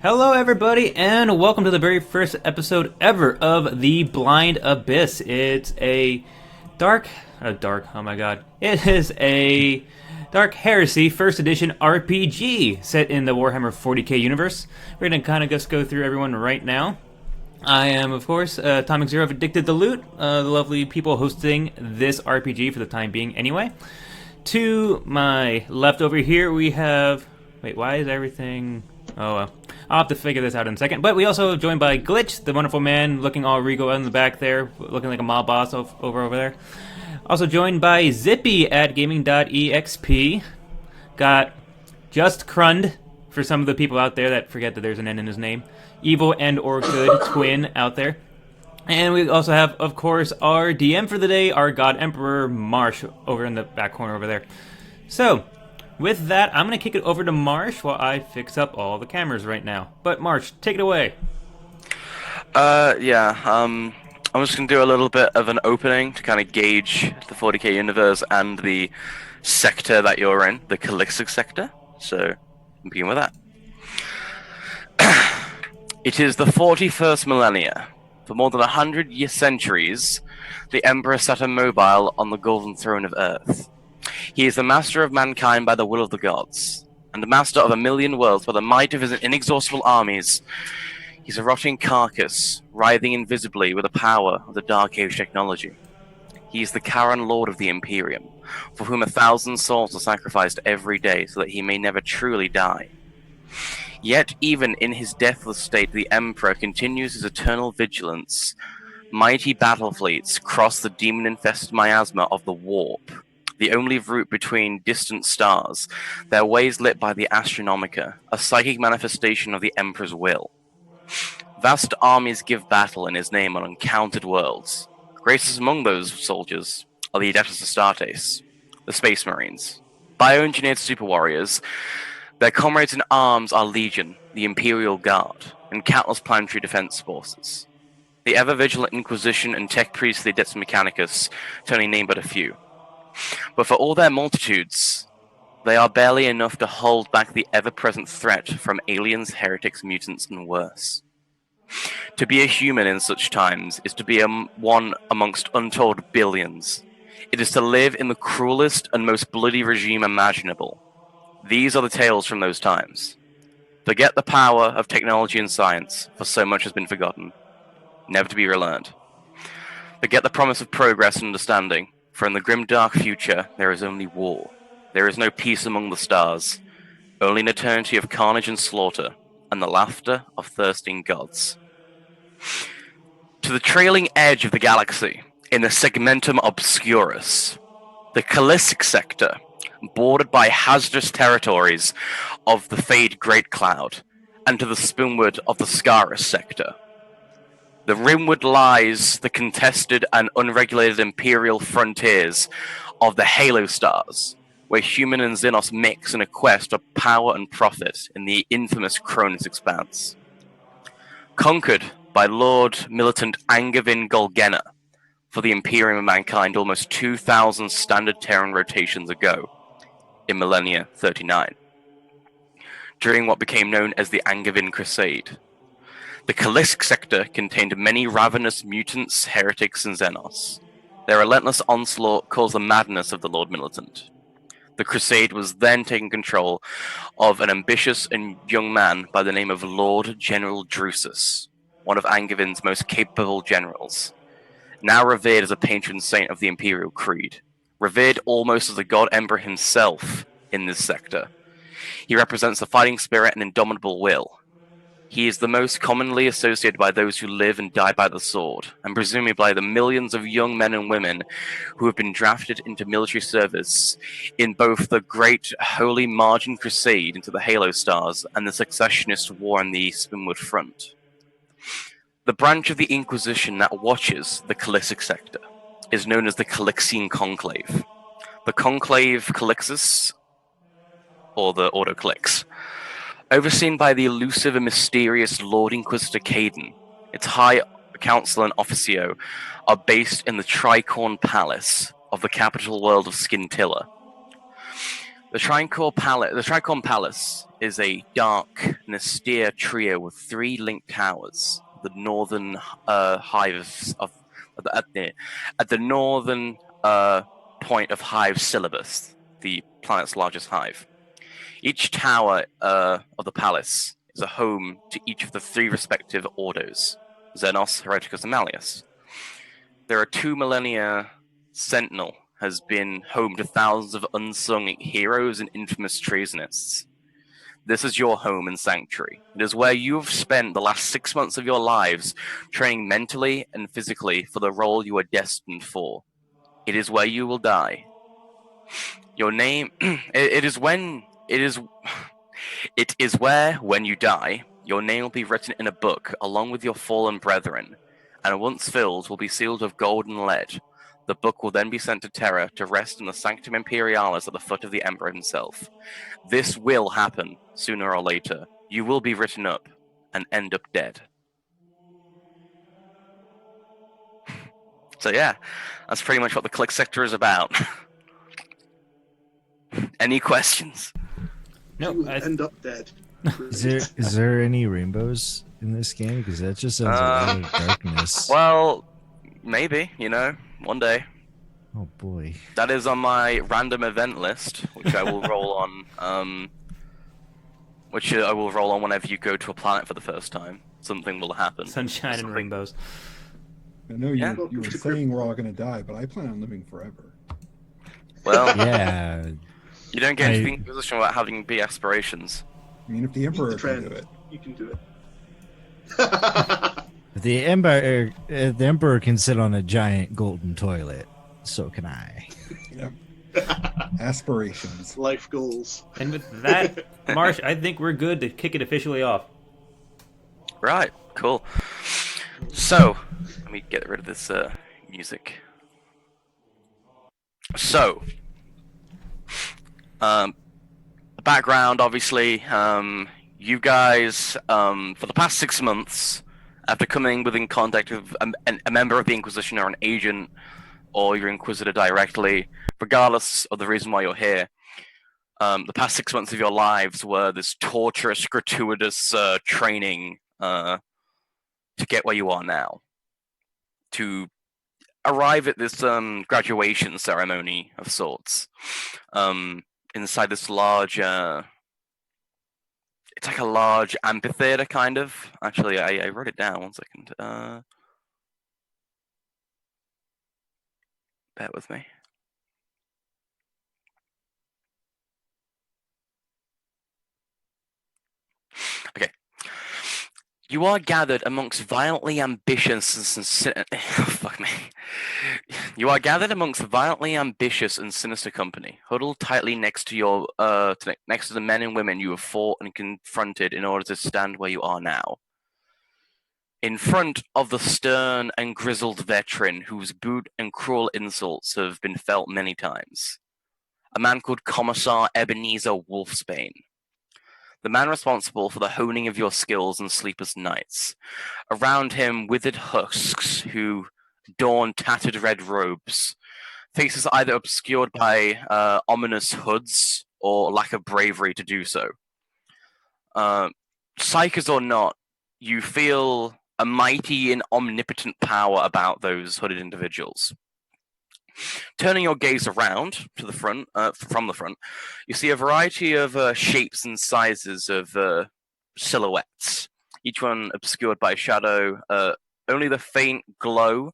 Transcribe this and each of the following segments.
Hello, everybody, and welcome to the very first episode ever of The Blind Abyss. It's a oh my god. It is a Dark Heresy First Edition RPG set in the Warhammer 40k universe. We're going to kind of just go through everyone right now. I am, of course, Atomic Zero of Addicted to Loot, the lovely people hosting this RPG for the time being anyway. To my left over here, we have... Wait, why is everything... Oh, well. I'll have to figure this out in a second. But we also joined by Glitch, the wonderful man, looking all regal in the back there, looking like a mob boss over there. Also joined by Zippy at gaming.exp. Got Just Crund, for some of the people out there that forget that there's an N in his name. Evil and or good twin out there. And we also have, of course, our DM for the day, our God Emperor Marsh, over in the back corner over there. So... with that, I'm going to kick it over to Marsh while I fix up all the cameras right now. But Marsh, take it away. I'm just going to do a little bit of an opening to kind of gauge the 40k universe and the sector that you're in, the Calixtic sector. So, begin with that. It is the 41st millennia. For more than 100 centuries, the Emperor sat immobile on the golden throne of Earth. He is the master of mankind by the will of the gods, and the master of a million worlds by the might of his inexhaustible armies. He's a rotting carcass, writhing invisibly with the power of the Dark Age technology. He is the Kharon Lord of the Imperium, for whom 1,000 souls are sacrificed every day so that he may never truly die. Yet, even in his deathless state, the Emperor continues his eternal vigilance. Mighty battle fleets cross the demon-infested miasma of the Warp, the only route between distant stars, their ways lit by the Astronomica, a psychic manifestation of the Emperor's will. Vast armies give battle in his name on uncounted worlds. Greatest among those soldiers are the Adeptus Astartes, the Space Marines. Bioengineered super warriors, their comrades in arms are Legion, the Imperial Guard, and countless planetary defense forces. The ever-vigilant Inquisition and tech priests of the Adeptus Mechanicus, to only name but a few. But for all their multitudes, they are barely enough to hold back the ever-present threat from aliens, heretics, mutants, and worse. To be a human in such times is to be one amongst untold billions. It is to live in the cruelest and most bloody regime imaginable. These are the tales from those times. Forget the power of technology and science, for so much has been forgotten, never to be relearned. Forget the promise of progress and understanding. For in the grim dark future, there is only war. There is no peace among the stars. Only an eternity of carnage and slaughter, and the laughter of thirsting gods. To the trailing edge of the galaxy, in the Segmentum Obscurus, the Calixtic sector, bordered by hazardous territories of the Fade Great Cloud, and to the spoonward of the Scarus sector. The rimward lies the contested and unregulated imperial frontiers of the Halo Stars, where human and Xenos mix in a quest for power and profit in the infamous Cronus Expanse. Conquered by Lord Militant Angevin Golgena for the Imperium of Mankind almost 2,000 standard Terran rotations ago, in Millennia 39, during what became known as the Angevin Crusade. The Calixtic sector contained many ravenous mutants, heretics, and Xenos. Their relentless onslaught caused the madness of the Lord Militant. The Crusade was then taking control of an ambitious and young man by the name of Lord General Drusus, one of Angevin's most capable generals, now revered as a patron saint of the Imperial Creed, revered almost as the God Emperor himself in this sector. He represents the fighting spirit and indomitable will. He is the most commonly associated by those who live and die by the sword, and presumably by the millions of young men and women who have been drafted into military service in both the Great Holy Margin Crusade into the Halo Stars and the Successionist War on the Spoonward Front. The branch of the Inquisition that watches the Calixtic sector is known as the Calixian Conclave. The Conclave Calixus, or the Ordo Calix, overseen by the elusive and mysterious Lord Inquisitor Caden, its High Council and Officio are based in the Tricorn Palace of the capital world of Scintilla. The Tricorn Palace is a dark an austere trio with 3 linked towers, the northern hives of at the northern point of Hive Syllabus, the planet's largest hive. Each tower of the palace is a home to each of the 3 respective orders: Xenos, Hereticus, and Malleus. There are 2 millennia. Sentinel has been home to thousands of unsung heroes and infamous treasonists. This is your home and sanctuary. It is where you have spent the last 6 months of your lives training mentally and physically for the role you are destined for. It is where you will die. Your name. It is where, when you die, your name will be written in a book along with your fallen brethren, and once filled will be sealed with gold and lead. The book will then be sent to Terra to rest in the Sanctum Imperialis at the foot of the Emperor himself. This will happen, sooner or later. You will be written up and end up dead. So yeah, that's pretty much what the Click Sector is about. Any questions? No, You end up dead. Is there any rainbows in this game? Because that just sounds a lot of darkness. Well, maybe, one day. Oh boy. That is on my random event list, which I will roll on. Which I will roll on whenever you go to a planet for the first time. Something will happen. sunshine and rainbows. I know Yeah. you were saying we're all going to die, but I plan on living forever. Well, Yeah. you don't get into the Inquisition without having big aspirations. I mean, if the Emperor the can trend. do it. You can do it. If the Emperor can sit on a giant golden toilet, so can I. Yep. Aspirations. Life goals. And with that, Marsh, I think we're good to kick it officially off. Right, cool. So, let me get rid of this music. So, background, obviously, you guys, for the past 6 months, after coming within contact with a member of the Inquisition or an agent, or your Inquisitor directly, regardless of the reason why you're here, the past 6 months of your lives were this torturous, gratuitous training to get where you are now. To arrive at this graduation ceremony of sorts, inside this large, it's like a large amphitheater, kind of. Actually, I wrote it down. 1 second. Bear with me. Okay. You are gathered amongst violently ambitious and fuck me. You are gathered amongst violently ambitious and sinister company, huddled tightly next to next to the men and women you have fought and confronted in order to stand where you are now. In front of the stern and grizzled veteran whose boot and cruel insults have been felt many times, a man called Commissar Ebenezer Wolfsbane. The man responsible for the honing of your skills and sleepless nights. Around him, withered husks who adorn tattered red robes, faces either obscured by ominous hoods or lack of bravery to do so. Psychers or not, you feel a mighty and omnipotent power about those hooded individuals. Turning your gaze around to the front, from the front, you see a variety of shapes and sizes of silhouettes, each one obscured by shadow. Only the faint glow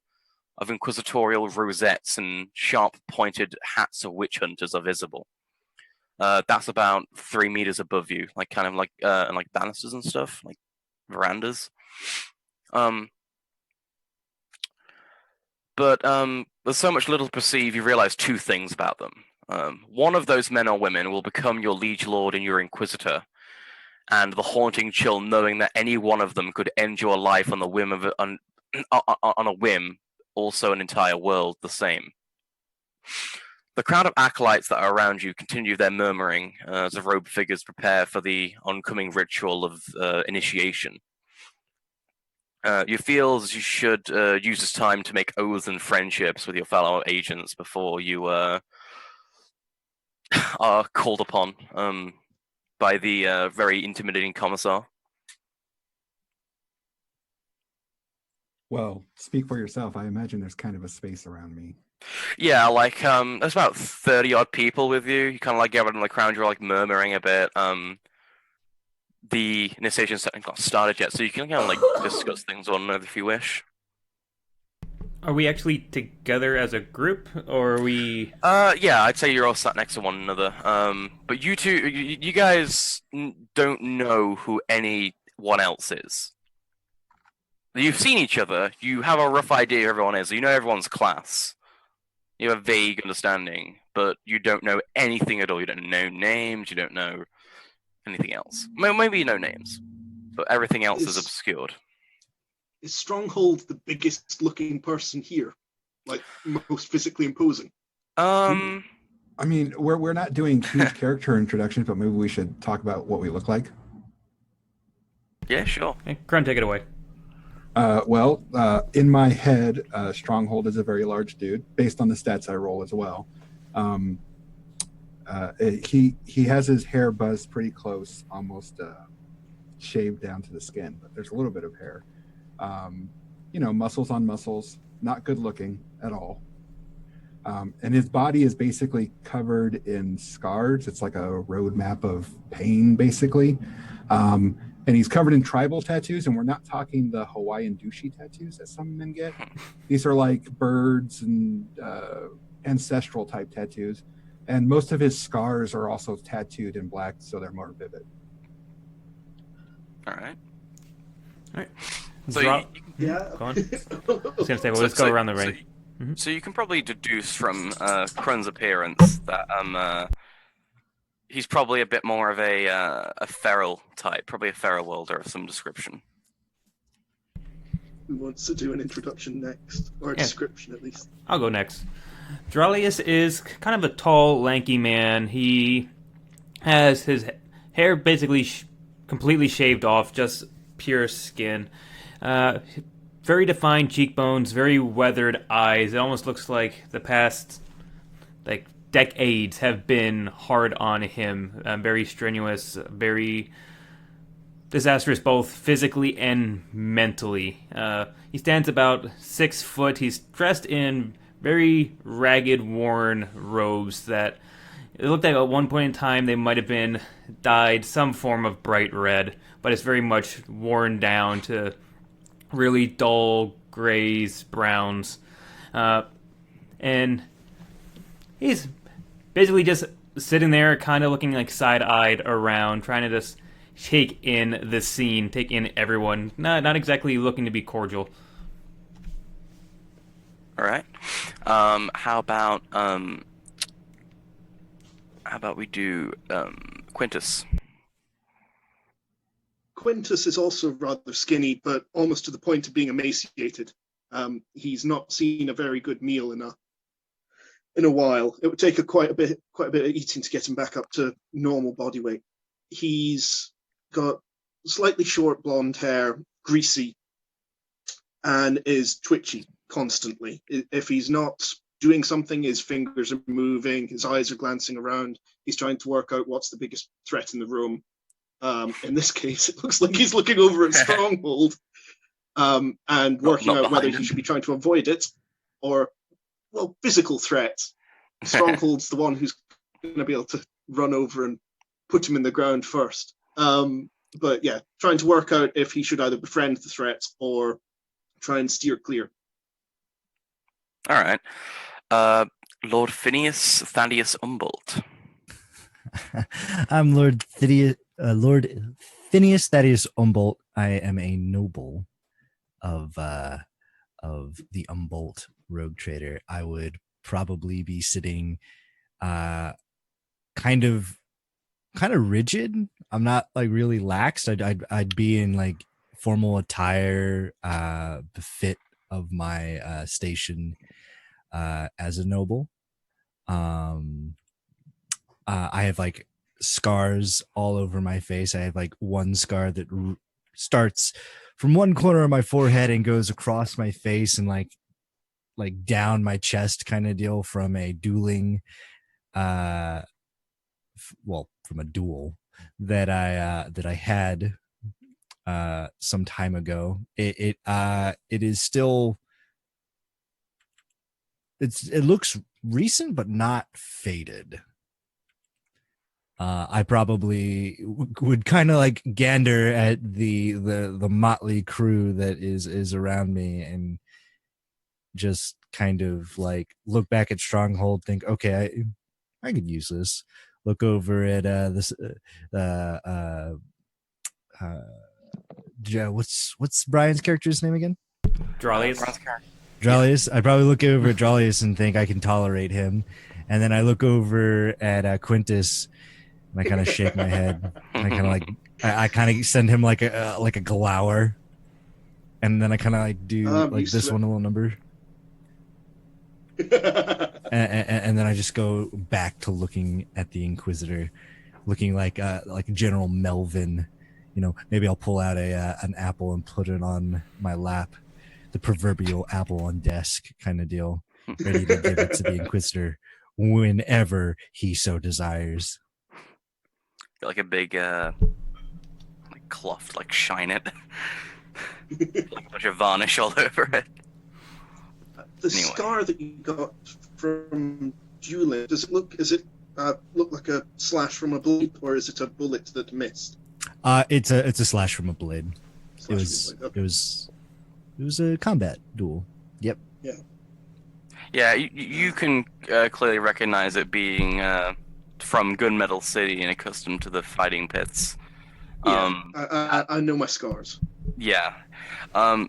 of inquisitorial rosettes and sharp-pointed hats of witch hunters are visible. That's about 3 meters above you, and like banisters and stuff, like verandas. But there's so much little to perceive, you realize 2 things about them. One of those men or women will become your liege lord and your inquisitor, and the haunting chill knowing that any one of them could end your life on the whim of on a whim, also an entire world the same. The crowd of acolytes that are around you continue their murmuring as the robed figures prepare for the oncoming ritual of initiation. You feel as you should use this time to make oaths and friendships with your fellow agents before you are called upon. by the very intimidating commissar. Well, speak for yourself. I imagine there's kind of a space around me. Yeah, like there's about 30 odd people with you. You kind of like get out in the crowd. You're like murmuring a bit. The initiation's not started yet, so you can kind of like discuss things on another if you wish. Are we actually together as a group, or are we? Yeah, I'd say you're all sat next to one another. But you two, you guys don't know who anyone else is. You've seen each other. You have a rough idea who everyone is. You know everyone's class. You have a vague understanding, but you don't know anything at all. You don't know names. You don't know anything else. Maybe you know names, but everything else is obscured. Is Stronghold the biggest looking person here? Like, most physically imposing? I mean, we're not doing huge character introductions, but maybe we should talk about what we look like. Yeah, sure. Hey, Krun, take it away. In my head, Stronghold is a very large dude, based on the stats I roll as well. He has his hair buzzed pretty close, almost shaved down to the skin, but there's a little bit of hair. Muscles on muscles, not good looking at all. And his body is basically covered in scars. It's like a roadmap of pain, basically. And he's covered in tribal tattoos, and we're not talking the Hawaiian douchey tattoos that some men get. These are like birds and ancestral type tattoos. And most of his scars are also tattooed in black, so they're more vivid. All right. So Yeah. go on. I was gonna say, well, let's go around the ring. So you can probably deduce from Krun's appearance that he's probably a bit more of a feral type, probably a feral welder of some description. Who wants to do an introduction next? Or a description, at least? I'll go next. Dralius is kind of a tall, lanky man. He has his hair basically completely shaved off, just pure skin. Very defined cheekbones, very weathered eyes. It almost looks like the past decades have been hard on him. Very strenuous, very disastrous, both physically and mentally. He stands about 6 foot. He's dressed in very ragged, worn robes that it looked like at one point in time they might have been dyed some form of bright red, but it's very much worn down to really dull grays, browns. And he's basically just sitting there kind of looking like side-eyed around, trying to just take in the scene, take in everyone. Not exactly looking to be cordial. All right. How about we do Quintus? Quintus is also rather skinny, but almost to the point of being emaciated. He's not seen a very good meal in a while. It would take quite a bit of eating to get him back up to normal body weight. He's got slightly short blonde hair, greasy, and is twitchy constantly. If he's not doing something, his fingers are moving, his eyes are glancing around. He's trying to work out what's the biggest threat in the room. In this case, it looks like he's looking over at Stronghold and working out whether he should be trying to avoid it or, well, physical threat. Stronghold's the one who's going to be able to run over and put him in the ground first. But yeah, trying to work out if he should either befriend the threat or try and steer clear. All right. Lord Phineas Thaddeus Umbolt. I'm Lord Phineas Thaddeus Umbolt. I am a noble of the Umbolt rogue trader. I would probably be sitting kind of rigid. I'm not like really lax. I'd be in like formal attire, befit of my station as a noble. I have like scars all over my face. I have like one scar that starts from one corner of my forehead and goes across my face and like down my chest kind of deal from a dueling from a duel. that I had some time ago. It is still, it looks recent but not faded. I probably would kind of like gander at the motley crew that is around me and just kind of like look back at Stronghold, think, okay, I could use this. Look over at this what's Brian's character's name again? Dralius. Dralius. I probably look over at Dralius and think I can tolerate him, and then I look over at Quintus and I kind of shake my head. I kind of like I kind of send him like a glower, and then I kind of like do like this one a little number. and then I just go back to looking at the Inquisitor, looking like General Melvin. You know, maybe I'll pull out an apple and put it on my lap, the proverbial apple on desk kind of deal, ready to give it to the Inquisitor whenever he so desires. Got like a big like cloth, to, like shine it, like a bunch of varnish all over it. The scar that you got from dueling, does it look like a slash from a blade, or is it a bullet that missed? It's a slash from a blade. Slash It was a combat duel. Yep. Yeah, you can clearly recognize it being from Gunmetal City and accustomed to the fighting pits. I know my scars. Yeah.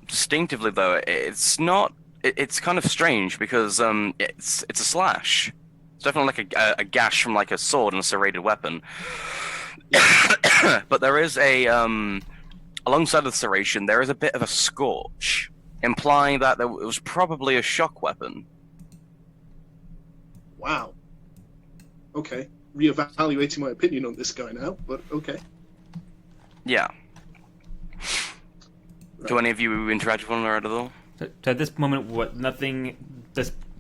Distinctively though, it's not. It's kind of strange because it's a slash. It's definitely like a gash from like a sword and a serrated weapon. But there is alongside the serration, there is a bit of a scorch, implying that it was probably a shock weapon. Wow. Okay. Reevaluating my opinion on this guy now, but okay. Yeah. Right. Do any of you interact with one another at all? So at this moment,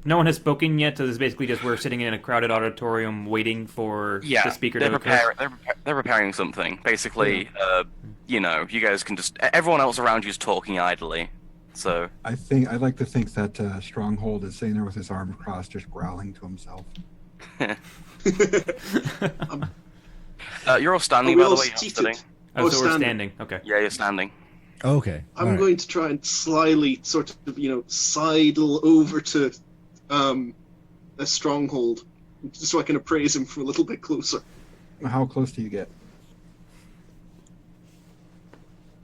no one has spoken yet, so this is basically just we're sitting in a crowded auditorium waiting for the speaker to occur. They're preparing something. Basically, you know, you guys can just... Everyone else around you is talking idly, so... I'd like to think that Stronghold is sitting there with his arms crossed, just growling to himself. You're all standing, by the way. You're seated? Oh, so we're standing. Okay. Yeah, you're standing. Okay. I'm going to try and slyly sort of, sidle over to a Stronghold, just so I can appraise him from a little bit closer. How close do you get?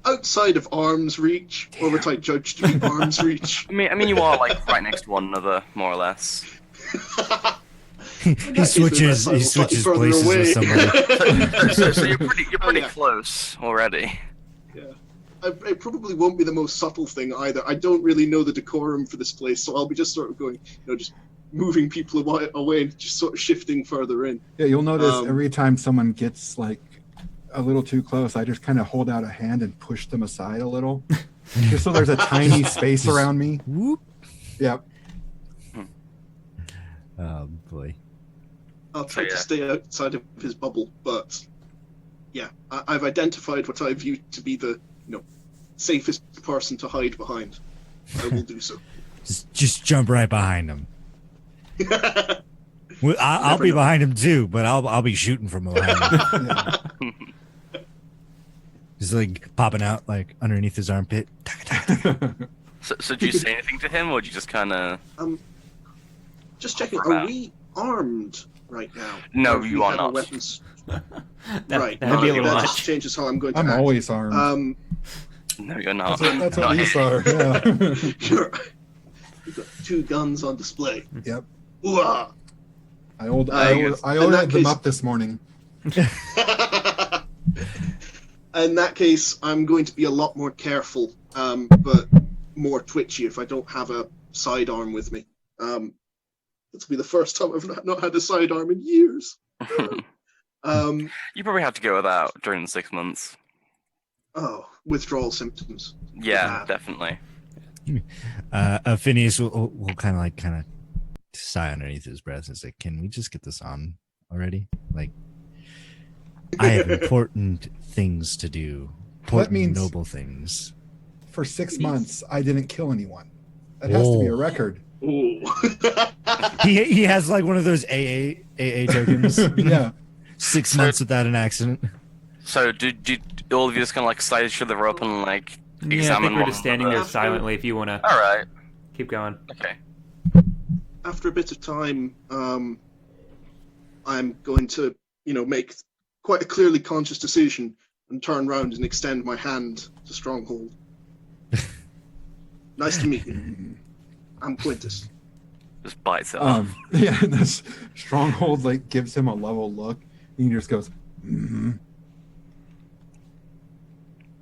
Outside of arm's reach, or what I judge to be arm's reach. I mean, you are like right next to one another, more or less. he switches places with somebody. so you're pretty close already. Yeah. It probably won't be the most subtle thing either. I don't really know the decorum for this place, so I'll be just sort of going, just moving people away and just sort of shifting further in. Yeah, you'll notice every time someone gets like a little too close, I just kind of hold out a hand and push them aside a little, just so there's a tiny space around me. Whoop. Yep. Oh boy. I'll try to stay outside of his bubble, but yeah, I've identified what I view to be the safest person to hide behind. I will do so. Just jump right behind him. Well, I'll be behind him too, but I'll be shooting from behind him. Just like popping out like underneath his armpit. So did you say anything to him, or did you just kind of? Just checking. Are we armed right now? No, you are not. Weapons? Right. That'd be a little that much. just changes how I'm going to I'm act. always armed. No, you're not. That's what you are. Yeah. Sure. You've got 2 guns on display. Yep. Ooh-ah. I ordered them up this morning. In that case, I'm going to be a lot more careful, but more twitchy if I don't have a sidearm with me. This will be the first time I've not had a sidearm in years. You probably have to go without during the 6 months. Oh, withdrawal symptoms. Yeah, definitely. Phineas will kind of sigh underneath his breath and say, "Can we just get this on already?" Like, I have important things to do. Important, means- noble things. For 6 months, I didn't kill anyone. That has to be a Oh. record. Ooh. He has like one of those AA tokens. Yeah. 6 months without an accident. So, did all of you just kind of like slide each other up and like Yeah, I examine think we're one just standing there another? silently if you want to All right. keep going. Okay. After a bit of time, I'm going to, make quite a clearly conscious decision and turn around and extend my hand to Stronghold. Nice to meet you. I'm Quintus. Just bites it off. Yeah, this Stronghold like gives him a level look, and he just goes, mm-hmm.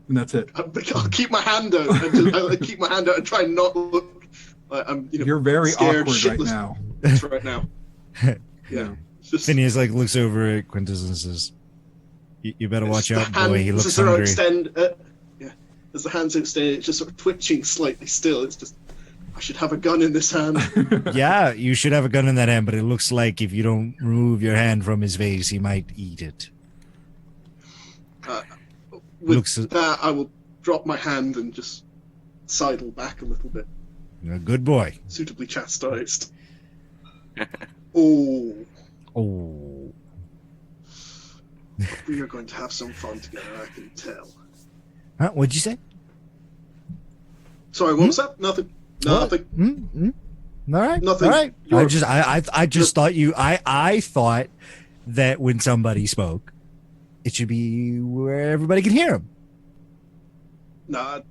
And that's it. I'll keep my hand out. I'll keep my hand out and try and not look. I'm, You're very scared awkward right shitless now. right now. Yeah. It's just, Phineas like looks over at Quintus and says, "You better watch the out, boy. He looks hands are hungry." As the hands extend, it's just sort of twitching slightly still. It's just, I should have a gun in this hand. Yeah, you should have a gun in that hand, but it looks like if you don't remove your hand from his face, he might eat it. With that, I will drop my hand and just sidle back a little bit, You're a good boy. suitably chastised. Oh, Oh. we are going to have some fun together, I can tell. Huh? What'd you say? Sorry, what was that? Nothing. Nothing. Mm-hmm. All right. Nothing. All right. You're- I just thought I thought that when somebody spoke, it should be where everybody can hear him. Nah,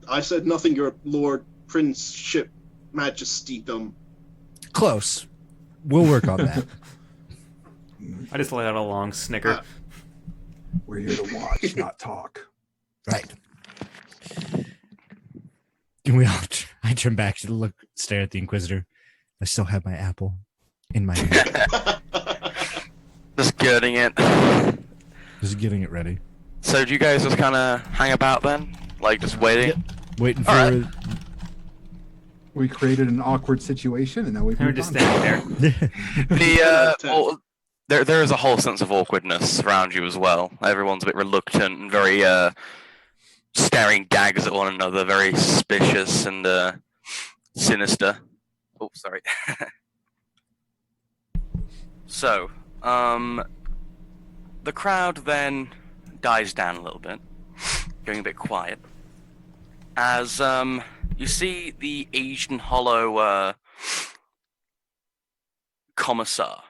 I said nothing, your Lord, Prince, Ship, Majesty, Close. We'll work on that. I just let out a long snicker. We're here to watch, not talk. Right. Can we all? I turn back to stare at the Inquisitor. I still have my apple in my hand. Just girding it. Just getting it ready. So do you guys just kind of hang about then? Like just waiting? Yep. Waiting for. All right. We created an awkward situation, and now we've We're moved just on. standing there. There is a whole sense of awkwardness around you as well. Everyone's a bit reluctant and very staring gags at one another, very suspicious and sinister. Oh, sorry. So, the crowd then dies down a little bit, going a bit quiet, as you see the Asian Hollow commissar.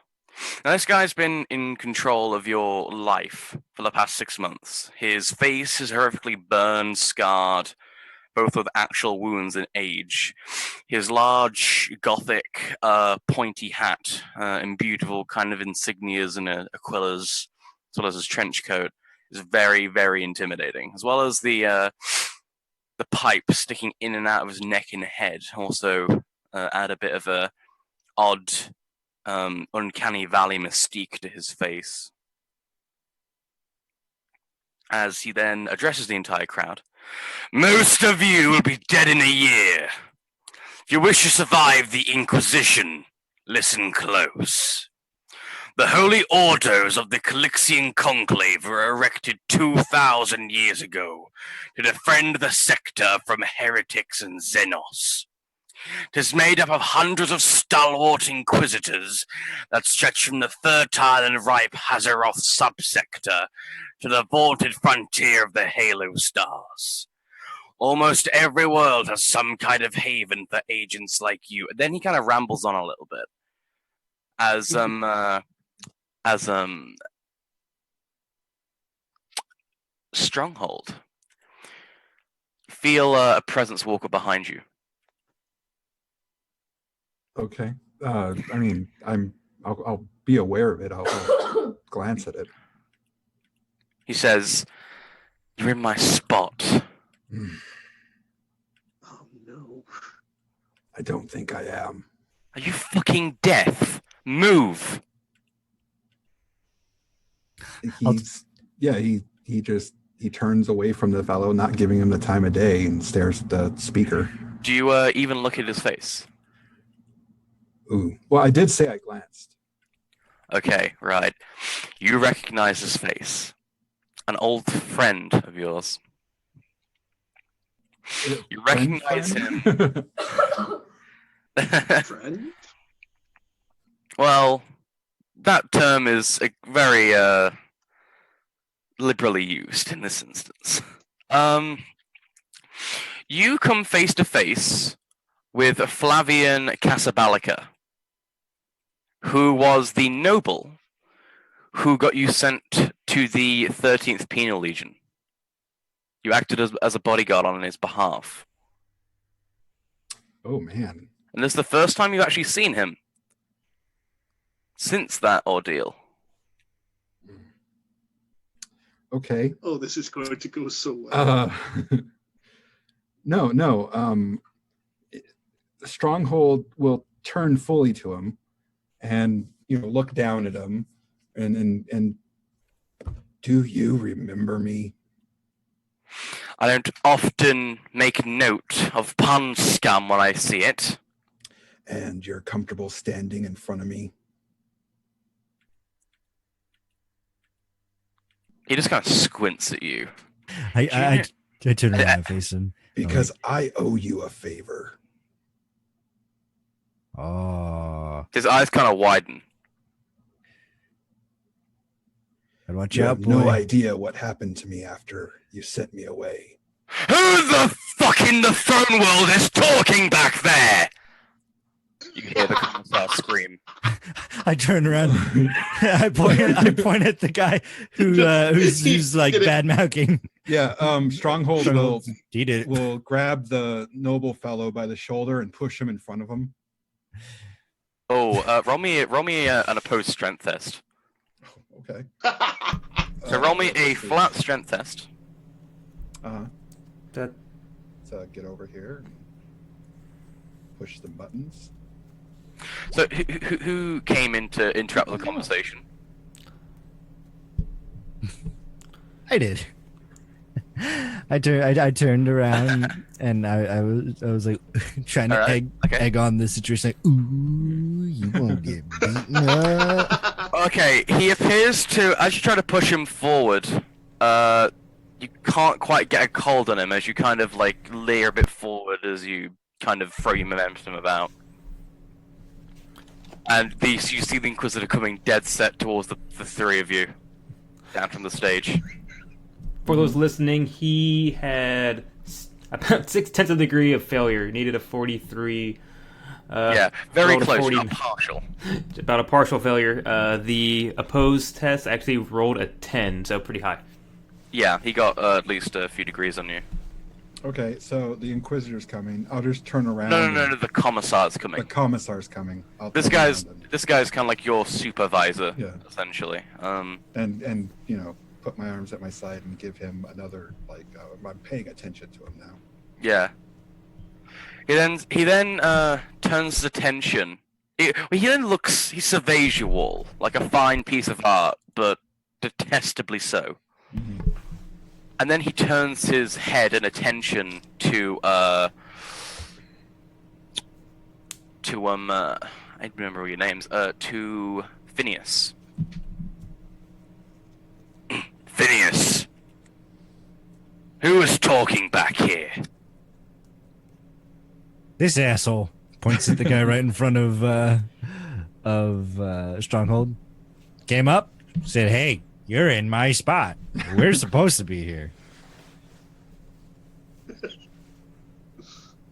Now, this guy's been in control of your life for the past 6 months. His face is horrifically burned, scarred, both with actual wounds and age. His large, gothic, pointy hat, imbued with all kind of insignias and aquillas, as well as his trench coat, is very, very intimidating. As well as the pipe sticking in and out of his neck and head also add a bit of a odd, uncanny valley mystique to his face. As he then addresses the entire crowd. Most of you will be dead in a year. If you wish to survive the Inquisition, listen close. The holy orders of the Calixian Conclave were erected 2,000 years ago to defend the sector from heretics and Xenos. 'Tis made up of hundreds of stalwart inquisitors that stretch from the fertile and ripe Hazaroth subsector to the vaulted frontier of the Halo Stars. Almost every world has some kind of haven for agents like you. Then he kind of rambles on a little bit. As Stronghold. Feel a presence walk up behind you. Okay. I mean, I'll be aware of it. I'll glance at it. He says, "You're in my spot." Oh no. I don't think I am. Are you fucking deaf? Move. He turns away from the fellow, not giving him the time of day, and stares at the speaker. Do you even look at his face? Ooh. Well, I did say I glanced. Okay, right. You recognize his face. An old friend of yours. You recognize him. Friend? Well, that term is very liberally used in this instance. You come face to face with Flavian Casabalica, who was the noble who got you sent to the 13th Penal Legion. You acted as a bodyguard on his behalf. Oh, man. And this is the first time you've actually seen him since that ordeal. Okay. Oh, this is going to go so well. No. The stronghold will turn fully to him and, look down at him and do you remember me? I don't often make note of pond scum when I see it. And you're comfortable standing in front of me? He just kind of squints at you. I turn around and face him. Because I owe you a favor. Oh. His eyes kind of widen. Watch You out, have boy. no idea what happened to me after you sent me away. Who the fuck in the throne world is talking back there? You hear the commissar scream. I turn around. I point at the guy who's like bad mouthing. Yeah, Stronghold will grab the noble fellow by the shoulder and push him in front of him. Oh, roll me an opposed strength test. Okay. So roll me a flat strength test. So get over here and push the buttons. So who came in to interrupt the conversation? I did. I turned around and I was like trying to egg on the situation. Like, ooh, you won't get beaten up. Okay, he appears to, as you try to push him forward, you can't quite get a hold on him as you kind of like leer a bit forward as you kind of throw your momentum about. And you see the Inquisitor coming dead set towards the three of you down from the stage. For those listening, he had about 6/10 of a degree of failure. He needed a 43. Yeah, very rolled a close, 40, not partial. About a partial failure. The opposed test actually rolled a 10, so pretty high. Yeah, he got at least a few degrees on you. Okay, so the Inquisitor's coming. I'll just turn around. No, the commissar's coming. The commissar's coming. This guy's kind of like your supervisor, Yeah. essentially. And put my arms at my side and give him another I'm paying attention to him now. Yeah. He then turns his attention. He surveys you all like a fine piece of art, but detestably so. Mm-hmm. And then he turns his head and attention to I remember all your names. To Phineas. Phineas, who is talking back here? This asshole points at the guy right in front of Stronghold. Came up, said, "Hey, you're in my spot. We're supposed to be here."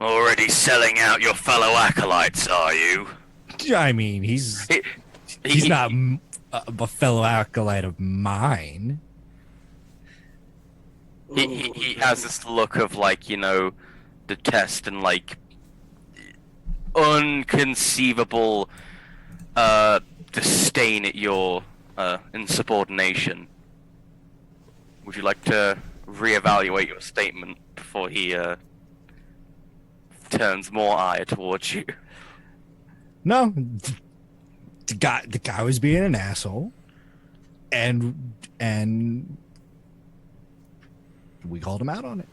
Already selling out your fellow acolytes, are you? I mean, he's not a fellow acolyte of mine. He has this look of detest and unconceivable disdain at your insubordination. Would you like to reevaluate your statement before he turns more ire towards you? No, the guy was being an asshole, and we called him out on it.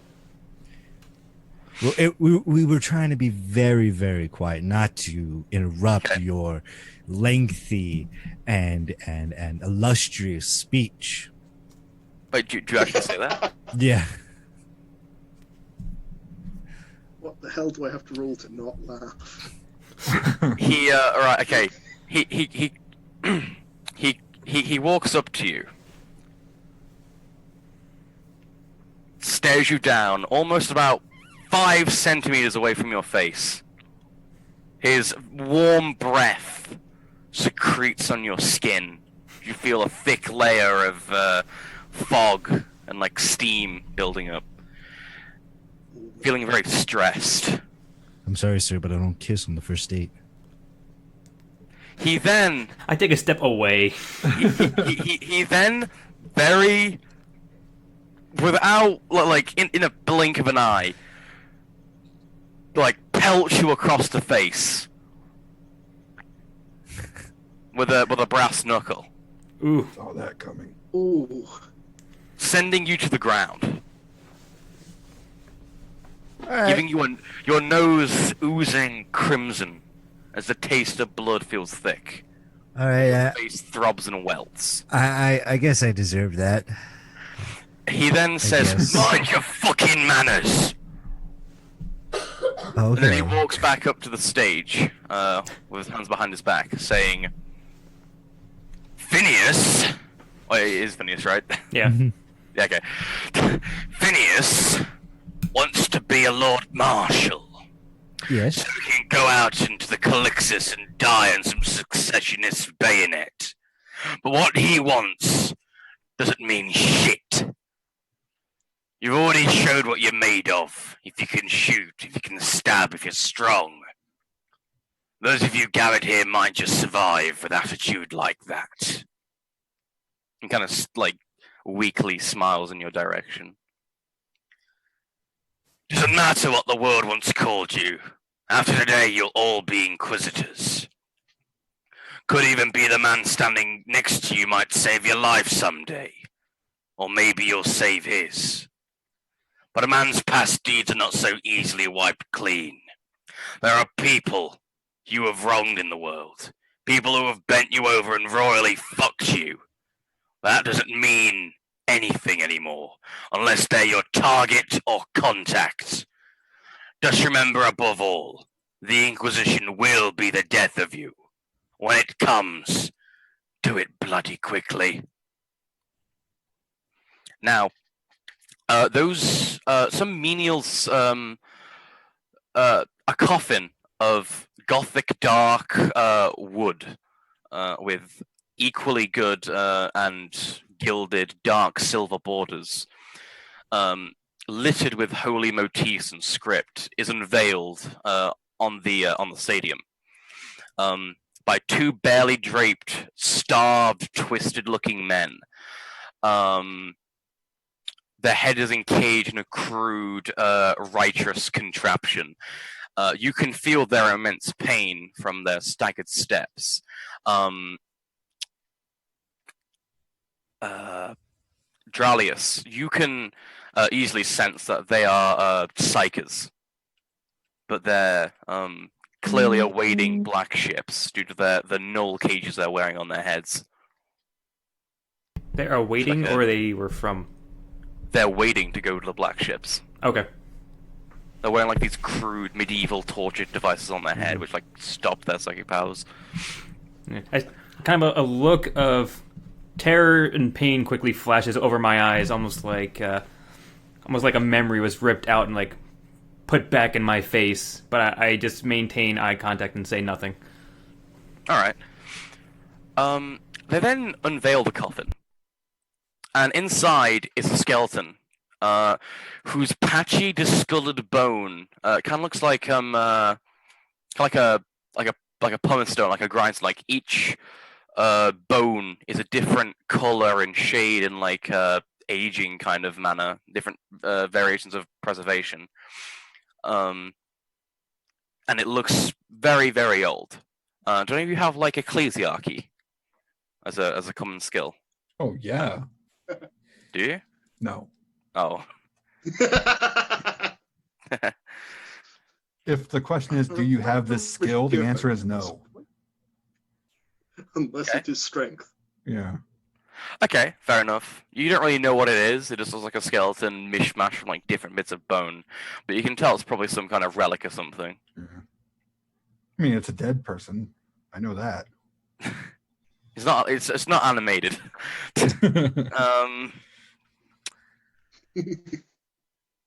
Well, we were trying to be very, very quiet, not to interrupt your lengthy and illustrious speech. Wait, do you actually say that? Yeah. What the hell do I have to roll to not laugh? Alright, okay. He walks up to you, stares you down, almost about 5 centimeters away from your face. His warm breath secretes on your skin. You feel a thick layer of fog and like steam building up. Feeling very stressed. I'm sorry, sir, but I don't kiss on the first date. He then I take a step away. he then very without like in a blink of an eye like pelts you across the face with a brass knuckle. Ooh. Saw that coming. Ooh. Sending you to the ground. All Giving you your nose oozing crimson as the taste of blood feels thick. All right. Your face throbs and welts. I guess I deserve that. He then says, guess. "Mind your fucking manners." Okay. And then he walks back up to the stage with his hands behind his back, saying, "Phineas." Oh, it is Phineas, right? Yeah. Yeah, okay. Phineas wants to be a Lord Marshal. Yes. So he can go out into the Calixis and die on some successionist bayonet. But what he wants doesn't mean shit. You've already showed what you're made of. If you can shoot, if you can stab, if you're strong. Those of you gathered here might just survive with attitude like that. And kind of like weakly smiles in your direction. Doesn't matter what the world once called you. After today, you'll all be Inquisitors. Could even be the man standing next to you might save your life someday. Or maybe you'll save his. But a man's past deeds are not so easily wiped clean. There are people you have wronged in the world. People who have bent you over and royally fucked you. That doesn't mean anything anymore, unless they're your target or contact. Just remember above all, the Inquisition will be the death of you. When it comes, do it bloody quickly. Now, some menials, a coffin of gothic dark wood with equally good and gilded dark silver borders, littered with holy motifs and script, is unveiled on the stadium by 2 barely draped, starved, twisted-looking men. Their head is encaged in a crude, righteous contraption. You can feel their immense pain from their staggered steps. Dralius, you can easily sense that they are psychers, but they're clearly awaiting black ships due to the null cages they're wearing on their heads. They are waiting, or they were from? They're waiting to go to the black ships. Okay. They're wearing like these crude medieval torture devices on their head, which like stop their psychic powers. Yeah. Kind of a look of terror and pain quickly flashes over my eyes, almost like a memory was ripped out and like put back in my face. But I just maintain eye contact and say nothing. All right. They then unveil the coffin, and inside is a skeleton, whose patchy, discolored bone kind of looks like a pumice stone, like a grindstone. Like each bone is a different color and shade and like aging kind of manner, different variations of preservation. And it looks very, very old. Do any of you have like ecclesiarchy as a common skill? Oh yeah. Do you? No. Oh. If the question is, do you have this skill? The answer is no. Unless Okay. it is strength. Yeah. Okay, fair enough. You don't really know what it is. It just looks like a skeleton mishmash from like different bits of bone, but you can tell it's probably some kind of relic or something. Yeah. I mean, it's a dead person. I know that. It's not. It's not animated.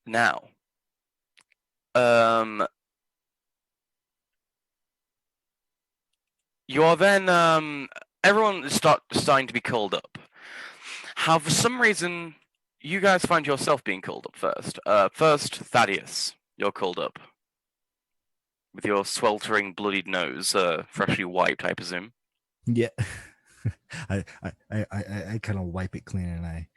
Now, you are then everyone is starting to be called up. How for some reason you guys find yourself being called up first. First, Thaddeus, you're called up with your sweltering, bloodied nose, freshly wiped, I presume. Yeah. I kind of wipe it clean and I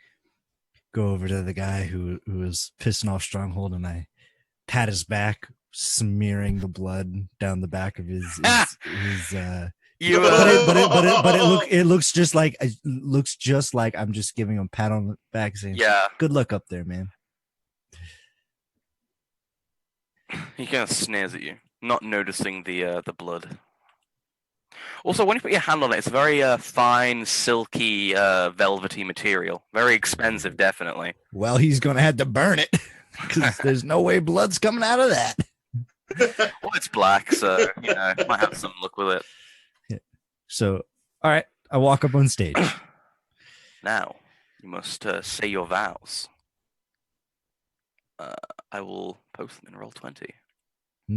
go over to the guy who was pissing off Stronghold and I pat his back, smearing the blood down the back of his You, it looks just like I'm just giving him a pat on the back saying, yeah. good luck up there, man. He kind of sneers at you, not noticing the blood. Also, when you put your hand on it, it's a very fine, silky, velvety material. Very expensive, definitely. Well, he's gonna have to burn it because there's no way blood's coming out of that. Well, it's black, so might have some luck with it. Yeah. So, all right, I walk up on stage. Now, you must say your vows. I will post them in Roll20.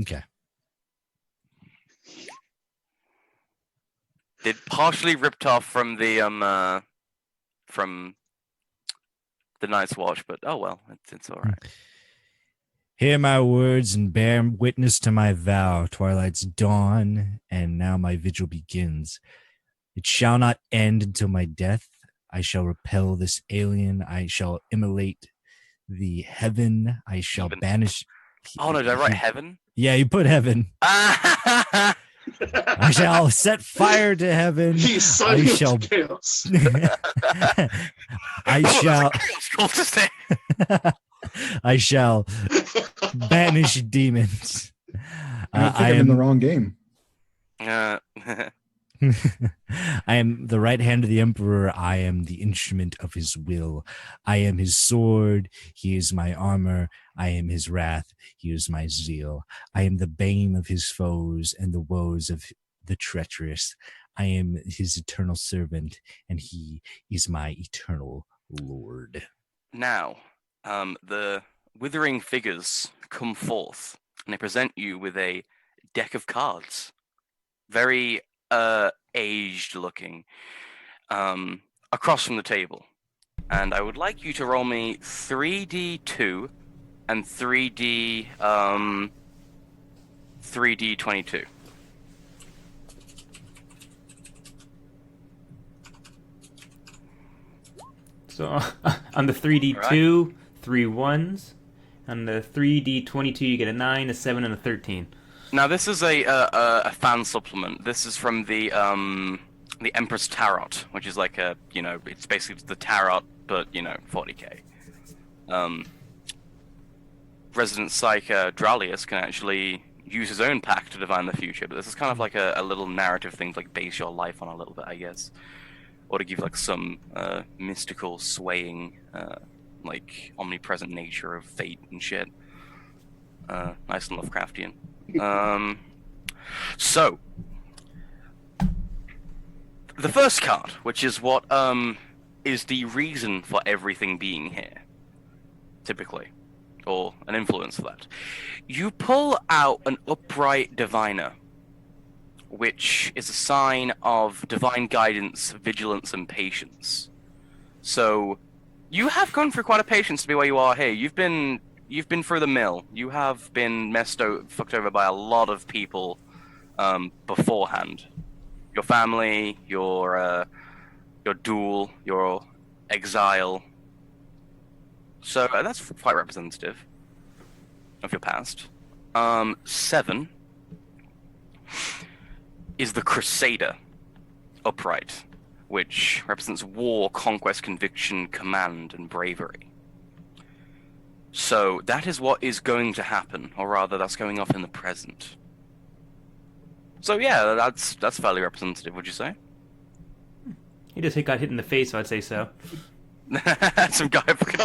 Okay. They're partially ripped off from the Night's Watch, but oh well, it's all right. Hear my words and bear witness to my vow. Twilight's dawn, and now my vigil begins. It shall not end until my death. I shall repel this alien. I shall immolate the heaven. I shall banish. Oh no, did I write heaven? Yeah, you put heaven. I shall set fire to heaven. He's signing up to chaos. I shall banish demons. I think I'm in the wrong game. I am the right hand of the emperor. I am the instrument of his will. I am his sword. He is my armor. I am his wrath. He is my zeal. I am the bane of his foes and the woes of the treacherous. I am his eternal servant, and he is my eternal lord. Now, the withering figures come forth, and they present you with a deck of cards. Very aged looking, across from the table. And I would like you to roll me 3d2 and 3d22. So on the 3d2, 3 1s. On the 3d22, you get a 9, a 7, and a 13. Now this is a fan supplement. This is from the Empress Tarot, which is like it's basically the Tarot, but 40k. Resident Psych Dralius can actually use his own pack to divine the future, but this is kind of like a little narrative thing to like base your life on a little bit, I guess, or to give like some mystical swaying, like omnipresent nature of fate and shit. Nice and Lovecraftian. So the first card, which is what is the reason for everything being here, typically, or an influence for that. You pull out an upright diviner, which is a sign of divine guidance, vigilance, and patience. So you have gone through quite a patience to be where you are here. You've been through the mill. You have been fucked over by a lot of people beforehand. Your family, your duel, your exile. So that's quite representative of your past. 7 is the Crusader upright, which represents war, conquest, conviction, command, and bravery. So that is what is going to happen, or rather, that's going off in the present. So yeah, that's fairly representative, would you say? He just got hit in the face, so I'd say so. Some guy fucking...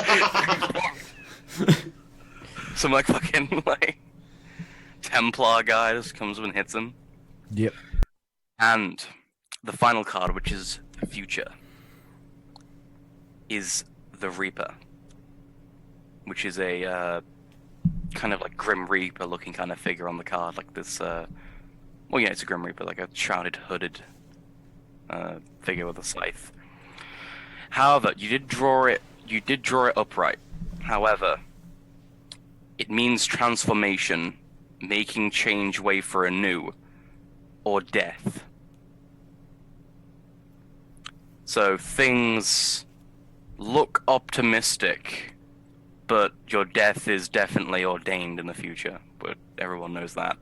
Some fucking Templar guy just comes up and hits him. Yep. And the final card, which is the future, is the Reaper, which is a kind of Grim Reaper looking kind of figure on the card, like this. Well, yeah, it's a Grim Reaper, like a shrouded, hooded figure with a scythe. However, you did draw it upright. However, it means transformation, making change way for a new, or death. So things look optimistic, but your death is definitely ordained in the future. But everyone knows that.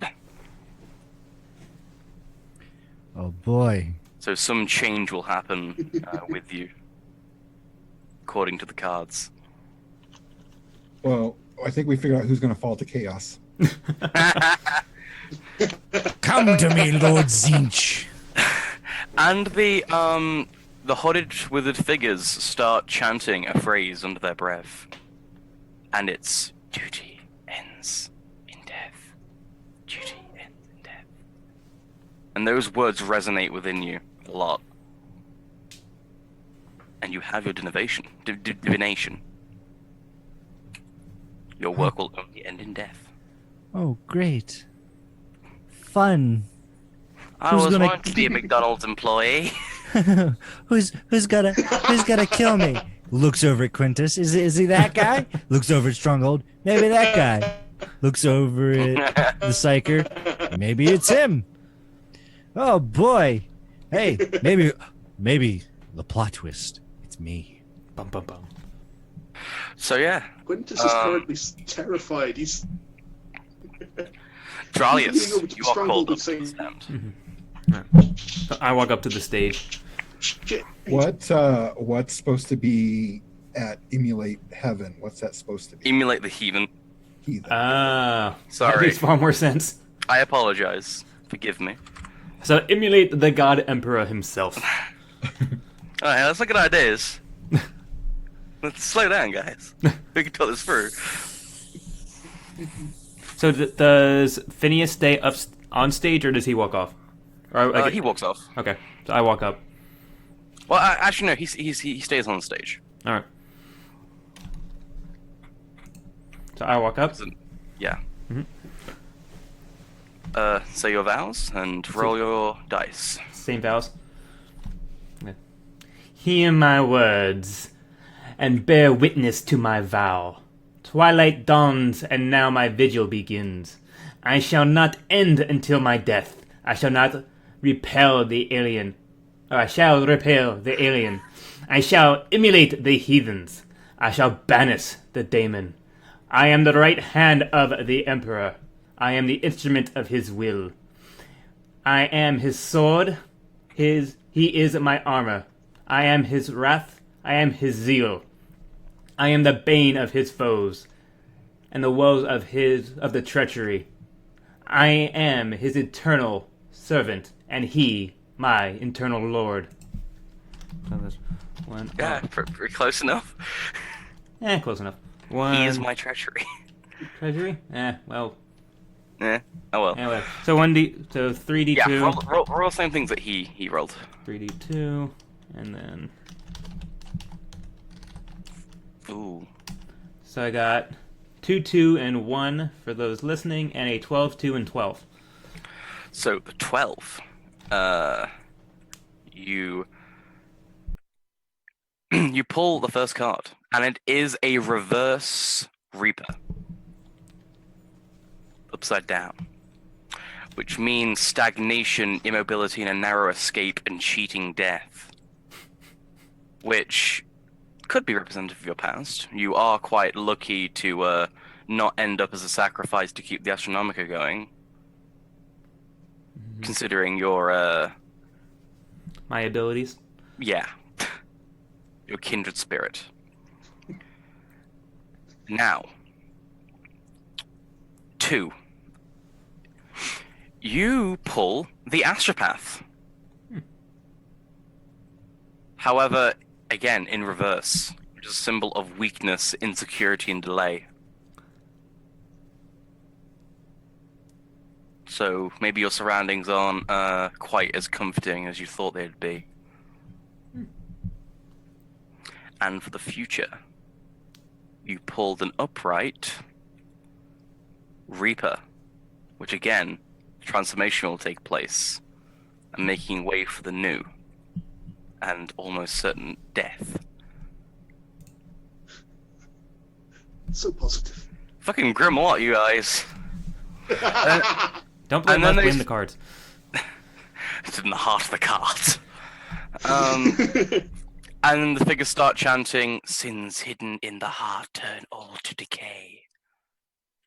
Oh boy. So some change will happen with you, according to the cards. Well, I think we figured out who's going to fall to chaos. Come to me, Lord Zinch. And the hooded, withered figures start chanting a phrase under their breath. And it's, duty ends in death. Duty ends in death. And those words resonate within you a lot. And you have your divination. Your work will only end in death. Oh, great. Fun. I was wanting to be a McDonald's employee. who's gonna kill me? Looks over at Quintus. Is he that guy? Looks over at Stronghold. Maybe that guy. Looks over at the Psyker. Maybe it's him. Oh boy. Hey, maybe the plot twist. It's me. Bum bum bum. So yeah. Quintus is currently terrified. He's Dralius, over to you are Stronghold called up and to the saying, stand. So I walk up to the stage. shit. What's supposed to be at emulate heaven? What's that supposed to be? Emulate the heathen. Heathen. That Sorry. makes far more sense. I apologize. Forgive me. So emulate the God Emperor himself. Alright, let's look at ideas. Let's slow down, guys. We can talk this through. So does Phineas stay up on stage, or does he walk off? Or, He walks off. Okay, so I walk up. Well, actually, no. He stays on stage. All right. So I walk up. Yeah. Mhm. Say your vows and roll your dice. Same vows. Okay. Hear my words, and bear witness to my vow. Twilight dawns, and now my vigil begins. I shall not end until my death. I shall not repel the alien. Or I shall repel the alien. I shall emulate the heathens. I shall banish the daemon. I am the right hand of the Emperor. I am the instrument of his will. I am his sword. He is my armor. I am his wrath. I am his zeal. I am the bane of his foes, and the woes of the treachery. I am his eternal servant, and he my eternal lord. So there's one. Yeah, pretty close enough. Close enough. One. He is my treachery. treasury. Well. Oh well. Anyway, so 3d2. Yeah, roll the same things that he rolled. 3d2, and then. Ooh. So I got 2, 2, and 1 for those listening, and a 12, 2, and 12. So the 12. You you pull the first card, and it is a reverse Reaper. Upside down. Which means stagnation, immobility, and a narrow escape, and cheating death. Which could be representative of your past. You are quite lucky to not end up as a sacrifice to keep the Astronomica going. Mm-hmm. Considering your my abilities. Yeah. Your kindred spirit. Now, 2. You pull the Astropath. However, again, in reverse, which is a symbol of weakness, insecurity, and delay. So maybe your surroundings aren't quite as comforting as you thought they'd be. And for the future, you pulled an upright Reaper, which again, transformation will take place, and making way for the new, and almost certain death. So positive. Fucking grim lot, you guys. Don't blame us, blame the cards. It's in the heart of the cards. And the figures start chanting, "Sins hidden in the heart turn all to decay."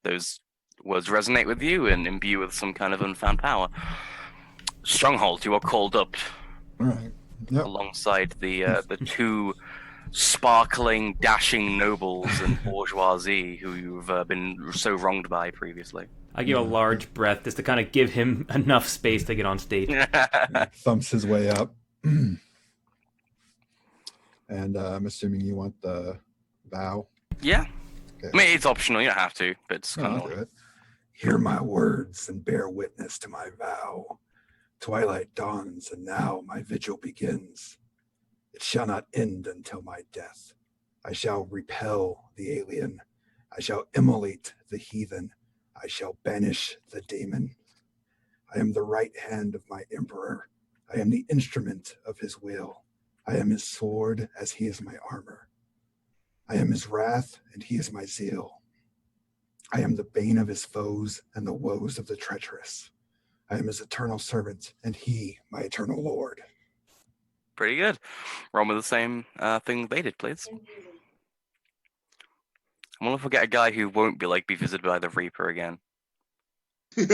Those words resonate with you and imbue you with some kind of unfound power. Stronghold, you are called up All right. Yep. alongside the two sparkling, dashing nobles and bourgeoisie who you've been so wronged by previously. I give a large breath just to kind of give him enough space to get on stage. Thumps his way up. And I'm assuming you want the vow. Yeah. Okay. I mean, it's optional, you don't have to, but it's kind I'll of do it. Hear my words and bear witness to my vow. Twilight dawns, and now my vigil begins. It shall not end until my death. I shall repel the alien. I shall immolate the heathen. I shall banish the demon. I am the right hand of my emperor. I am the instrument of his will. I am his sword as he is my armor. I am his wrath and he is my zeal. I am the bane of his foes and the woes of the treacherous. I am his eternal servant and he my eternal lord. pretty good. Roll with the same thing they did, please. I wonder if we'll get a guy who won't be visited by the Reaper again. You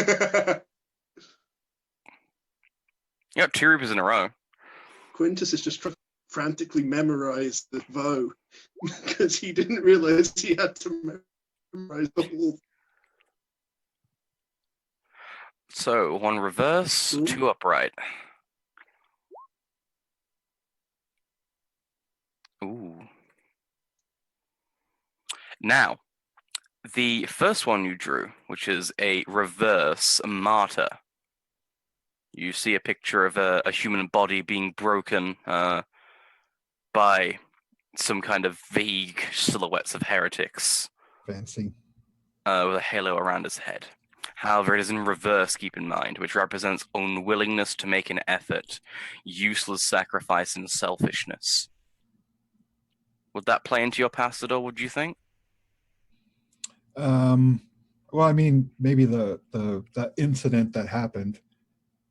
got 2 Reapers in a row. Quintus has just frantically memorized the vow because he didn't realize he had to memorize the whole. So 1 reverse, Ooh. 2 upright. Ooh. Now, the first one you drew, which is a reverse martyr. You see a picture of a human body being broken by some kind of vague silhouettes of heretics. Fancy. With a halo around his head. However, it is in reverse, keep in mind, which represents unwillingness to make an effort, useless sacrifice, and selfishness. Would that play into your past at all, would you think? Well, I mean, maybe the incident that happened,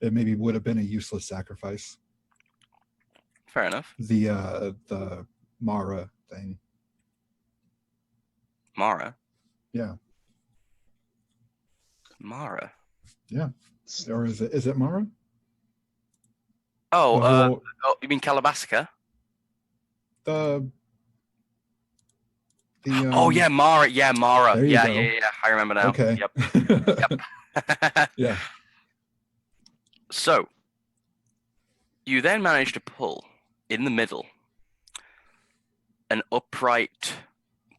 it maybe would have been a useless sacrifice. Fair enough. The Mara thing. Mara? Yeah. Mara? Yeah. Or is it Mara? Oh, you mean Calabasca? The oh yeah, Mara. Yeah, Mara. There you Yeah, go. yeah. I remember now. Okay. Yep. Yeah. So, you then manage to pull, in the middle, an upright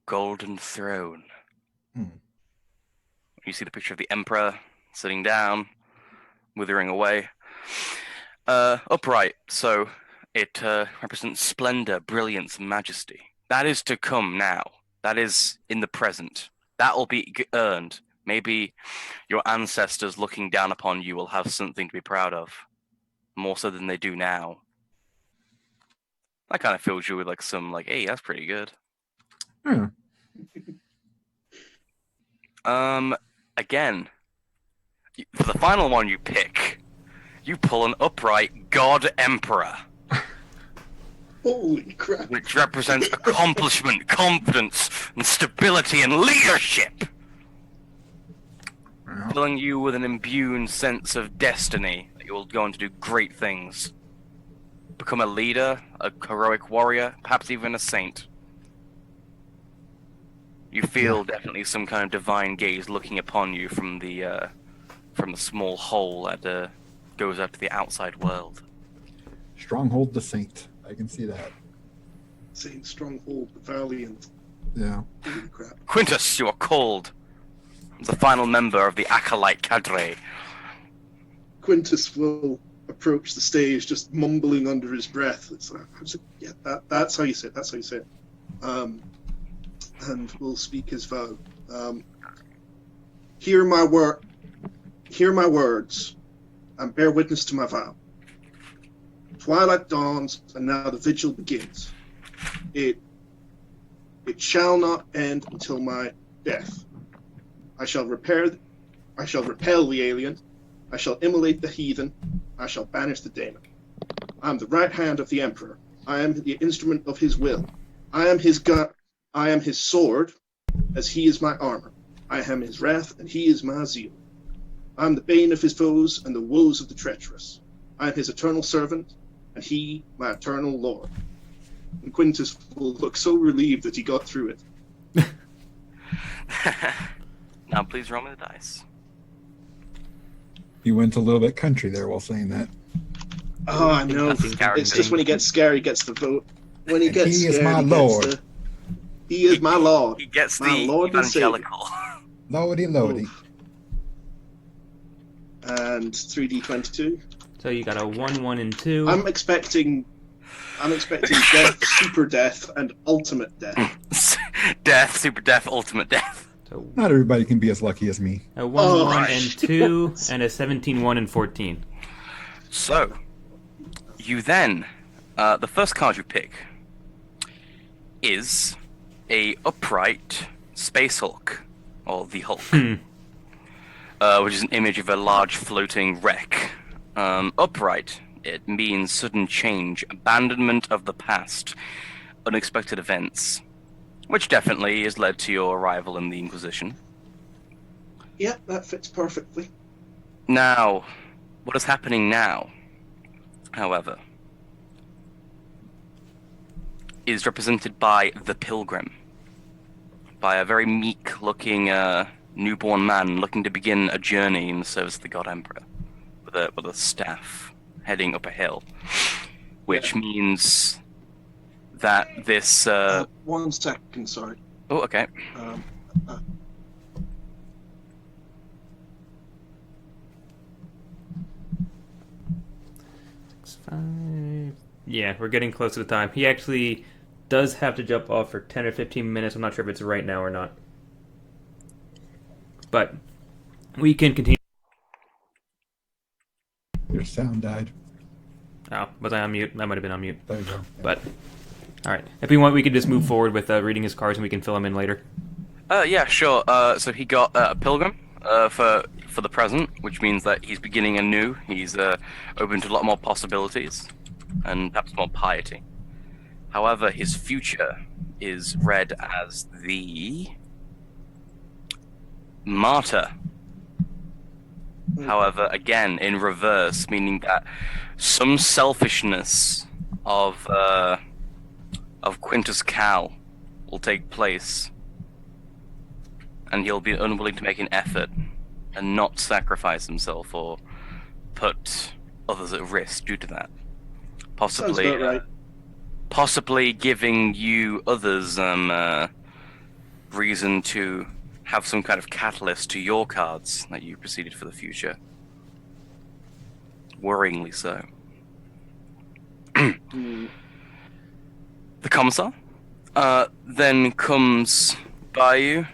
golden throne. You see the picture of the Emperor sitting down, withering away. Upright, so it represents splendor, brilliance, and majesty. That is to come now. That is in the present. That will be earned. Maybe your ancestors looking down upon you will have something to be proud of. More so than they do now. That kind of fills you with hey, that's pretty good. Yeah. Again, for the final one you pick, you pull an upright God Emperor. Holy crap. Which represents accomplishment, confidence, and stability and leadership. Filling you with an imbued sense of destiny that you will go on to do great things. Become a leader, a heroic warrior, perhaps even a saint. You feel definitely some kind of divine gaze looking upon you from the small hole that goes out to the outside world. Stronghold the Saint. I can see that. Saint Stronghold, the Valiant. Yeah. Holy crap. Quintus, you are called as the final member of the Acolyte cadre. Quintus will approach the stage just mumbling under his breath. It's like, that's how you say it. That's how you say it. And will speak his vow. Hear my words, and bear witness to my vow. Twilight dawns, and now the vigil begins. It shall not end until my death. I shall repel the alien. I shall immolate the heathen. I shall banish the daemon. I am the right hand of the Emperor. I am the instrument of his will. I am his gun. I am his sword, as he is my armor. I am his wrath, and he is my zeal. I am the bane of his foes and the woes of the treacherous. I am his eternal servant, and he my eternal lord. And Quintus will look so relieved that he got through it. Now please roll me the dice. You went a little bit country there while saying that. Oh, I know. It's just when he gets scared, he gets the vote. When he gets he scared, is my lord. He is my lord. He gets my the Lord and Savior. evangelical. Lordy. And 3d22. So you got a 1, 1, and 2. I'm expecting death, super death, and ultimate death. Death, super death, ultimate death. So Not everybody can be as lucky as me. a 1, 1, and 2, and a 17, 1, and 14. So, you then, the first card you pick is a upright Space Hulk, or the Hulk, which is an image of a large floating wreck. Upright, it means sudden change, abandonment of the past, unexpected events, which definitely has led to your arrival in the Inquisition. Yeah, that fits perfectly. Now, what is happening now, however, is represented by the Pilgrim, by a very meek-looking newborn man looking to begin a journey in the service of the God Emperor, with a staff heading up a hill, which means that this... 1 second, sorry. Oh, okay. Yeah, we're getting close to the time. He actually does have to jump off for 10 or 15 minutes. I'm not sure if it's right now or not. But we can continue. Your sound died. Oh, was I on mute? I might have been on mute. There you go. But, alright. If we want, we can just move forward with reading his cards and we can fill him in later. Yeah, sure. So he got a Pilgrim for the present, which means that he's beginning anew. He's open to a lot more possibilities and perhaps more piety. However, his future is read as the Martyr. However, again, in reverse, meaning that some selfishness of Quintus Cal will take place, and he'll be unwilling to make an effort and not sacrifice himself or put others at risk due to that. Possibly, Sounds about right. possibly giving you others reason to have some kind of catalyst to your cards that you preceded for the future. Worryingly so. The commissar then comes by you.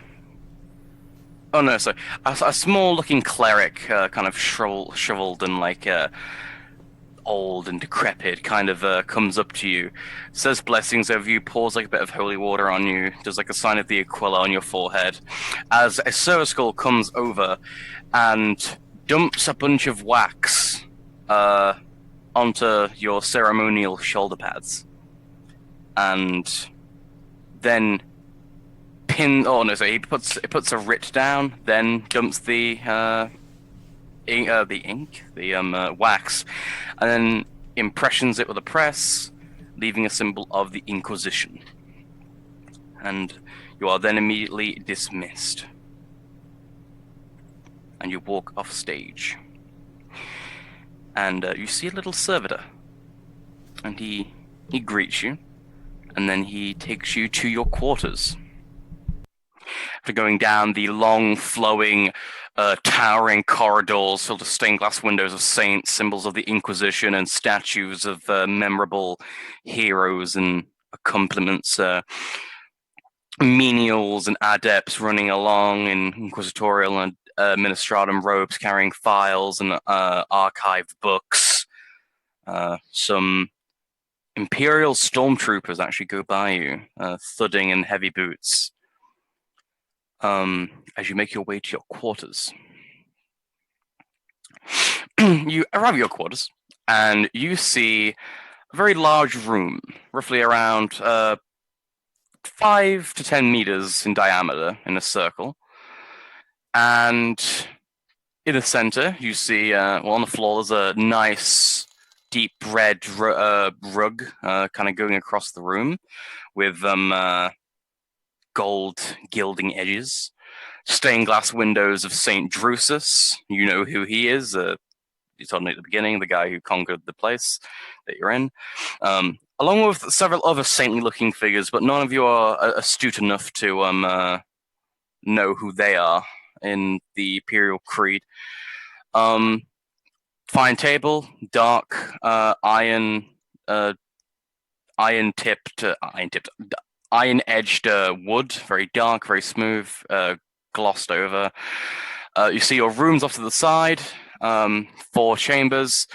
Oh no, sorry. A small-looking cleric, kind of shriveled and like old and decrepit, kind of comes up to you, says blessings over you, pours like a bit of holy water on you, does like a sign of the Aquila on your forehead, as a service skull comes over and dumps a bunch of wax onto your ceremonial shoulder pads, and then he puts a writ down, then dumps the wax, and then impressions it with a press, leaving a symbol of the Inquisition. And You are then immediately dismissed. And you walk off stage. And you see a little servitor. And he greets you. And then he takes you to your quarters. After going down the long, flowing, towering corridors filled with stained glass windows of saints, symbols of the Inquisition, and statues of memorable heroes and accompaniments, menials and adepts running along in inquisitorial and ministratum robes, carrying files and archived books. Some Imperial stormtroopers actually go by you, thudding in heavy boots. As you make your way to your quarters. You arrive at your quarters, and you see a very large room, roughly around 5 to 10 meters in diameter, in a circle. And in the center, you see, on the floor, there's a nice, deep red rug kind of going across the room with gold gilding edges, stained glass windows of Saint Drusus. You know who he is. You told me at the beginning, the guy who conquered the place that you're in. Along with several other saintly-looking figures, but none of you are astute enough to know who they are in the Imperial Creed. Fine table, dark, iron-edged wood, very dark, very smooth, glossed over. You see your rooms off to the side, 4 chambers.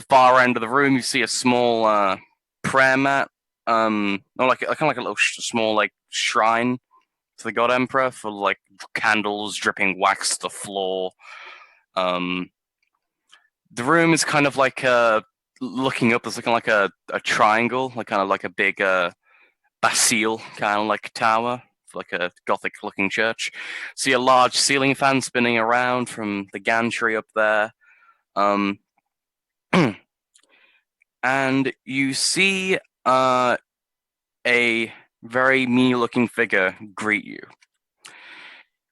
Far end of the room, you see a small prayer mat, or like a little small shrine to the God Emperor, for like candles dripping wax to the floor. The room is kind of like looking up. It's looking like a triangle, like kind of like a big bastille kind of like tower, like a Gothic-looking church. See a large ceiling fan spinning around from the gantry up there. And you see a very mean-looking figure greet you. You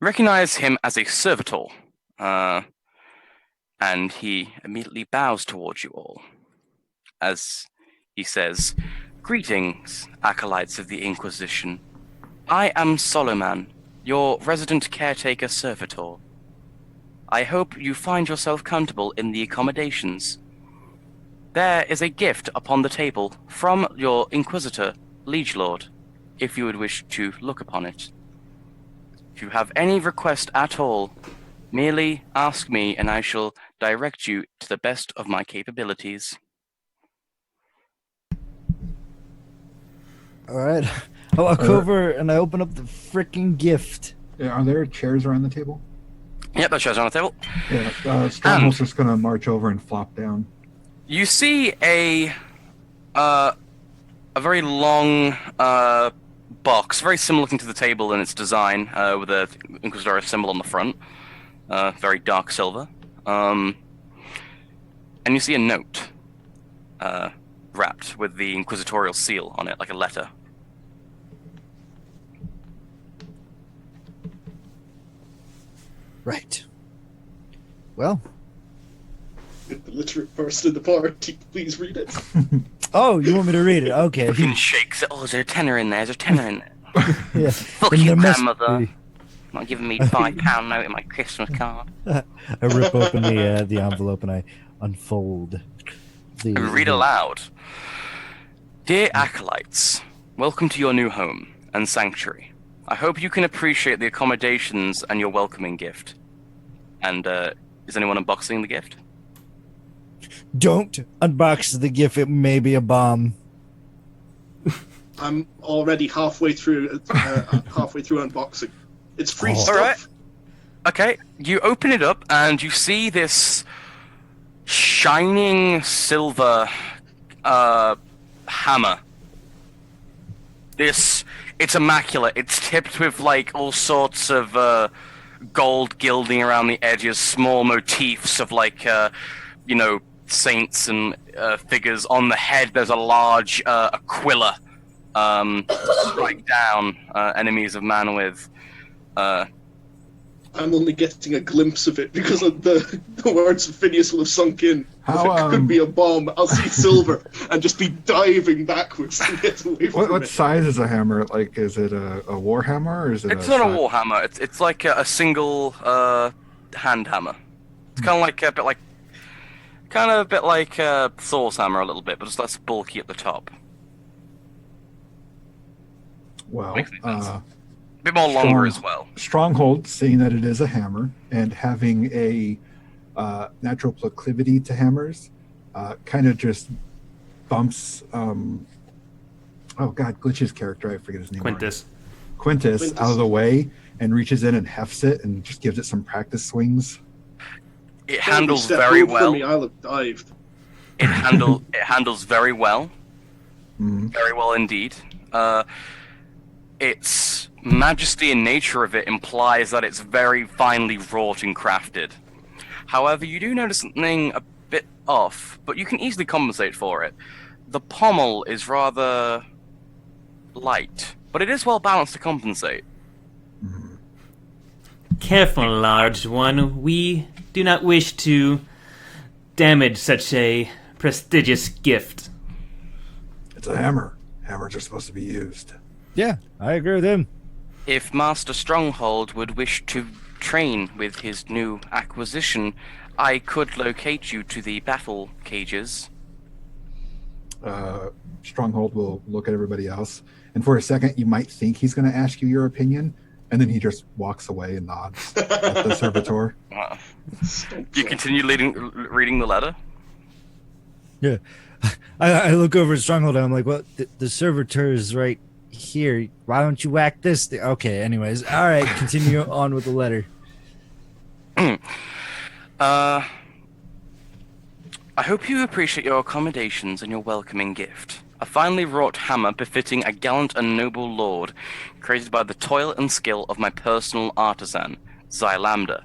recognize him as a servitor, and he immediately bows towards you all, as he says, "Greetings, acolytes of the Inquisition. I am Solomon, your resident caretaker servitor. I hope you find yourself comfortable in the accommodations. There is a gift upon the table from your Inquisitor, Liege Lord, if you would wish to look upon it. If you have any request at all, merely ask me and I shall direct you to the best of my capabilities." All right. I walk over and I open up the freaking gift. Yeah, are there chairs around the table? Yep, there's chairs on the table. Yeah, Stronghold's just going to march over and flop down. You see a very long box, very similar looking to the table in its design, with a Inquisitorial symbol on the front, very dark silver. And you see a note wrapped with the Inquisitorial seal on it, like a letter. Right. Well. The literate person in the party, please read it. Oh, you want me to read it? Okay. Fucking shakes it. Oh, is there a tenner in there? Is there a tenner in there? Yeah. Fuck And you, there must grandmother. be. Not giving me £5 note in my Christmas card. I rip open the envelope and I unfold the. And read aloud. Dear acolytes, welcome to your new home and sanctuary. I hope you can appreciate the accommodations and your welcoming gift. And is anyone unboxing the gift? Don't unbox the gift. It may be a bomb. I'm already halfway through unboxing. It's free stuff. All right. Okay, you open it up and you see this shining silver hammer. It's immaculate. It's tipped with like all sorts of gold gilding around the edges, small motifs of like saints and figures. On the head there's a large aquila strike down enemies of man with. I'm only getting a glimpse of it because of the words of Phineas will have sunk in. If it could be a bomb, I'll see silver and just be diving backwards to get away from it. What size is a hammer? Like, is it a warhammer or is it? It's not a warhammer. It's like a single hand hammer. It's kind of like a bit like Thor's hammer a little bit, but it's less bulky at the top. Well, a bit more longer as well. Stronghold, seeing that it is a hammer and having a natural proclivity to hammers, kind of just bumps. Glitch's character, I forget his name. Quintus out of the way and reaches in and hefts it and just gives it some practice swings. It handles very well. I'll have dived. It handles very well. Very well indeed. Its majesty and nature of it implies that it's very finely wrought and crafted. However, you do notice something a bit off, but you can easily compensate for it. The pommel is rather light, but it is well balanced to compensate. Careful, large one. We do not wish to damage such a prestigious gift. It's a hammer. Hammers are supposed to be used. Yeah, I agree with him. If Master Stronghold would wish to train with his new acquisition, I could locate you to the battle cages. Stronghold will look at everybody else, and for a second you might think he's going to ask you your opinion, and then he just walks away and nods at the servitor. You continue reading the letter? Yeah. I look over at Stronghold and I'm like, well, the servitor is right here. Why don't you whack this thing? Okay, anyways. All right, continue on with the letter. I hope you appreciate your accommodations and your welcoming gift. A finely wrought hammer befitting a gallant and noble lord, created by the toil and skill of my personal artisan, Xylander.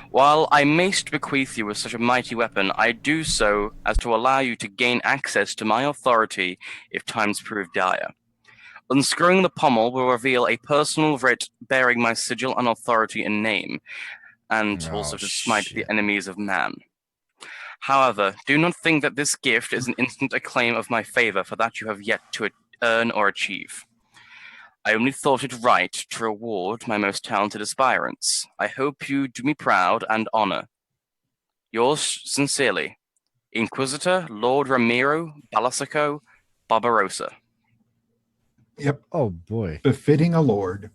While I mayst bequeath you with such a mighty weapon, I do so as to allow you to gain access to my authority if times prove dire. Unscrewing the pommel will reveal a personal writ bearing my sigil and authority and name, and also to smite the enemies of man. However, do not think that this gift is an instant acclaim of my favor, for that you have yet to earn or achieve. I only thought it right to reward my most talented aspirants. I hope you do me proud and honor. Yours sincerely, Inquisitor Lord Ramiro Balasico Barbarossa. Yep. Oh, boy. Befitting a lord.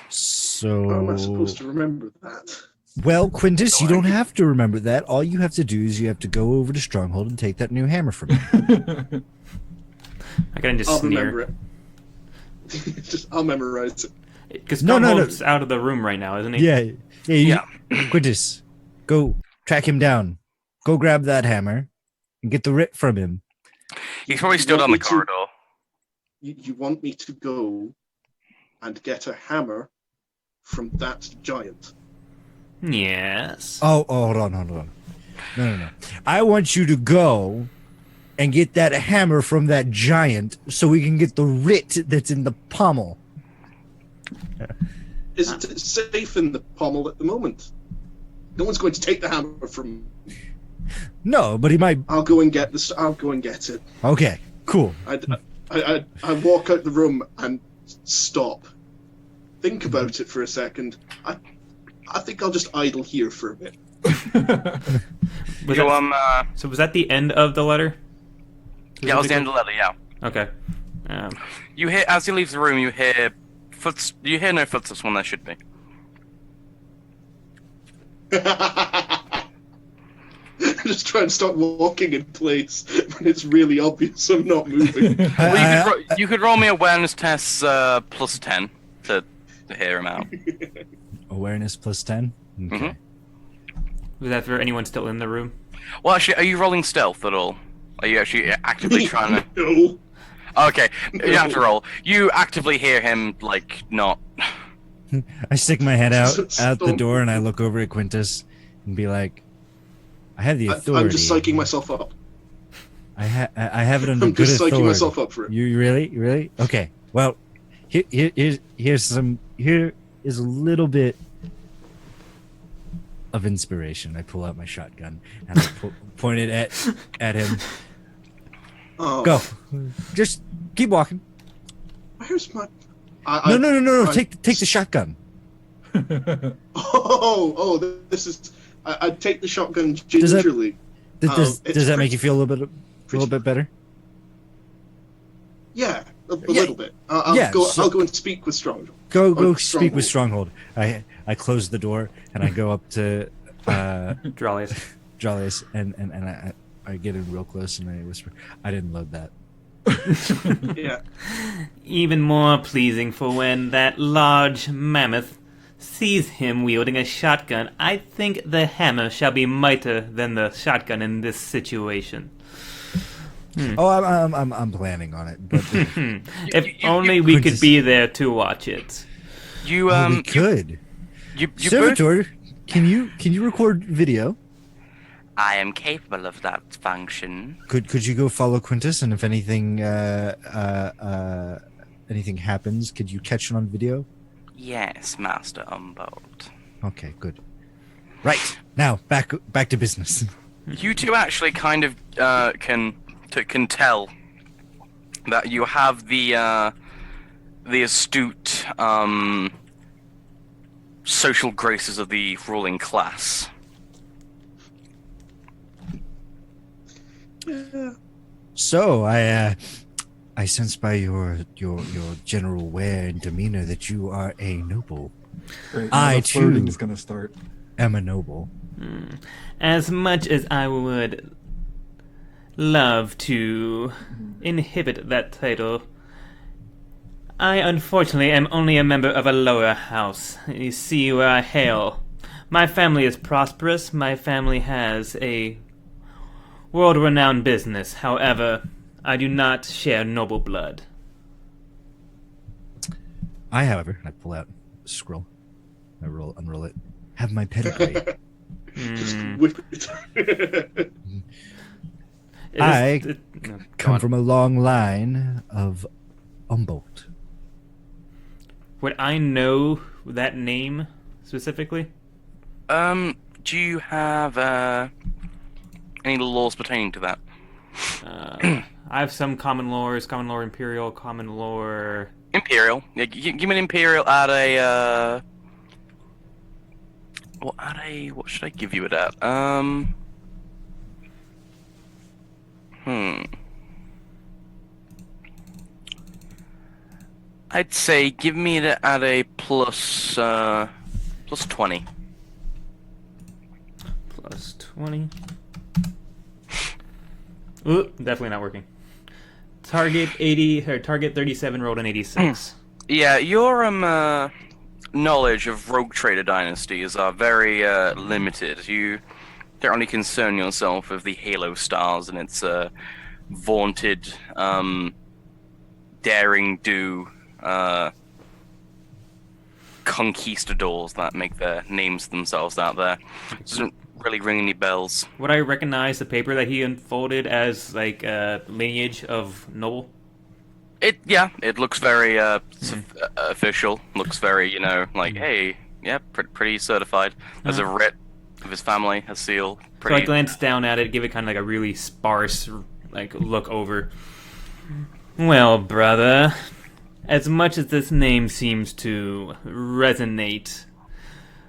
So... How am I supposed to remember that? Well, Quintus, you don't have to remember that. All you have to do is you have to go over to Stronghold and take that new hammer from him. I can just I'll sneer. remember it. I'll memorize it. Because Stronghold's out of the room right now, isn't he? Yeah. Quintus, go track him down. Go grab that hammer and get the writ from him. He's probably still down the corridor. You want me to go and get a hammer from that giant? Yes. Oh, hold on. No. I want you to go and get that hammer from that giant so we can get the writ that's in the pommel. Is it safe in the pommel at the moment? No one's going to take the hammer from me. No, but he might. I'll go and get this. I'll go and get it. Okay, cool. I walk out the room and stop. Think about it for a second. I think I'll just idle here for a bit. So was that the end of the letter? Yeah, that was the end of the letter, yeah. Okay. You hear, as he leaves the room, you hear no footsteps when there should be. Just try and start walking in place when it's really obvious I'm not moving. Well, you could roll me awareness tests plus 10 to hear him out. Awareness plus 10? Okay. Mm-hmm. Was that for anyone still in the room? Well, actually, are you rolling stealth at all? Are you actually actively trying to... No. Okay, you have to roll. You actively hear him, not... I stick my head out the door and I look over at Quintus and be like, I have the authority. I'm just psyching myself up. I have it under I'm good just authority. psyching myself up for it. You really? Okay. Well, here is a little bit of inspiration. I pull out my shotgun and I point it at him. Oh, Go. Just keep walking. Where's my? No. Take the shotgun. This is. I take the shotgun gingerly. Does that make you feel a little bit better? Yeah, a little bit. I'll go and speak with Stronghold. Go speak with Stronghold. I close the door and I go up to Dralius and I get in real close and I whisper, "I didn't load that." Yeah. Even more pleasing for when that large mammoth sees him wielding a shotgun. I think the hammer shall be mightier than the shotgun in this situation. Oh, I'm planning on it. But If only we could be there to watch it. We could. Servitor, can you record video? I am capable of that function. Could you go follow Quintus, and if anything happens, could you catch it on video? Yes, Master Umbolt. Okay, good. Right, now back to business. You two actually kind of can tell that you have the astute social graces of the ruling class. Yeah. So I sense by your general wear and demeanor that you are a noble. Great, I the flirting too is going to start. am a noble. As much as I would love to inhibit that title, I unfortunately am only a member of a lower house. You see where I hail. My family is prosperous. My family has a world-renowned business. However, I do not share noble blood. However, I pull out a scroll. I unroll it. Have my pedigree. Just whip it. I come from a long line of Umbolt. Would I know that name specifically? Do you have any laws pertaining to that? I have some common lore, imperial, common lore. Imperial. Yeah, give me an imperial at a. What should I give you it at? I'd say give me it at a plus 20. Plus 20. Ooh, definitely not working. Target 80 or target 37 rolled an 86. Yeah, your knowledge of rogue trader dynasties are very limited. You don't only concern yourself with the Halo stars and its vaunted daring do conquistadors that make their names themselves out there. It doesn't really ring any bells. Would I recognize the paper that he unfolded as like a lineage of noble? It looks very official. Looks very, hey, yeah, pretty certified. There's a writ of his family, a seal. So I glance down at it, give it kind of like a really sparse look over. Well, brother, as much as this name seems to resonate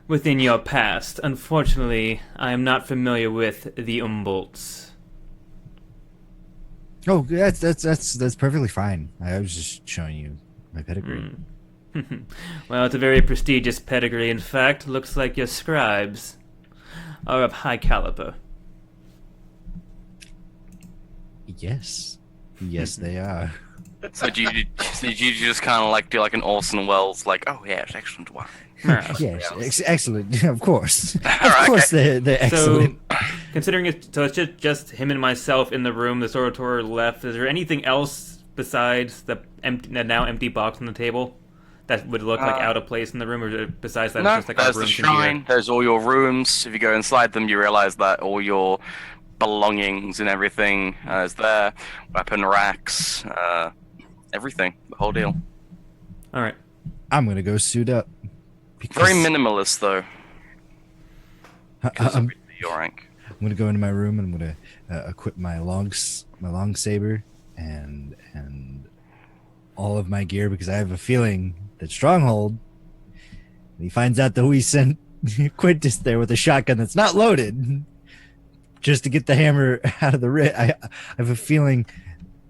within your past, unfortunately, I am not familiar with the Umbolts. Oh, that's perfectly fine. I was just showing you my pedigree. Well, it's a very prestigious pedigree. In fact, looks like your scribes are of high caliber. Yes, they are. So did you just kind of do like an Orson Welles, oh yeah, it's excellent wine. Yes, excellent. Of course, Right, course, they're excellent. So, considering it's just him and myself in the room, the Sortor left. Is there anything else besides the now empty box on the table that would look out of place in the room, or besides that, No, it's just there's our the rooms in shrine. here? There's all your rooms. If you go inside them, you realize that all your belongings and everything is there. Weapon racks, everything, the whole deal. All right. I'm gonna go suit up. Very minimalist, though. Because I'm of your rank. gonna go into my room and I'm gonna equip my long saber and all of my gear, because I have a feeling that Stronghold, when he finds out that we sent Quintus there with a shotgun that's not loaded just to get the hammer out of the wrist, I have a feeling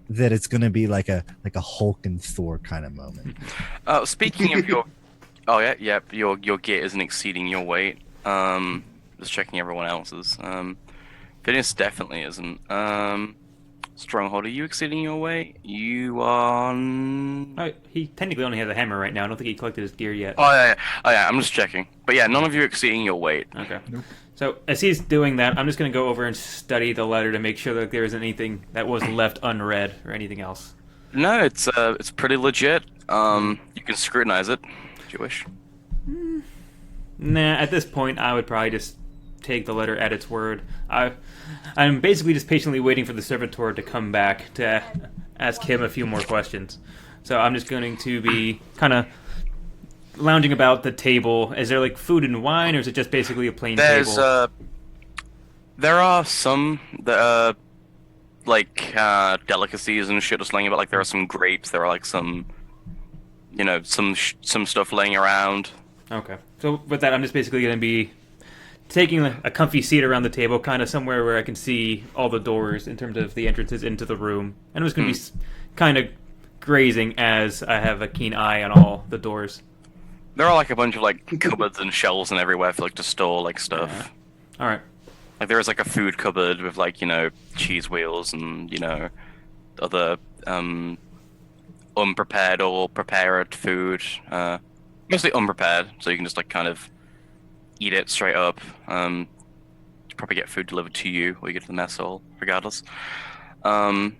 that it's gonna be like a Hulk and Thor kind of moment. Speaking of your, your gear isn't exceeding your weight. Just checking everyone else's. Phineas definitely isn't. Stronghold, are you exceeding your weight? You are. Oh, he technically only has a hammer right now. I don't think he collected his gear yet. Oh yeah. I'm just checking. But yeah, none of you are exceeding your weight. Okay. Nope. So as he's doing that, I'm just going to go over and study the letter to make sure that there isn't anything that was left unread or anything else. No, it's pretty legit. You can scrutinize it if you wish. Nah, at this point, I would probably just take the letter at its word. I'm basically just patiently waiting for the servitor to come back to ask him a few more questions. So I'm just going to be kind of lounging about the table. Is there like food and wine, or is it just basically a plain table? There are some like delicacies and shit just laying about. Like there are some grapes. There are like some, some stuff laying around. Okay. So with that, I'm just basically going to be taking a comfy seat around the table, kind of somewhere where I can see all the doors in terms of the entrances into the room. And I'm just going to be kind of grazing as I have a keen eye on all the doors. There are like a bunch of like cupboards and shelves and everywhere for like to store like stuff. All right. Like there is like a food cupboard with like cheese wheels and other unprepared or prepared food. Mostly unprepared, so you can just like kind of eat it straight up. You probably get food delivered to you, or you get to the mess hall, regardless. But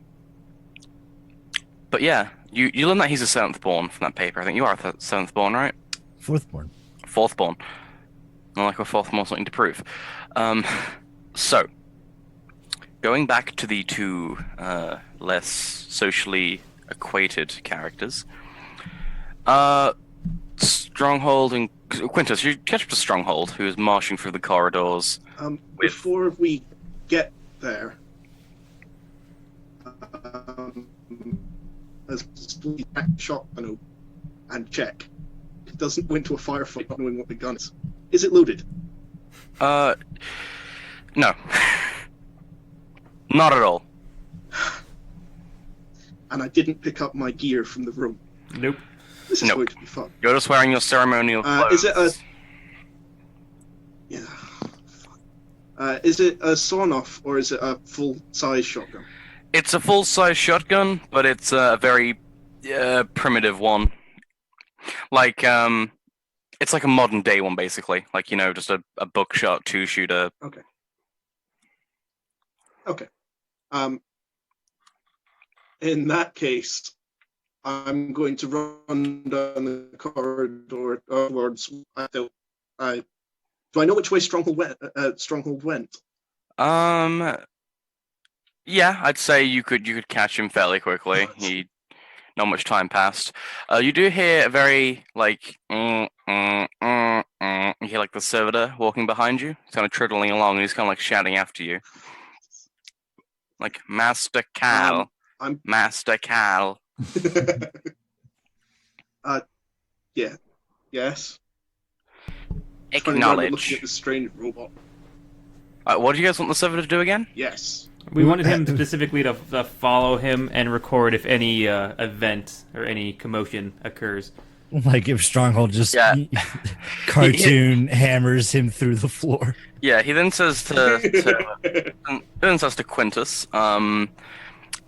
yeah, you learn that he's a seventh born from that paper. I think you are a seventh born, right? Fourth born. Fourth born. Not like a fourth born, something to prove. So, going back to the two less socially acquainted characters, Stronghold and Quintus, you catch up to Stronghold, who is marching through the corridors. Before we get there, as we back shotgun and check, it doesn't go into a firefight not knowing what the gun is. Is it loaded? No. Not at all. And I didn't pick up my gear from the room. Nope. This is Nope. going to be fun. You're just wearing your ceremonial clothes. Is it a? Yeah. Is it a sawn-off or is it a full-size shotgun? It's a full-size shotgun, but it's a very primitive one. Like, it's like a modern-day one, basically. Like, just a buckshot two-shooter. Okay. In that case, I'm going to run down the corridor towards. Do I know which way Stronghold went? Yeah, I'd say you could catch him fairly quickly. Not much time passed. You do hear a very like you hear like the servitor walking behind you. He's kind of trickling along, and he's kind of like shouting after you, like Master Cal, Master Cal. Yeah. Yes. Acknowledge. Looking at the strange robot. What do you guys want the server to do again? Yes. We wanted him specifically to follow him and record if any event or any commotion occurs. Like if Stronghold just cartoon hammers him through the floor. Yeah, he then says to Quintus, I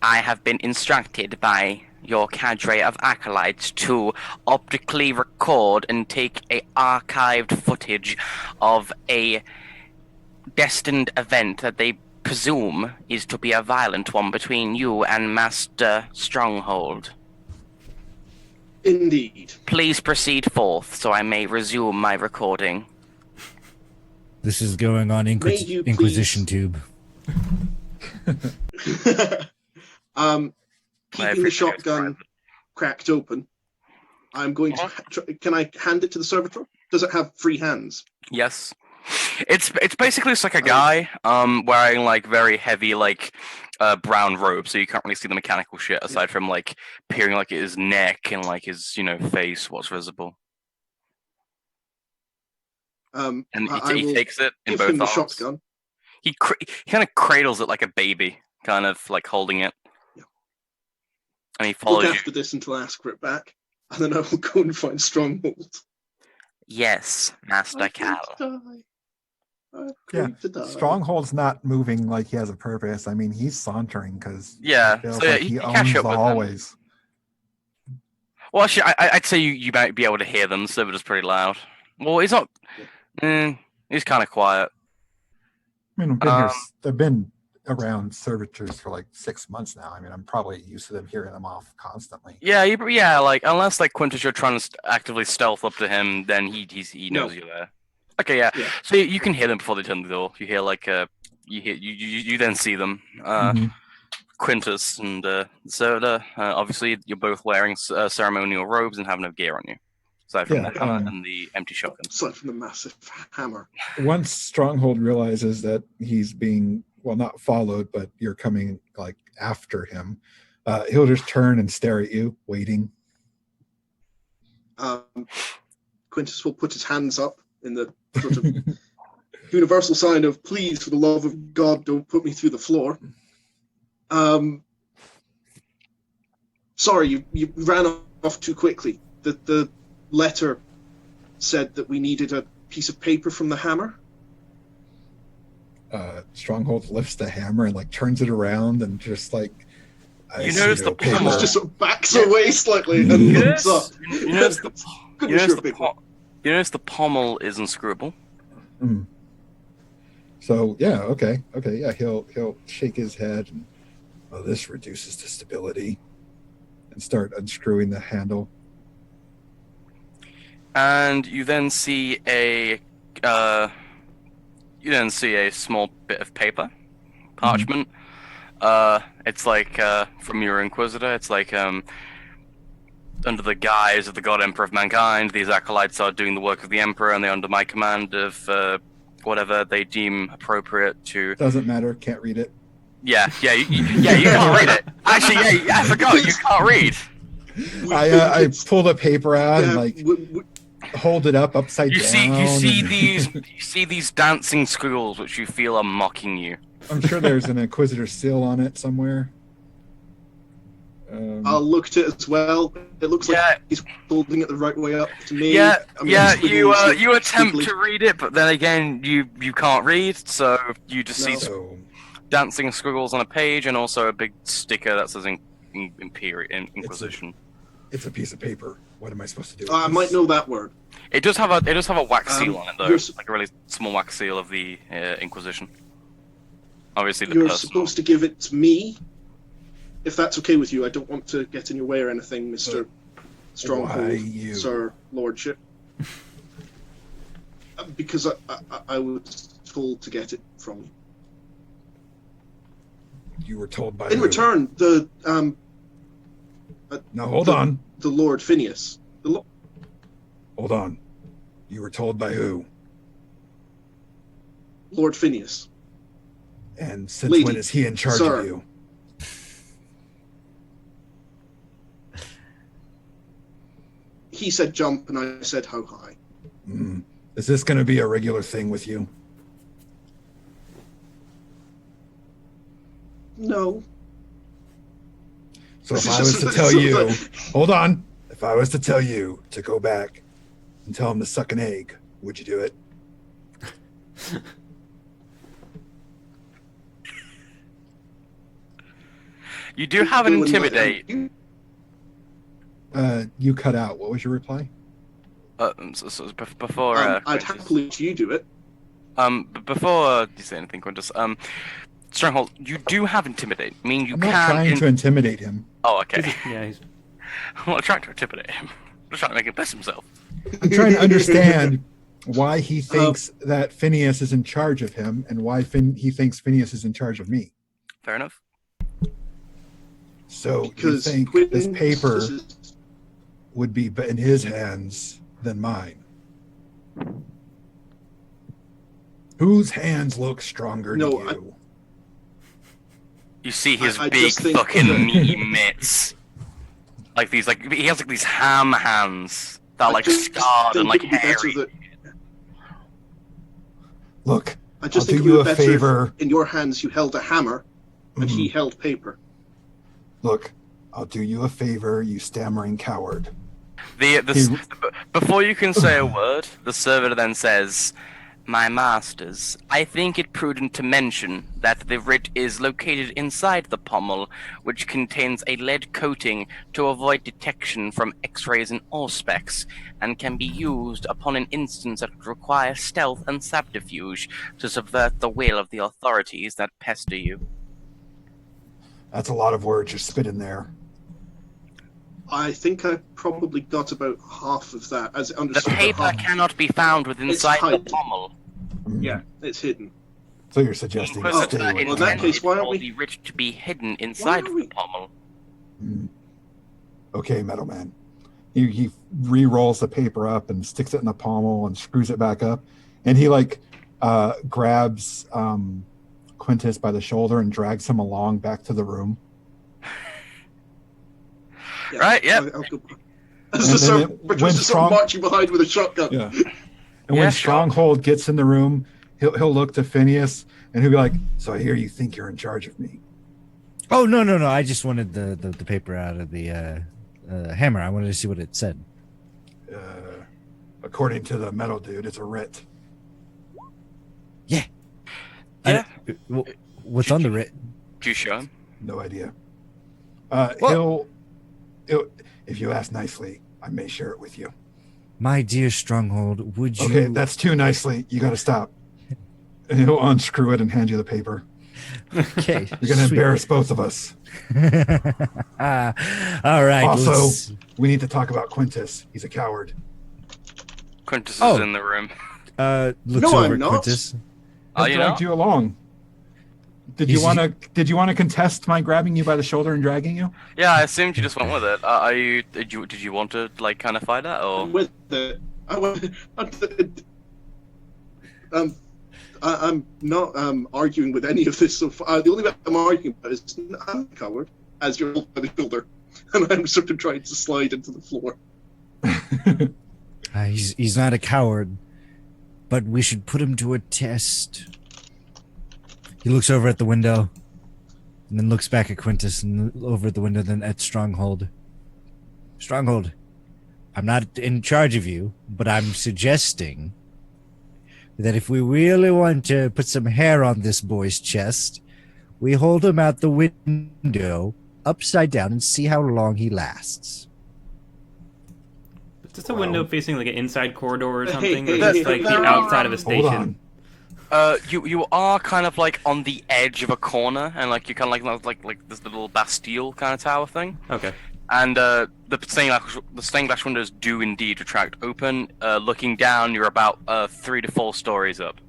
have been instructed by your cadre of acolytes to optically record and take a archived footage of a destined event that they presume is to be a violent one between you and Master Stronghold. Indeed. Please proceed forth so I may resume my recording. This is going on Inquisition Tube. Keeping the shotgun cracked open, I'm going to. Can I hand it to the servitor? Does it have free hands? Yes. It's basically just like a guy wearing like very heavy like brown robe, so you can't really see the mechanical shit aside from like peering like at his neck and like his face, what's visible. And he takes it in both him the arms. Shotgun. He kind of cradles it like a baby, kind of like holding it. Yeah. And he follows Look after this until I ask for it back, and then I will go and find Stronghold. Yes, Master Cal. Yeah, Stronghold's not moving like he has a purpose. I mean, he's sauntering because he owns the hallways. Well, actually, I'd say you might be able to hear them, so they're just pretty loud. Well, he's not. He's kind of quiet. I mean, they've been around servitors for like 6 months now. I mean, I'm probably used to them hearing them off constantly. Yeah, like unless like Quintus, you're trying to actively stealth up to him, then he knows you're there. Okay, yeah. So you can hear them before they turn the door. You hear like you then see them. Quintus and Soda. Obviously, you're both wearing ceremonial robes and have no gear on you, aside from the hammer and the empty shotgun. Aside from the massive hammer. Once Stronghold realizes that he's being not followed, but you're coming like after him, he'll just turn and stare at you, waiting. Quintus will put his hands up in the sort of universal sign of please, for the love of God, don't put me through the floor. Sorry, you ran off too quickly. The letter said that we needed a piece of paper from the hammer. Stronghold lifts the hammer and like turns it around and just like you notice the pommel just sort of backs away slightly and looks up. You notice the pommel is inscrutable. So okay, yeah, he'll shake his head and this reduces the stability and start unscrewing the handle. And you then see a small bit of paper, parchment. It's like from your Inquisitor. It's like under the guise of the God Emperor of Mankind, these acolytes are doing the work of the Emperor, and they're under my command of whatever they deem appropriate to. Doesn't matter. Can't read it. Yeah, you can't read it. Actually, I forgot, you can't read. I pull the paper out and like hold it up upside down. You see these dancing squiggles which you feel are mocking you. I'm sure there's an Inquisitor seal on it somewhere. I'll look at it as well. It looks like he's holding it the right way up to me. You attempt to read it, but then again, you can't read, so you just see dancing squiggles on a page, and also a big sticker that says Inquisition. It's a piece of paper. What am I supposed to do? I might know that word. It does have a wax seal on it, though, like a really small wax seal of the Inquisition. Obviously, you're supposed to give it to me, if that's okay with you. I don't want to get in your way or anything, Mr. Stronghold, Sir Lordship. Because I was told to get it from you. You were told by in return, the now hold on. The Lord Phineas. Hold on. You were told by who? Lord Phineas. And since when is he in charge of you? He said jump, and I said how high. Is this going to be a regular thing with you? No. So if I was to tell you, hold on. If I was to tell you to go back and tell him to suck an egg, would you do it? You do have an intimidate. You cut out. What was your reply? Before I'd happily let you do it. Before you say anything, Quintus, Stronghold, you do have intimidate. I mean, you I'm not trying to intimidate him. Oh, okay. I'm not trying to intimidate him. I'm just trying to make him piss himself. I'm trying to understand why he thinks that Phineas is in charge of him, and why he thinks Phineas is in charge of me. Fair enough. So Because you think this paper would be in his hands than mine? Whose hands look stronger No, to you? You see his I big just think fucking that- meaty mitts. Like these, like he has like these ham hands that are like just scarred and think like it would be better hairy. Look, I just I'll think do it you would be a better favor. if in your hands you held a hammer and he held paper. Look, I'll do you a favor, you stammering coward. Before you can say a word, the servitor then says, "My masters, I think it prudent to mention that the writ is located inside the pommel, which contains a lead coating to avoid detection from X-rays and auspex, and can be used upon an instance that would require stealth and subterfuge to subvert the will of the authorities that pester you." That's a lot of words you spit in there. I think I probably got about half of that as it The understood. paper cannot be found within It's inside the hidden. pommel. Yeah, it's hidden. So you're The suggesting Inquisitor stay away well, in from that intended case, why aren't for we- the writ to be hidden inside aren't we- the pommel. Okay, Metal Man. He re-rolls the paper up and sticks it in the pommel and screws it back up, and he grabs Quintus by the shoulder and drags him along back to the room. Yeah, Right, yep. I'll go. And As the then servant when just Strong- marching behind with a shotgun. Yeah. And Yeah, when sure. Stronghold gets in the room, he'll look to Phineas and he'll be like, "So I hear you think you're in charge of me." Oh no! I just wanted the paper out of the hammer. I wanted to see what it said. According to the metal dude, it's a writ. Yeah. Yeah. What's on the writ? Do you show him? No idea. What? He'll, if you ask nicely, I may share it with you. My dear Stronghold, would you? Okay, that's too nicely. You got to stop. And he'll unscrew it and hand you the paper. Okay. You're going to embarrass both of us. All right. Also, we need to talk about Quintus. He's a coward. Quintus is Oh. in the room. looks No, over I'm at not. Quintus. I you dragged know? you along. Did you want to contest my grabbing you by the shoulder and dragging you? Yeah, I assumed you just went with it. Are you? Did you want to like kind of fight that or? With the, I'm not arguing with any of this so far. The only way I'm arguing about is I'm a coward, as you're holding by the shoulder, and I'm sort of trying to slide into the floor. He's not a coward, but we should put him to a test. He looks over at the window, and then looks back at Quintus, and over at the window, then at Stronghold. Stronghold, I'm not in charge of you, but I'm suggesting that if we really want to put some hair on this boy's chest, we hold him out the window, upside down, and see how long he lasts. Is this a window facing like an inside corridor or Hey, something? hey, or just hey, like hey, the hey, outside of a Hold station? on. You are kind of like on the edge of a corner, and like you're kind of like this little Bastille kind of tower thing. Okay. And the stained glass windows do indeed retract open. Looking down, you're about 3 to 4 stories up.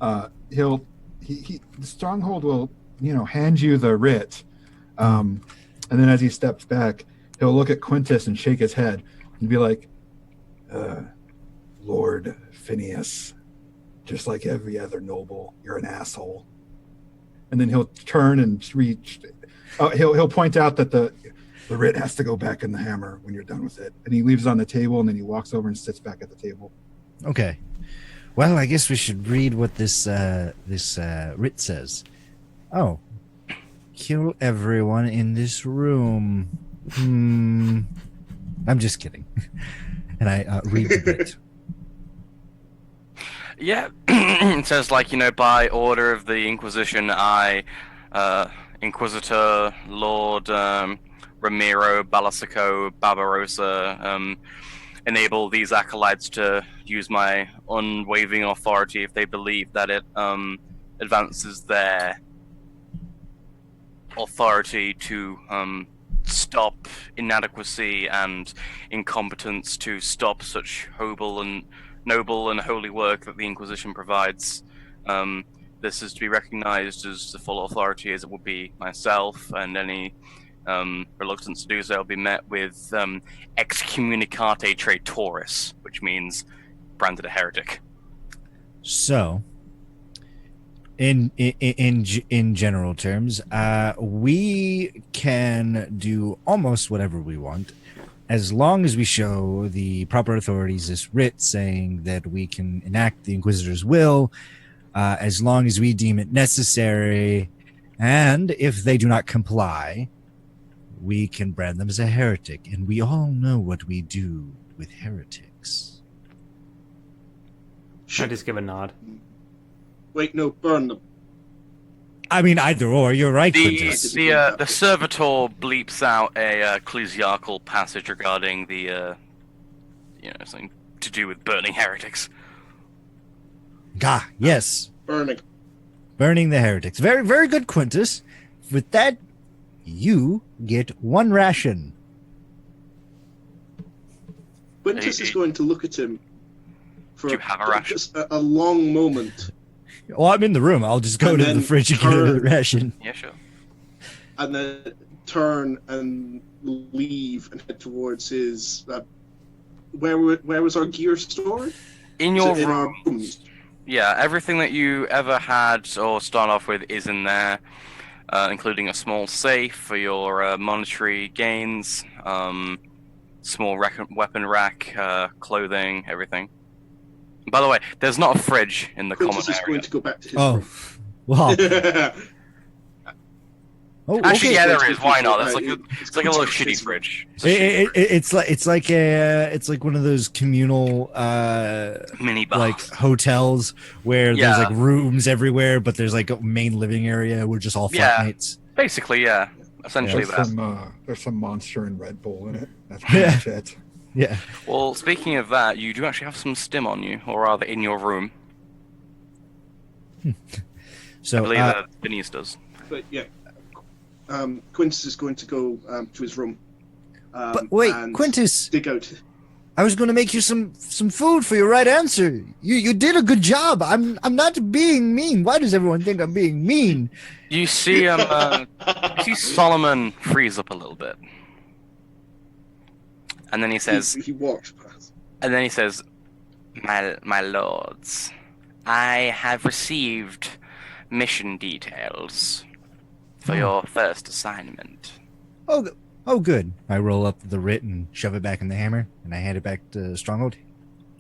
The Stronghold will, hand you the writ, and then as he steps back, he'll look at Quintus and shake his head and be like, "Lord Phineas, just like every other noble, you're an asshole." And then he'll turn and reach. He'll point out that the writ has to go back in the hammer when you're done with it, and he leaves it on the table, and then he walks over and sits back at the table. Okay. Well, I guess we should read what this writ says. Oh. Kill everyone in this room. I'm just kidding. And I read the writ. Yeah, it says by order of the Inquisition, I, Inquisitor Lord Ramiro Balasico Barbarossa, enable these acolytes to use my unwavering authority if they believe that it advances their authority to stop inadequacy and incompetence, to stop such noble and holy work that the Inquisition provides. this is to be recognized as the full authority as it would be myself, and any reluctance to do so will be met with excommunicate traitoris, which means branded a heretic. So, in general terms, we can do almost whatever we want, as long as we show the proper authorities this writ saying that we can enact the Inquisitor's will, as long as we deem it necessary, and if they do not comply, we can brand them as a heretic. And we all know what we do with heretics. I just give a nod. Wait, no, burn them. I mean, either or. You're right, Quintus. The servitor bleeps out a ecclesiastical passage regarding the, something to do with burning heretics. Ah, yes. Burning the heretics. Very, very good, Quintus. With that, you get 1 ration. Quintus is going to look at him for Do you have a ration? just a long moment. Well, I'm in the room. I'll just go And to then the fridge and get a ration. Yeah, sure. And then turn and leave and head towards his. Where was our gear stored? In your in our room. rooms. Yeah, everything that you ever had or start off with is in there, including a small safe for your monetary gains, small weapon rack, clothing, everything. By the way, there's not a fridge in the Quintus common is area. going to go back to his Oh, room. well. Oh, Actually, okay. yeah, there is. Why not? It's It's like a little Quintus' shitty room. fridge. It's a shitty It's like one of those communal mini bars. like hotels where there's Yeah. like rooms everywhere, but there's like a main living area. We're just all Yeah. flatmates. Basically, yeah. Essentially There's some Monster and Red Bull in it. That's pretty much it. Yeah. Well, speaking of that, you do actually have some stim on you, or rather in your room. So I believe Phineas does. But yeah, Quintus is going to go to his room. But wait, and Quintus, dig out. I was going to make you some food for your right answer. You did a good job. I'm not being mean. Why does everyone think I'm being mean? You see, Solomon freeze up a little bit, and then he says, He walks past. My lords, I have received mission details for your first assignment." Oh, good. I roll up the writ and shove it back in the hammer, and I hand it back to Stronghold.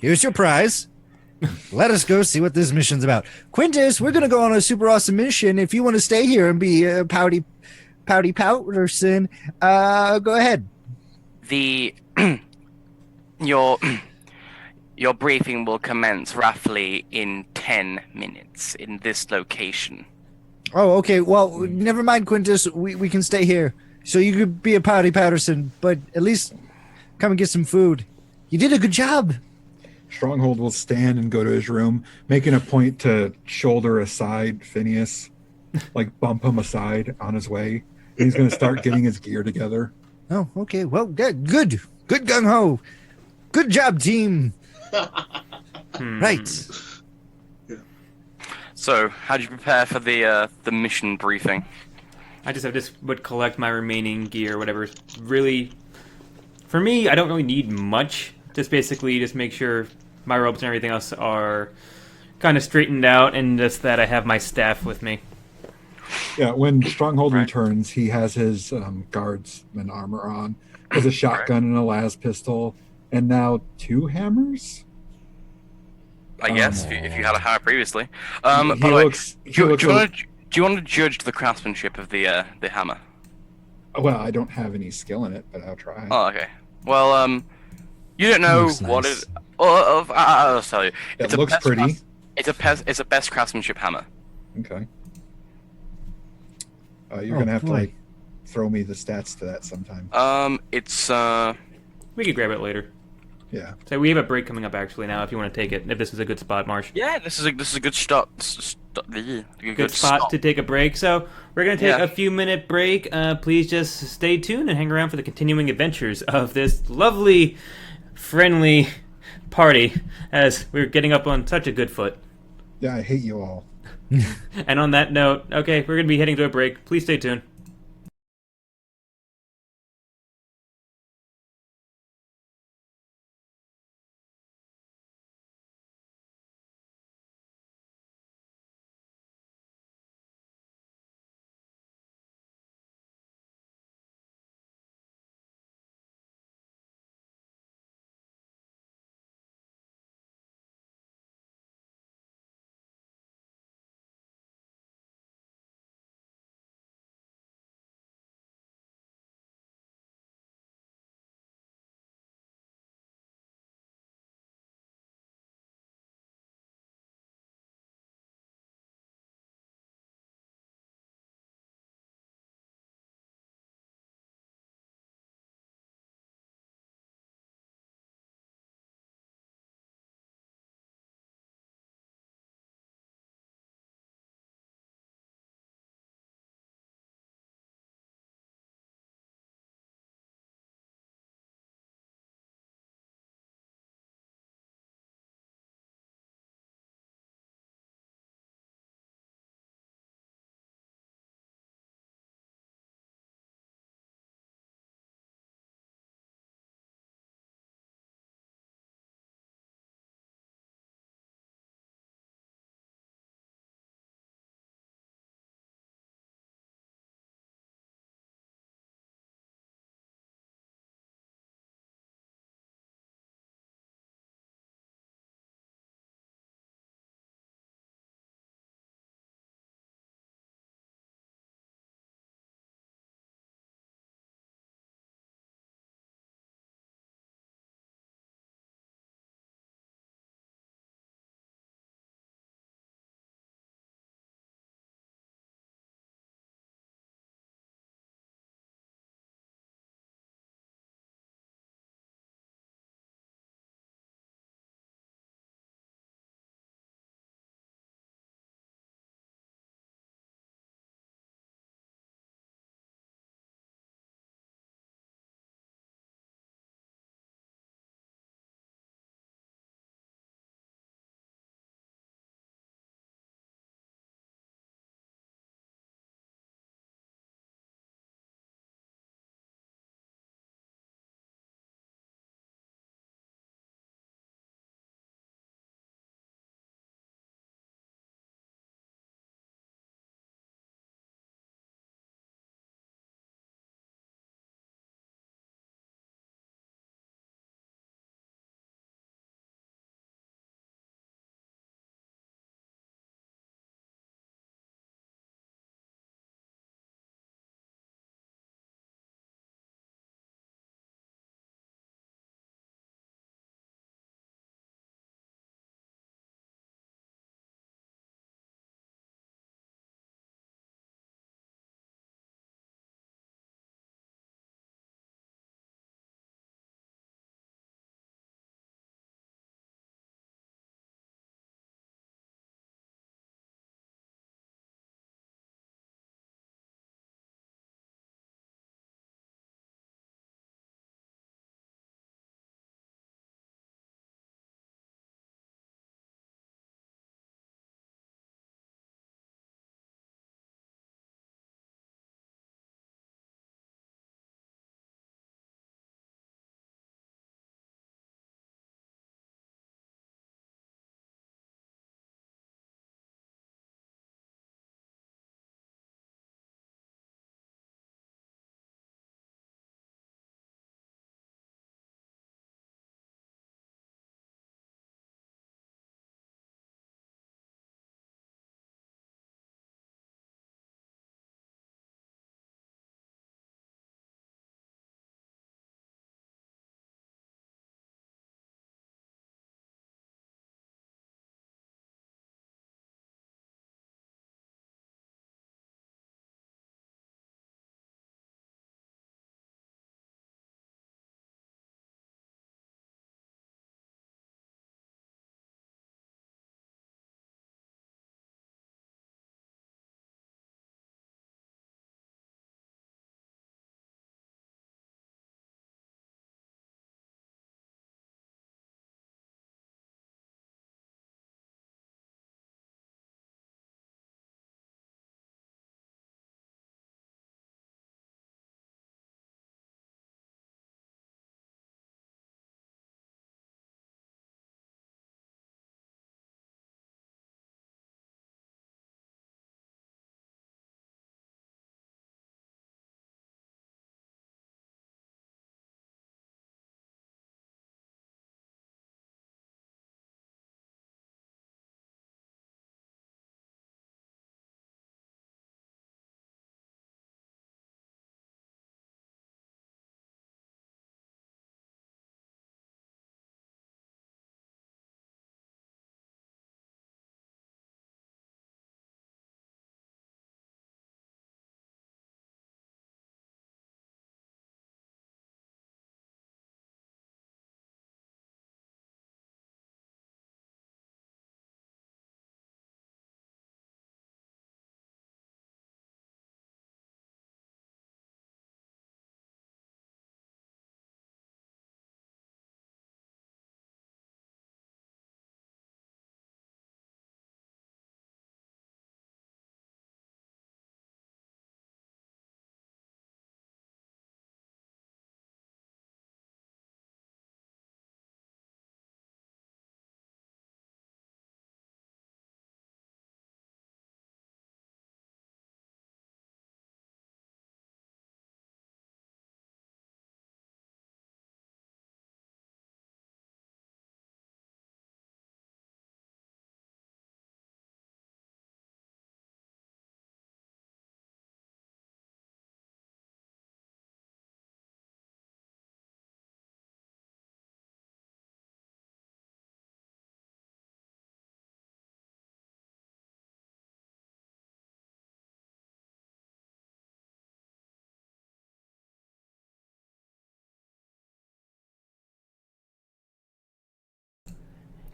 Here's your prize. Let us go see what this mission's about. Quintus, we're going to go on a super awesome mission. If you want to stay here and be a pouty Powderson, go ahead. Your briefing will commence roughly in 10 minutes in this location. Oh, okay. Well, never mind, Quintus. We can stay here. So you could be a pouty Powderson, but at least come and get some food. You did a good job. Stronghold will stand and go to his room, making a point to shoulder aside Phineas, like bump him aside on his way. And he's going to start getting his gear together. Oh, okay. Well, good gung-ho. Good job, team. Right. So, how do you prepare for the mission briefing? I just would collect my remaining gear, whatever. Really, for me, I don't really need much. Just basically just make sure my robes and everything else are kind of straightened out, and just that I have my staff with me. Yeah, when Stronghold Right. returns, he has his guardsman armor on, with a shotgun and a las pistol, and now 2 hammers? I guess, if you had a hammer previously. He By the way, looks- he do looks you want to judge the craftsmanship of the hammer? Well, I don't have any skill in it, but I'll try. Oh, okay. Well, you don't know Looks what nice. it. I'll tell you. It looks pretty. It's a best craftsmanship hammer. Okay. You're Oh, gonna have to boy. like throw me the stats to that sometime. It's We could grab it later. Yeah. So we have a break coming up actually now. If you want to take it, if this is a good spot, Marsh. yeah. This is a good start. Good spot to take a break. So we're gonna take Yeah. a few-minute break. Please just stay tuned and hang around for the continuing adventures of this lovely, friendly party as we're getting up on such a good foot. Yeah, I hate you all. And on that note, okay, we're going to be heading to a break. Please stay tuned.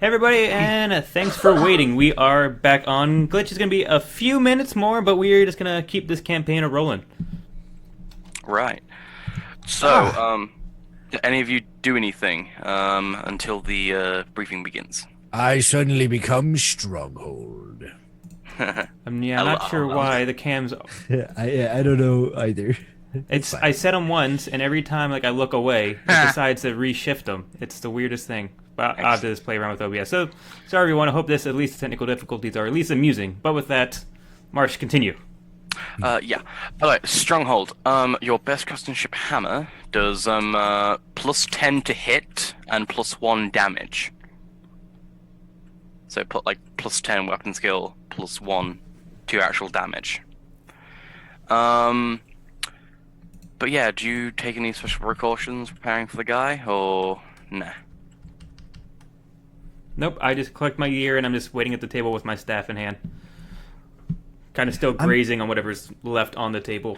Hey everybody, and thanks for waiting. We are back on. Glitch is going to be a few minutes more, but we're just going to keep this campaign rolling. Right. So, did any of you do anything until the briefing begins? I suddenly become Stronghold. I'm not sure why the cams. I don't know either. It's I set them once, and every time I look away, it decides to reshift them. It's the weirdest thing. But I'll have to just play around with OBS. So, sorry everyone. I hope this, at least the technical difficulties are at least amusing. But with that, Marsh, continue. Yeah. Alright, Stronghold. Your best craftsmanship hammer does plus 10 to hit and plus 1 damage. So put plus 10 weapon skill, plus 1 to your actual damage. But yeah, do you take any special precautions preparing for the guy, or nah? Nope, I just collect my gear and I'm just waiting at the table with my staff in hand. Kind of still grazing on whatever's left on the table.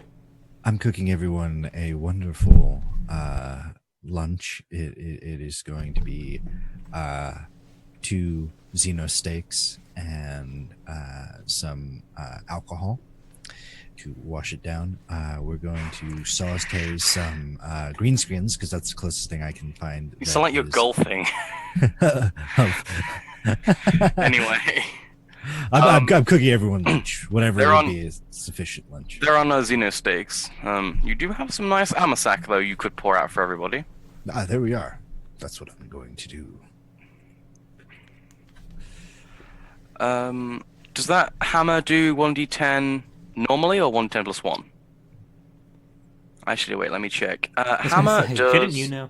I'm cooking everyone a wonderful lunch. It is going to be 2 Xeno steaks and some alcohol to wash it down. We're going to saute some greenscreens because that's the closest thing I can find. You sound like you're golfing. Anyway. I'm cooking everyone lunch. Whatever would be a sufficient lunch. There are no Xeno steaks. You do have some nice amasak, though, you could pour out for everybody. There we are. That's what I'm going to do. Does that hammer do 1d10 normally, or 1d10 plus 1? Actually, wait, let me check. Hammer does... Couldn't you know?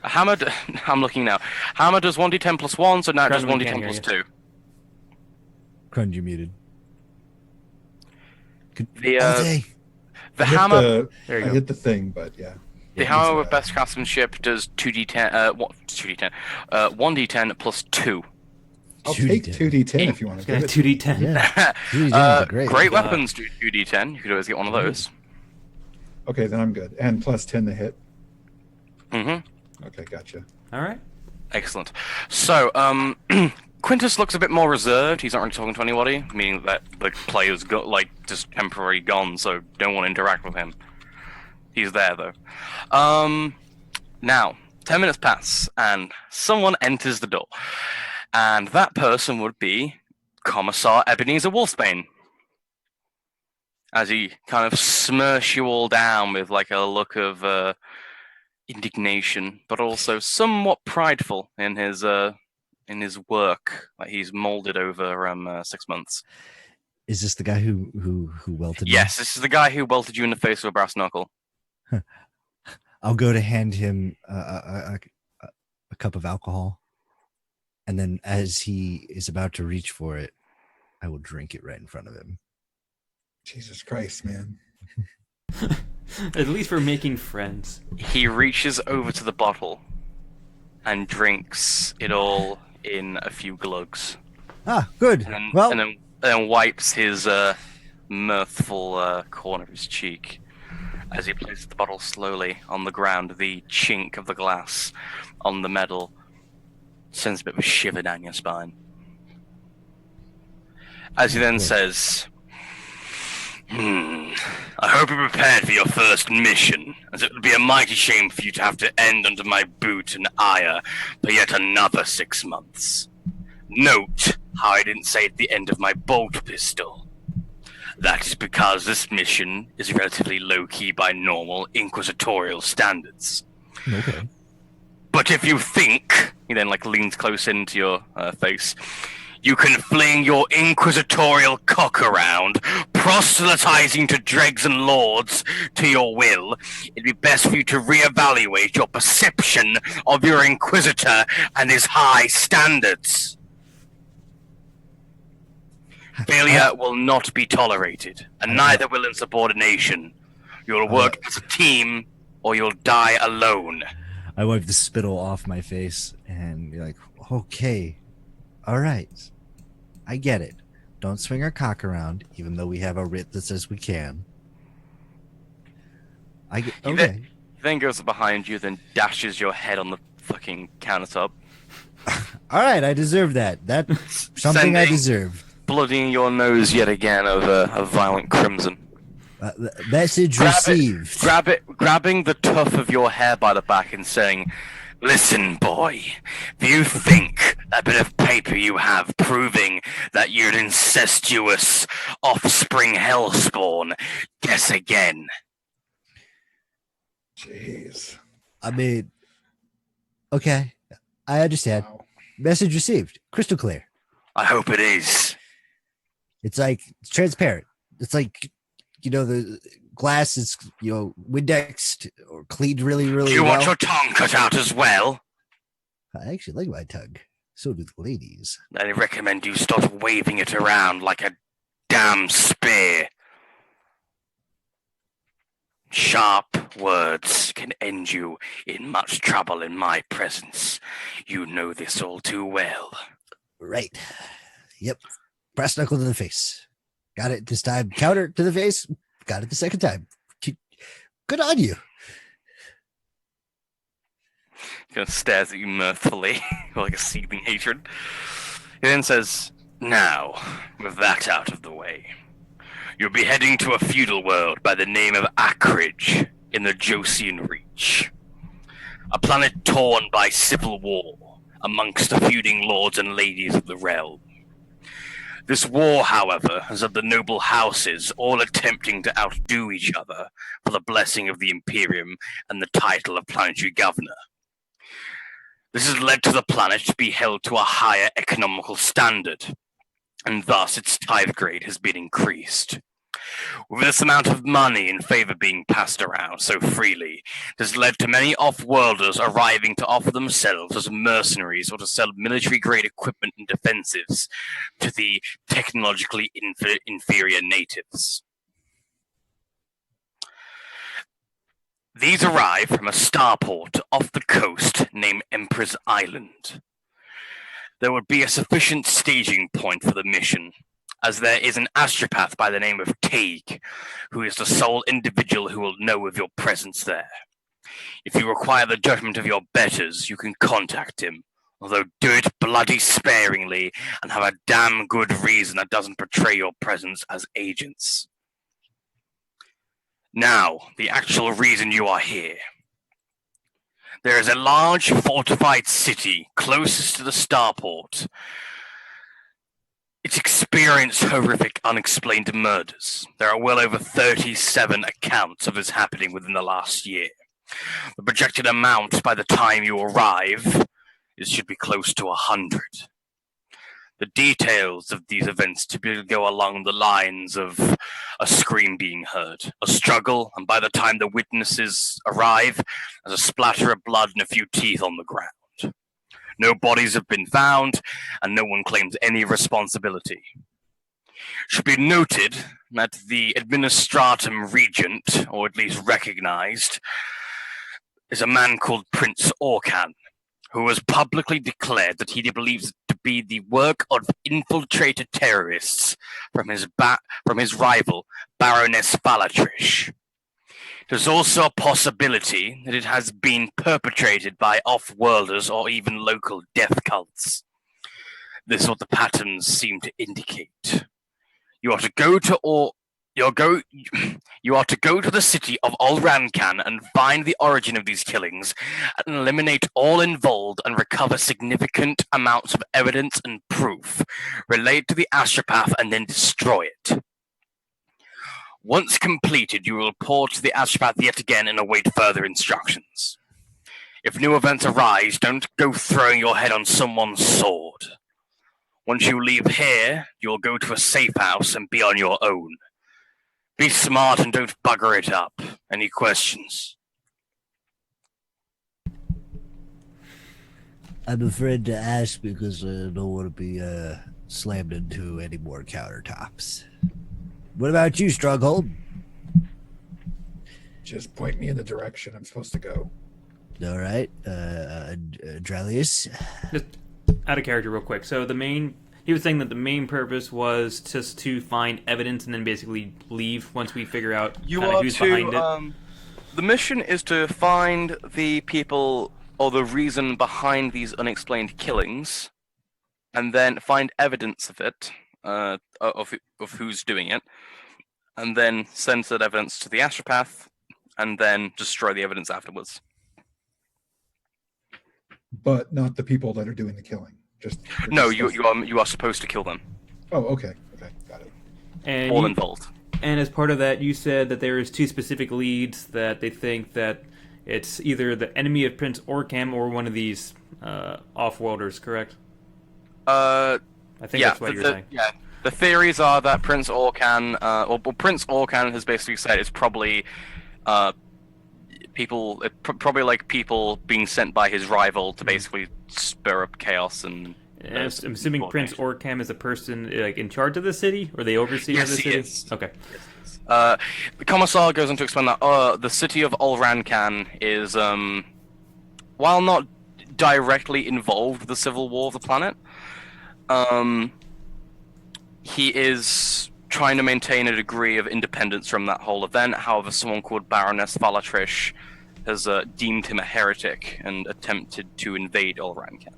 I'm looking now. Hammer does 1d10 plus 1, so now it does 1d10 plus 2. Crunch, you muted. The hammer... I hit the thing, but yeah. The hammer with best craftsmanship does 1d10 plus 2. I'll take 2d10 if you want to give it. 2d10. Yeah. 2d10 great. Great weapons do 2d10. You could always get one of those. Okay, then I'm good. And plus 10 to hit. Mm-hmm. Okay, gotcha. All right. Excellent. So, Quintus looks a bit more reserved. He's not really talking to anybody, meaning that the player's got, just temporarily gone, so don't want to interact with him. He's there, though. Now, 10 minutes pass, and someone enters the door. And that person would be Commissar Ebenezer Wolfsbane. As he kind of smirks you all down with a look of indignation, but also somewhat prideful in his work that he's molded over 6 months. Is this the guy who welted me? Yes, this is the guy who welted you in the face with a brass knuckle. I'll go to hand him a cup of alcohol, and then as he is about to reach for it, I will drink it right in front of him. Jesus Christ, man. At least we're making friends. He reaches over to the bottle and drinks it all in a few glugs. Ah, good. And then wipes his mirthful corner of his cheek as he places the bottle slowly on the ground. The chink of the glass on the metal sends a bit of a shiver down your spine. As he then says, I hope you're prepared for your first mission, as it would be a mighty shame for you to have to end under my boot and ire for yet another 6 months. Note how I didn't say at the end of my bolt pistol. That is because this mission is relatively low-key by normal inquisitorial standards. Okay. But if you think, he then leans close into your face, you can fling your inquisitorial cock around, proselytizing to dregs and lords to your will, it'd be best for you to reevaluate your perception of your inquisitor and his high standards. Failure will not be tolerated, and neither will insubordination. You'll work as a team, or you'll die alone. I wipe the spittle off my face and be like, okay, all right, I get it. Don't swing our cock around, even though we have a writ that says we can. Okay. He then goes behind you, then dashes your head on the fucking countertop. All right, I deserve that. That's something I deserve. Bloodying your nose yet again of a violent crimson. Message received. Grabbing the tuft of your hair by the back and saying, "Listen, boy, if you think that bit of paper you have proving that you're an incestuous offspring hellspawn, guess again." Jeez. I mean, okay, I understand. Wow. Message received. Crystal clear. I hope it is. It's like it's transparent. It's like, the glass is, Windexed or cleaned really, really Do you well. want your tongue cut out as well? I actually like my tongue. So do the ladies. I recommend you stop waving it around like a damn spear. Sharp words can end you in much trouble in my presence. You know this all too well. Right. Yep. Brass knuckle to the face. Got it this time. Counter to the face. Got it the second time. Good on you. He kind of stares at you mirthfully, like a seething hatred. He then says, "Now, with that out of the way, you'll be heading to a feudal world by the name of Akridge in the Josian Reach. A planet torn by civil war amongst the feuding lords and ladies of the realm. This war, however, is of the noble houses all attempting to outdo each other for the blessing of the Imperium and the title of planetary governor. This has led to the planet to be held to a higher economical standard, and thus its tithe grade has been increased. With this amount of money and favor being passed around so freely, it has led to many off-worlders arriving to offer themselves as mercenaries or to sell military-grade equipment and defensives to the technologically inferior natives. These arrive from a starport off the coast named Emperor's Island. There would be a sufficient staging point for the mission, as there is an astropath by the name of Teague, who is the sole individual who will know of your presence there. If you require the judgment of your betters, you can contact him, although do it bloody sparingly and have a damn good reason that doesn't portray your presence as agents. Now, the actual reason you are here. There is a large fortified city closest to the starport. It's experienced horrific unexplained murders. There are well over 37 accounts of this happening within the last year. The projected amount by the time you arrive should be close to 100. The details of these events typically go along the lines of a scream being heard, a struggle, and by the time the witnesses arrive, there's a splatter of blood and a few teeth on the ground. No bodies have been found, and no one claims any responsibility. It should be noted that the Administratum Regent, or at least recognized, is a man called Prince Orkan, who has publicly declared that he believes it to be the work of infiltrated terrorists from his rival, Baroness Valatrish. There's also a possibility that it has been perpetrated by off-worlders or even local death cults. This is what the patterns seem to indicate. You are to go to the city of Olrankan and find the origin of these killings and eliminate all involved and recover significant amounts of evidence and proof related to the astropath and then destroy it. Once completed, you will report to the astropath yet again and await further instructions. If new events arise, don't go throwing your head on someone's sword. Once you leave here, you'll go to a safe house and be on your own. Be smart and don't bugger it up. Any questions? I'm afraid to ask because I don't want to be slammed into any more countertops. What about you, Stronghold? Just point me in the direction I'm supposed to go. All right. Drelius? Just out of character real quick. So he was saying that the main purpose was just to find evidence and then basically leave once we figure out who's behind it. The mission is to find the people or the reason behind these unexplained killings, and then find evidence of it, of who's doing it, and then send that evidence to the astropath, and then destroy the evidence afterwards. But not the people that are doing the killing. No, you are supposed to kill them. Oh, okay, got it. And All involved. And as part of that, you said that there is 2 specific leads that they think that it's either the enemy of Prince Orcam or one of these off-worlders, correct? I think that's what you're saying. Yeah. The theories are that Prince Orcan, Prince Orcan has basically said it's probably probably like people being sent by his rival to basically spur up chaos and. I'm assuming Prince Orcam is a person like in charge of the city, or the overseer of the city. Yes, he is. Okay. The commissar goes on to explain that the city of Ulrancan is, while not directly involved with the civil war of the planet, he is trying to maintain a degree of independence from that whole event. However, someone called Baroness Valatrish has deemed him a heretic and attempted to invade Ulrancan.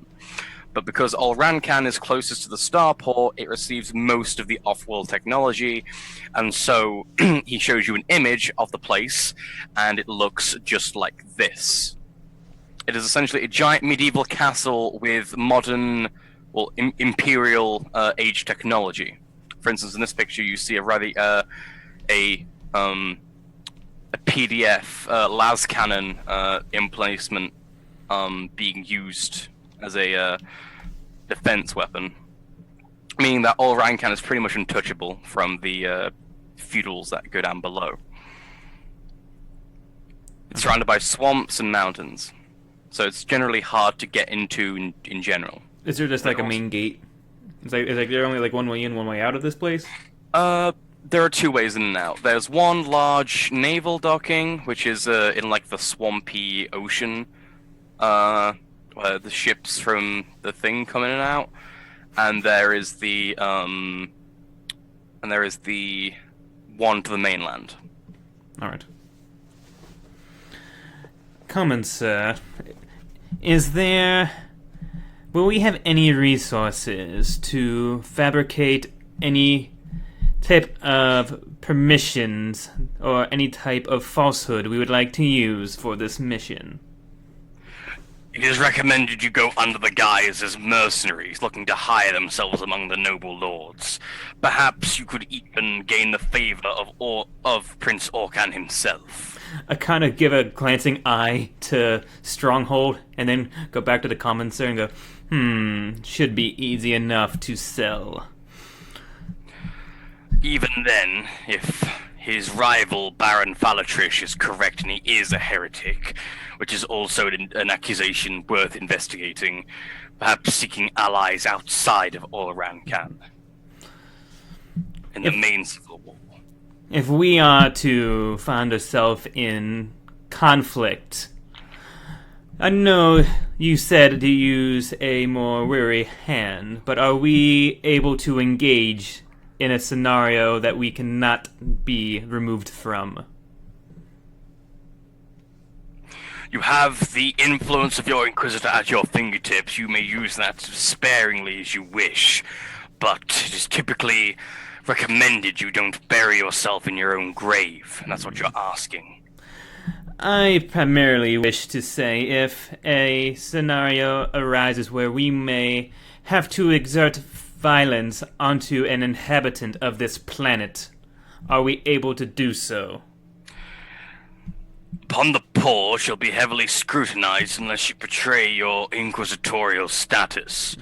But because Ulrancan is closest to the starport, it receives most of the off-world technology, and so he shows you an image of the place, and it looks just like this. It is essentially a giant medieval castle with modern, imperial age technology. For instance, in this picture, you see a PDF las cannon emplacement being used as a defense weapon, meaning that Ulrancan is pretty much untouchable from the feudals that go down below. It's surrounded by swamps and mountains, so it's generally hard to get into in general. Is there just like a main gate? Is there only like one way in, one way out of this place? There are 2 ways in and out. There's one large naval docking, which is in like the swampy ocean, where the ships from the thing come in and out, and there is the one to the mainland. All right. Commissar, will we have any resources to fabricate any type of permissions or any type of falsehood we would like to use for this mission? It is recommended you go under the guise as mercenaries looking to hire themselves among the noble lords. Perhaps you could even gain the favor of Prince Orcan himself. I kind of give a glancing eye to Stronghold and then go back to the commissar and go, should be easy enough to sell. Even then, if his rival Baron Valatrish is correct and he is a heretic, which is also an accusation worth investigating, perhaps seeking allies outside of Ulrancan in the main civil war. If we are to find ourselves in conflict, I know you said to use a more wary hand, but are we able to engage in a scenario that we cannot be removed from? You have the influence of your Inquisitor at your fingertips. You may use that sparingly as you wish, but it is typically recommended you don't bury yourself in your own grave, and that's what you're asking. I primarily wish to say if a scenario arises where we may have to exert violence onto an inhabitant of this planet, are we able to do so? Upon the poor shall be heavily scrutinized unless you betray your inquisitorial status.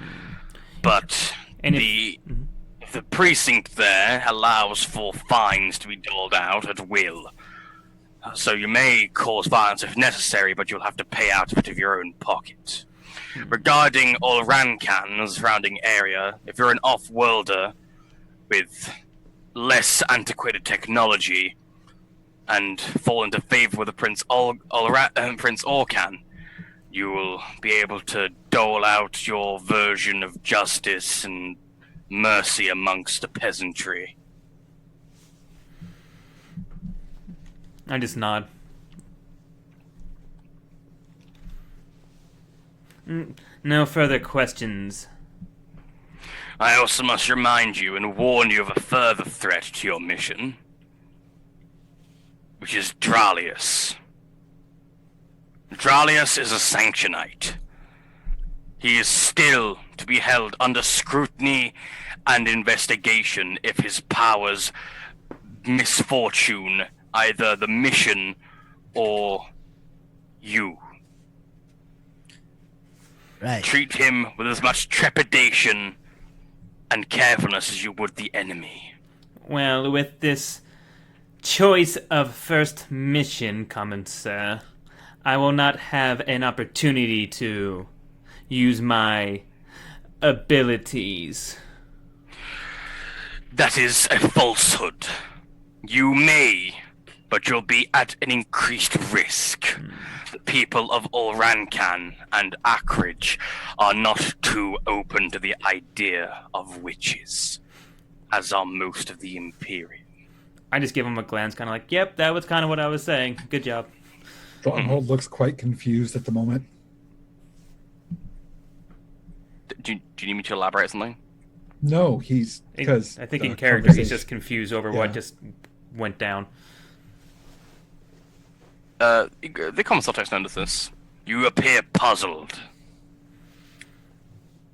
But if the precinct there allows for fines to be doled out at will. So you may cause violence if necessary, but you'll have to pay out of it of your own pocket. Regarding Ulrancan and the surrounding area, if you're an off-worlder with less antiquated technology and fall into favor with the Prince Orcan, you will be able to dole out your version of justice and mercy amongst the peasantry. I just nod. No further questions. I also must remind you and warn you of a further threat to your mission, which is Dralius. Dralius is a Sanctionite. He is still to be held under scrutiny and investigation if his powers misfortune either the mission or you. Right. Treat him with as much trepidation and carefulness as you would the enemy. Well, with this choice of first mission, commissar, I will not have an opportunity to use my abilities. That is a falsehood. You may, but you'll be at an increased risk. The people of Ulrancan and Akridge are not too open to the idea of witches, as are most of the Imperium. I just give him a glance, kind of like, yep, that was kind of what I was saying. Good job. Stronghold looks quite confused at the moment. Do you need me to elaborate something? No, he's because I think in character he's just confused over what just went down. The commissar takes notice of this. You appear puzzled.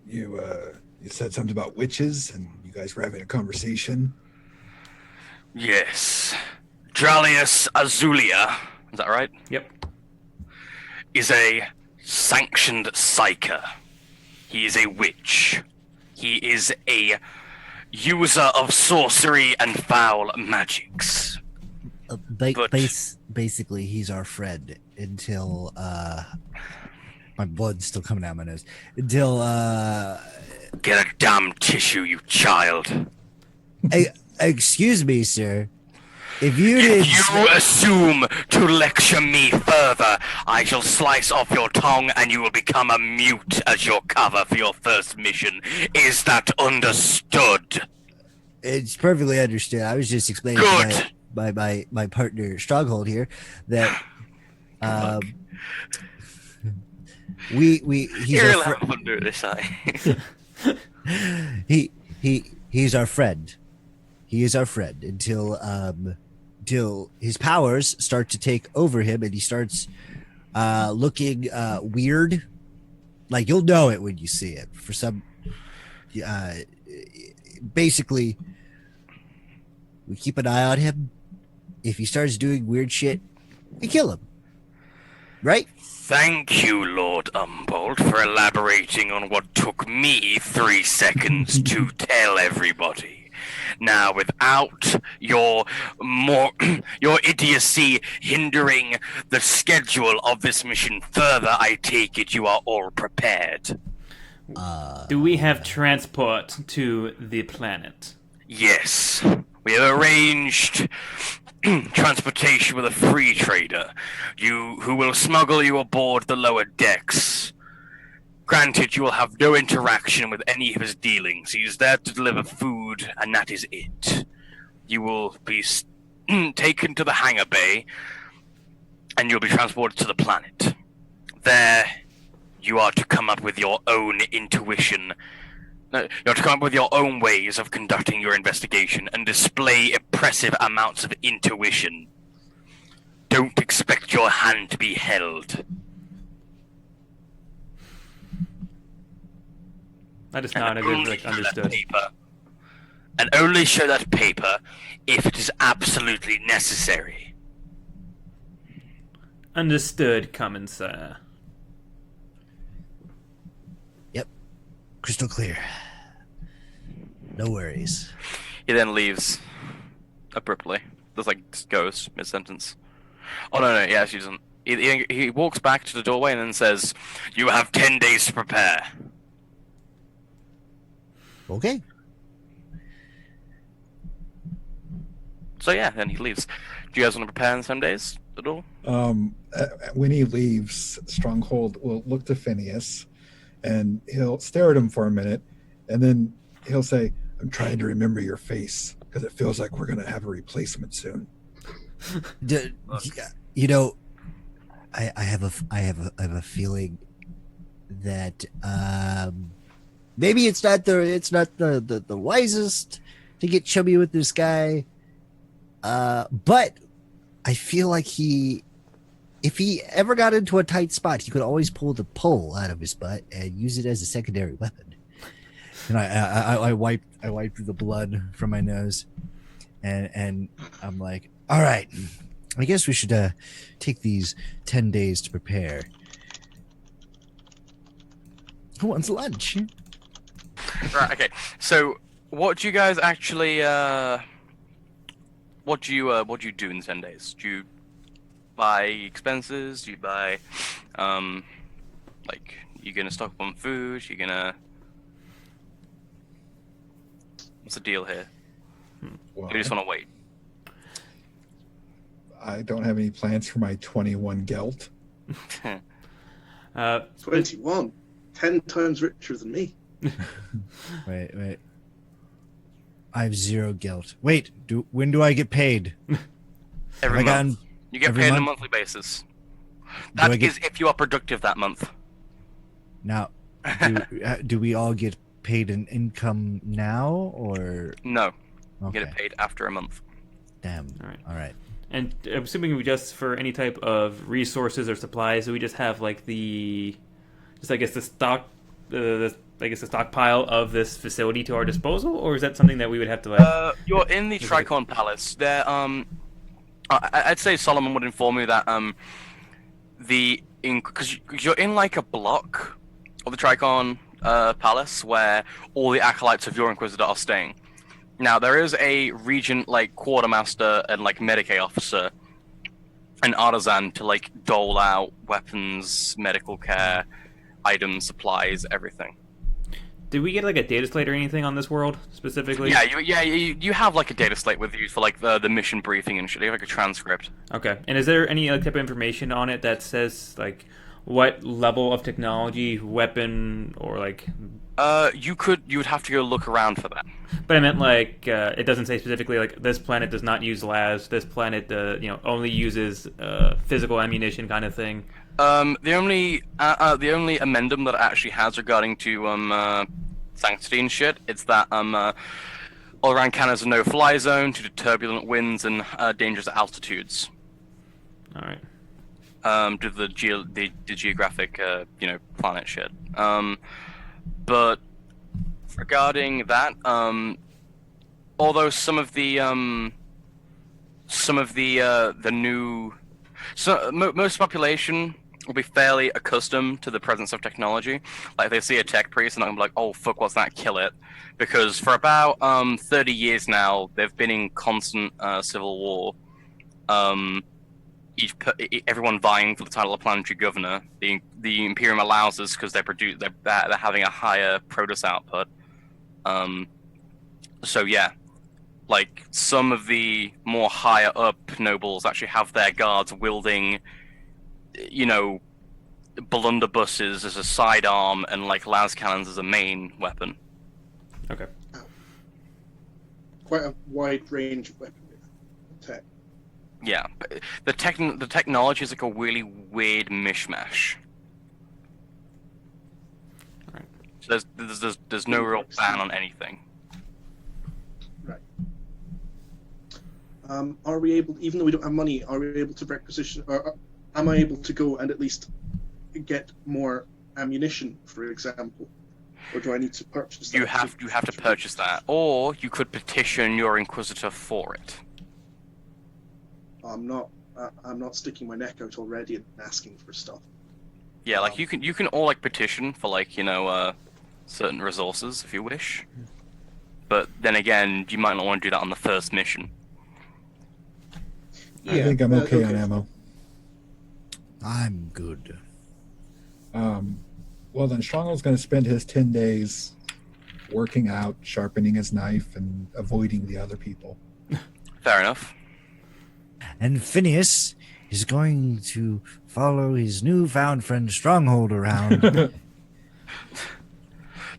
You said something about witches, and you guys were having a conversation. Yes. Dralius Azulia, is that right? Yep. Is a sanctioned psyker. He is a witch. He is a user of sorcery and foul magics. Basically, he's our friend until my blood's still coming out of my nose. Until Get a damn tissue, you child. Excuse me, sir. If you assume to lecture me further, I shall slice off your tongue and you will become a mute as your cover for your first mission. Is that understood? It's perfectly understood. I was just explaining to my partner Stronghold here that he's our friend. He is our friend until his powers start to take over him and he starts looking weird. Like, you'll know it when you see it. For some, basically, we keep an eye on him. If he starts doing weird shit, we kill him. Right? Thank you, Lord Umbold, for elaborating on what took me 3 seconds to tell everybody. Now, without your idiocy hindering the schedule of this mission further, I take it you are all prepared. Do we have transport to the planet? Yes. We have arranged transportation with a free trader, who will smuggle you aboard the lower decks. Granted, you will have no interaction with any of his dealings. He is there to deliver food, and that is it. You will be taken to the hangar bay, and you'll be transported to the planet. There, you are to come up with your own intuition. You have to come up with your own ways of conducting your investigation and display impressive amounts of intuition. Don't expect your hand to be held. I just nodded and like understood. And only show that paper if it is absolutely necessary. Understood, commissar. Yep. Crystal clear. No worries. He then leaves abruptly. Just like goes mid-sentence. Oh no, yeah, she doesn't. He walks back to the doorway and then says, "You have 10 days to prepare." Okay. So yeah, then he leaves. Do you guys want to prepare in some days at all? When he leaves, Stronghold will look to Phineas, and he'll stare at him for a minute, and then he'll say, "I'm trying to remember your face because it feels like we're gonna have a replacement soon." You know, I have a feeling that maybe it's not the wisest to get chubby with this guy, but I feel like if he ever got into a tight spot, he could always pull the pole out of his butt and use it as a secondary weapon. And I wiped the blood from my nose, and I'm like, all right, I guess we should take these 10 days to prepare. Who wants lunch? Right. Okay. So, what do you guys actually? What do you do in 10 days? Do you buy expenses? Do you buy, like, you gonna stock up on food? You gonna? What's the deal here? Well, You just want to wait. I don't have any plans for my 21 gelt. 21, 10 times richer than me. Wait. I have 0 guilt. Wait, when do I get paid? Every month. You get every paid on a month? monthly basis. That is if you are productive that month. Now, do we all get paid an income now, or No. You okay. get it paid after a month. Damn. All right. And I'm assuming we just, for any type of resources or supplies, we just have like the stock, the stockpile of this facility to our disposal, or is that something that we would have to like? You're in the Tricorn Palace. There, I'd say Solomon would inform you that because you're in like a block of the Tricorn Palace where all the acolytes of your Inquisitor are staying. Now there is a regent, like quartermaster and like Medicaid officer, an artisan to like dole out weapons, medical care, items, supplies, everything. Did we get like a data slate or anything on this world specifically? Yeah, you have like a data slate with you for like the mission briefing and shit. You have like a transcript. Okay. And is there any type of information on it that says like what level of technology, weapon, or like? You would have to go look around for that. But I meant like it doesn't say specifically like this planet does not use lavs. This planet, only uses physical ammunition kind of thing. The only amendum that it actually has regarding to sanctity and shit, it's that all around Canada's a no-fly zone due to turbulent winds and dangerous altitudes. All right. Due to the geographic planet shit. But regarding that, although most population will be fairly accustomed to the presence of technology. Like, they see a tech priest and they're gonna be like, "Oh fuck, what's that? Kill it!" Because for about 30 years now, they've been in constant civil war. Everyone vying for the title of planetary governor. The Imperium allows us because they're having a higher produce output. So yeah, like some of the more higher up nobles actually have their guards wielding, blunderbusses as a sidearm and like las cannons as a main weapon. Okay. Quite a wide range of weapon tech. Yeah, the technology is like a really weird mishmash. Right. So there's no real ban on anything. Right. Are we able, even though we don't have money, are we able to requisition, or am I able to go and at least get more ammunition, for example? Or do I need to purchase that? You have to purchase that, or you could petition your Inquisitor for it. I'm not sticking my neck out already and asking for stuff. Yeah, like you can all like petition for like certain resources if you wish, but then again you might not want to do that on the first mission. I think I'm okay on ammo. I'm good. Well, then Stronghold's going to spend his 10 days working out, sharpening his knife, and avoiding the other people. Fair enough. And Phineas is going to follow his newfound friend Stronghold around.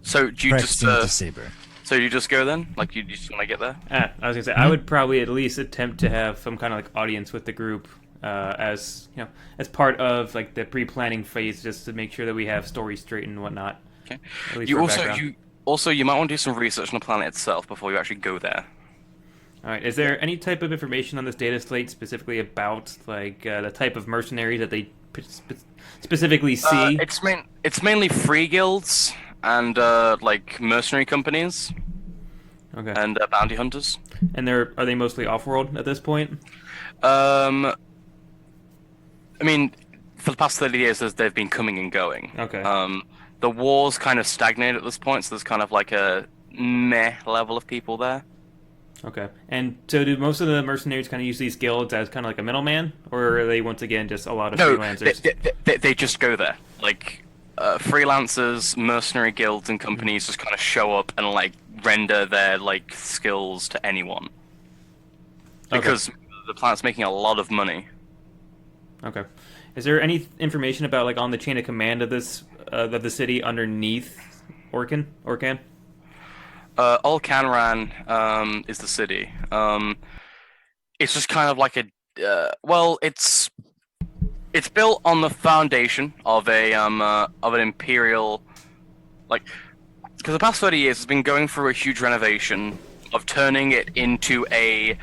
So do you practicing just the saber. So you just go then? Like you just want to get there? I was gonna say I would probably at least attempt to have some kind of like audience with the group as as part of like the pre-planning phase, just to make sure that we have stories straight and whatnot. Okay. At least You for also background. you might want to do some research on the planet itself before you actually go there. All right. Is there any type of information on this data slate specifically about like the type of mercenaries that they specifically see? It's mainly free guilds and like mercenary companies Okay. and bounty hunters. And are they mostly off-world at this point? I mean, for the past 30 years, they've been coming and going. Okay. The war's kind of stagnated at this point, so there's kind of like a meh level of people there. Okay. And so do most of the mercenaries kind of use these guilds as kind of like a middleman, or are they once again just a lot of No, freelancers? they just go there. Like, freelancers, mercenary guilds, and companies just kind of show up and like render their like skills to anyone. Because the planet's making a lot of money. Okay. Is there any information about like on the chain of command of this of the city underneath Orkan? Alcanran is the city. It's just kind of like it's built on the foundation of an imperial, like, because the past 30 years has been going through a huge renovation of turning it into a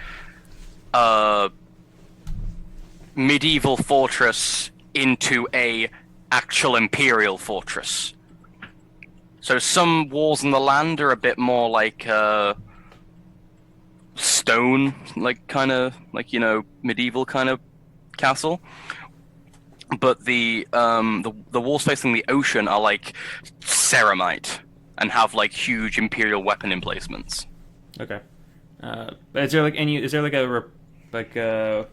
medieval fortress into a actual imperial fortress. So some walls in the land are a bit more like stone, like kind of like medieval kind of castle. But the walls facing the ocean are like ceramite and have like huge imperial weapon emplacements. Okay. Is there like a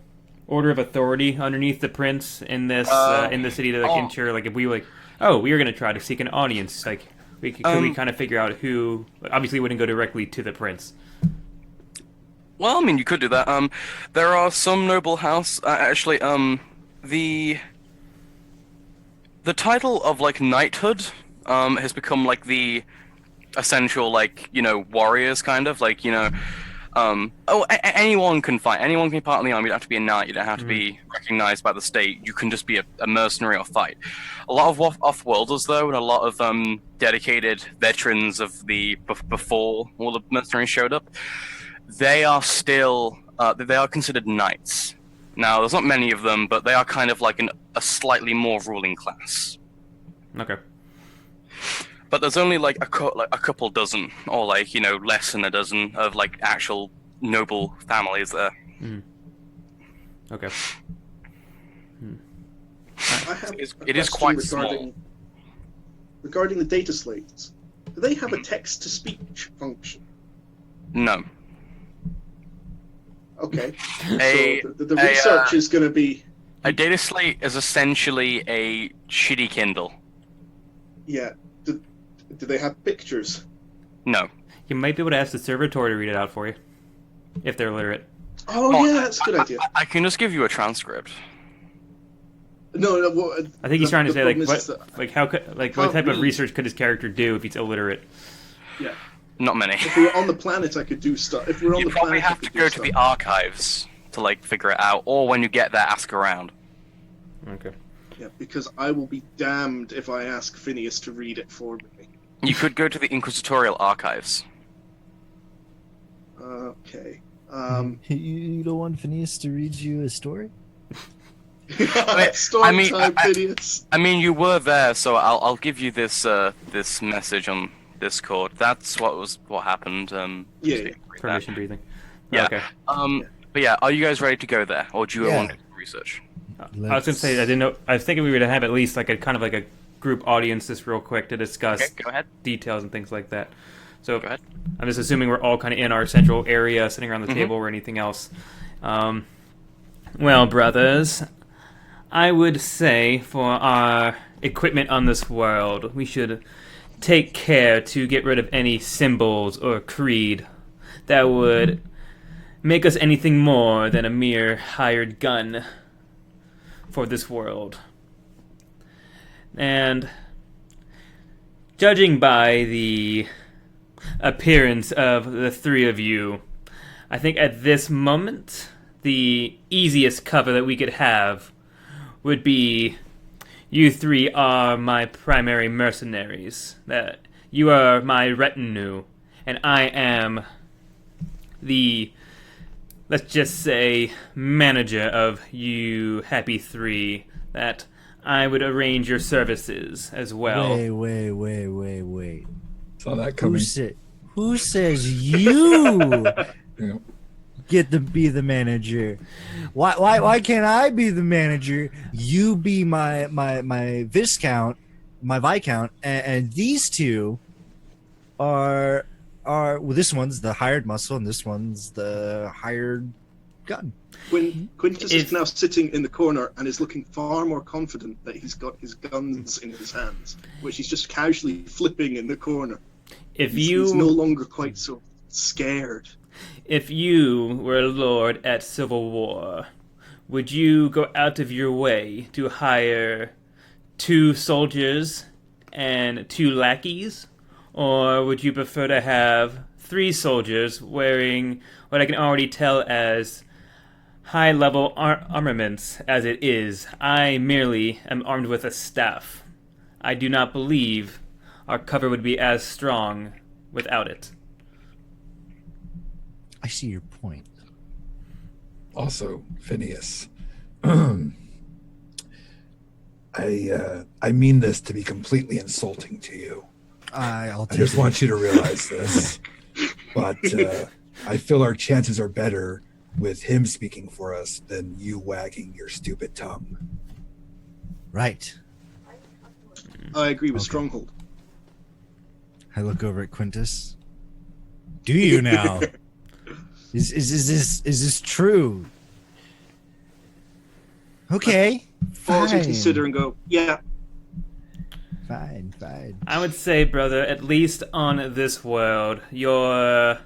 order of authority underneath the prince in this in the city to like ensure like if we we were gonna try to seek an audience like. Could we kind of figure out who? Obviously, wouldn't go directly to the prince. Well, I mean, you could do that. There are some noble house. Actually, the title of like knighthood has become like the essential like warriors kind of like anyone can fight. Anyone can be part of the army. You don't have to be a knight. You don't have to be recognized by the state. You can just be a mercenary or fight. A lot of off-worlders, though, and a lot of dedicated veterans of the before all the mercenaries showed up, they are still they are considered knights. Now, there's not many of them, but they are kind of like a slightly more ruling class. Okay. But there's only like a couple dozen, or like less than a dozen of like actual noble families there. Mm. Okay. I have It is quite small. Regarding the data slates, do they have a text-to-speech function? No. Okay. So the research is going to be... A data slate is essentially a shitty Kindle. Yeah. Do they have pictures? No. You might be able to ask the servitor to read it out for you, if they're literate. Oh yeah, that's a good idea. I can just give you a transcript. No. Well, I think he's trying to say what type of read. research could his character do if he's illiterate? Yeah. Not many. If we were on the planet, I could do stuff. If we're on You the probably planet, have to go to the archives to like figure it out, or when you get there, ask around. Okay. Yeah, because I will be damned if I ask Phineas to read it for me. You could go to the Inquisitorial archives. Okay. You don't want Phineas to read you a story? Story time, Phineas. I mean, you were there, so I'll give you this this message on Discord. That's what happened. Yeah. Permission breathing. Yeah. Okay. But yeah, are you guys ready to go there, or do you want to do research? I was gonna say I didn't know. I was thinking we would have at least like a kind of like a group audience just real quick to discuss Go ahead. details and things like that. So Go ahead. I'm just assuming we're all kind of in our central area, sitting around the table, or anything else. Well, brothers, I would say for our equipment on this world, we should take care to get rid of any symbols or creed that would make us anything more than a mere hired gun for this world. And judging by the appearance of the three of you, I think at this moment, the easiest cover that we could have would be you three are my primary mercenaries. That you are my retinue, and I am the, let's just say, manager of you happy three. That I would arrange your services as well. Wait. Saw that coming. Who says you Yeah. get to be the manager? Why can't I be the manager? You be my viscount, my viscount, and these two are well, this one's the hired muscle and this one's the hired gun. Quintus is now sitting in the corner and is looking far more confident that he's got his guns in his hands, which he's just casually flipping in the corner. He's no longer quite so scared. If you were a lord at Civil War, would you go out of your way to hire 2 soldiers and 2 lackeys? Or would you prefer to have 3 soldiers wearing what I can already tell as high-level armaments as it is? I merely am armed with a staff. I do not believe our cover would be as strong without it. I see your point. Also, Phineas, I mean this to be completely insulting to you. I just want you to realize this. But I feel our chances are better with him speaking for us than you wagging your stupid tongue. Right. I agree with Stronghold. I look over at Quintus. Do you now? Is this true? Okay. Pause and Fine. consider and go, yeah. Fine. I would say, brother, at least on this world, your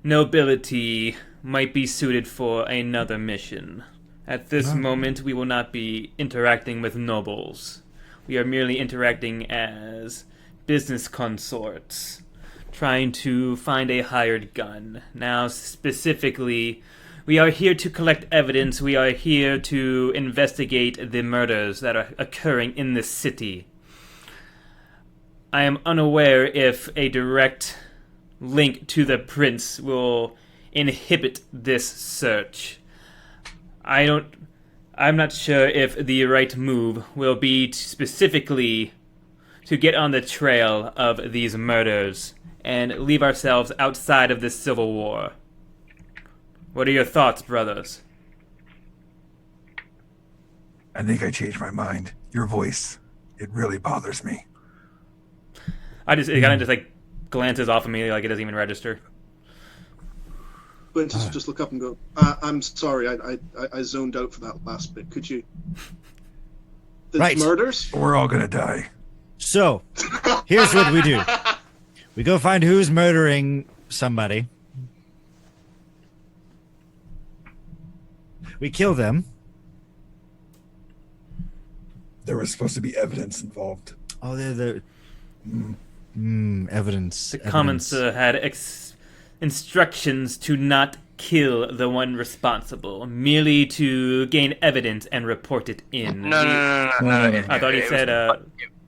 nobility might be suited for another mission. At this moment, we will not be interacting with nobles. We are merely interacting as business consorts, trying to find a hired gun. Now, specifically, we are here to collect evidence. We are here to investigate the murders that are occurring in this city. I am unaware if a direct link to the prince will inhibit this search. I'm not sure if the right move will be specifically to get on the trail of these murders and leave ourselves outside of this civil war. What are your thoughts, brothers? I think I changed my mind. Your voice, it really bothers me. It kind of just like glances off of me like it doesn't even register. Quintus just look up and go, I'm sorry, I zoned out for that last bit. Could you... The Right. murders? We're all gonna die. So, here's what we do. We go find who's murdering somebody. We kill them. There was supposed to be evidence involved. Oh, they're evidence. The commissar had instructions to not kill the one responsible, merely to gain evidence and report it in. No. I thought he said...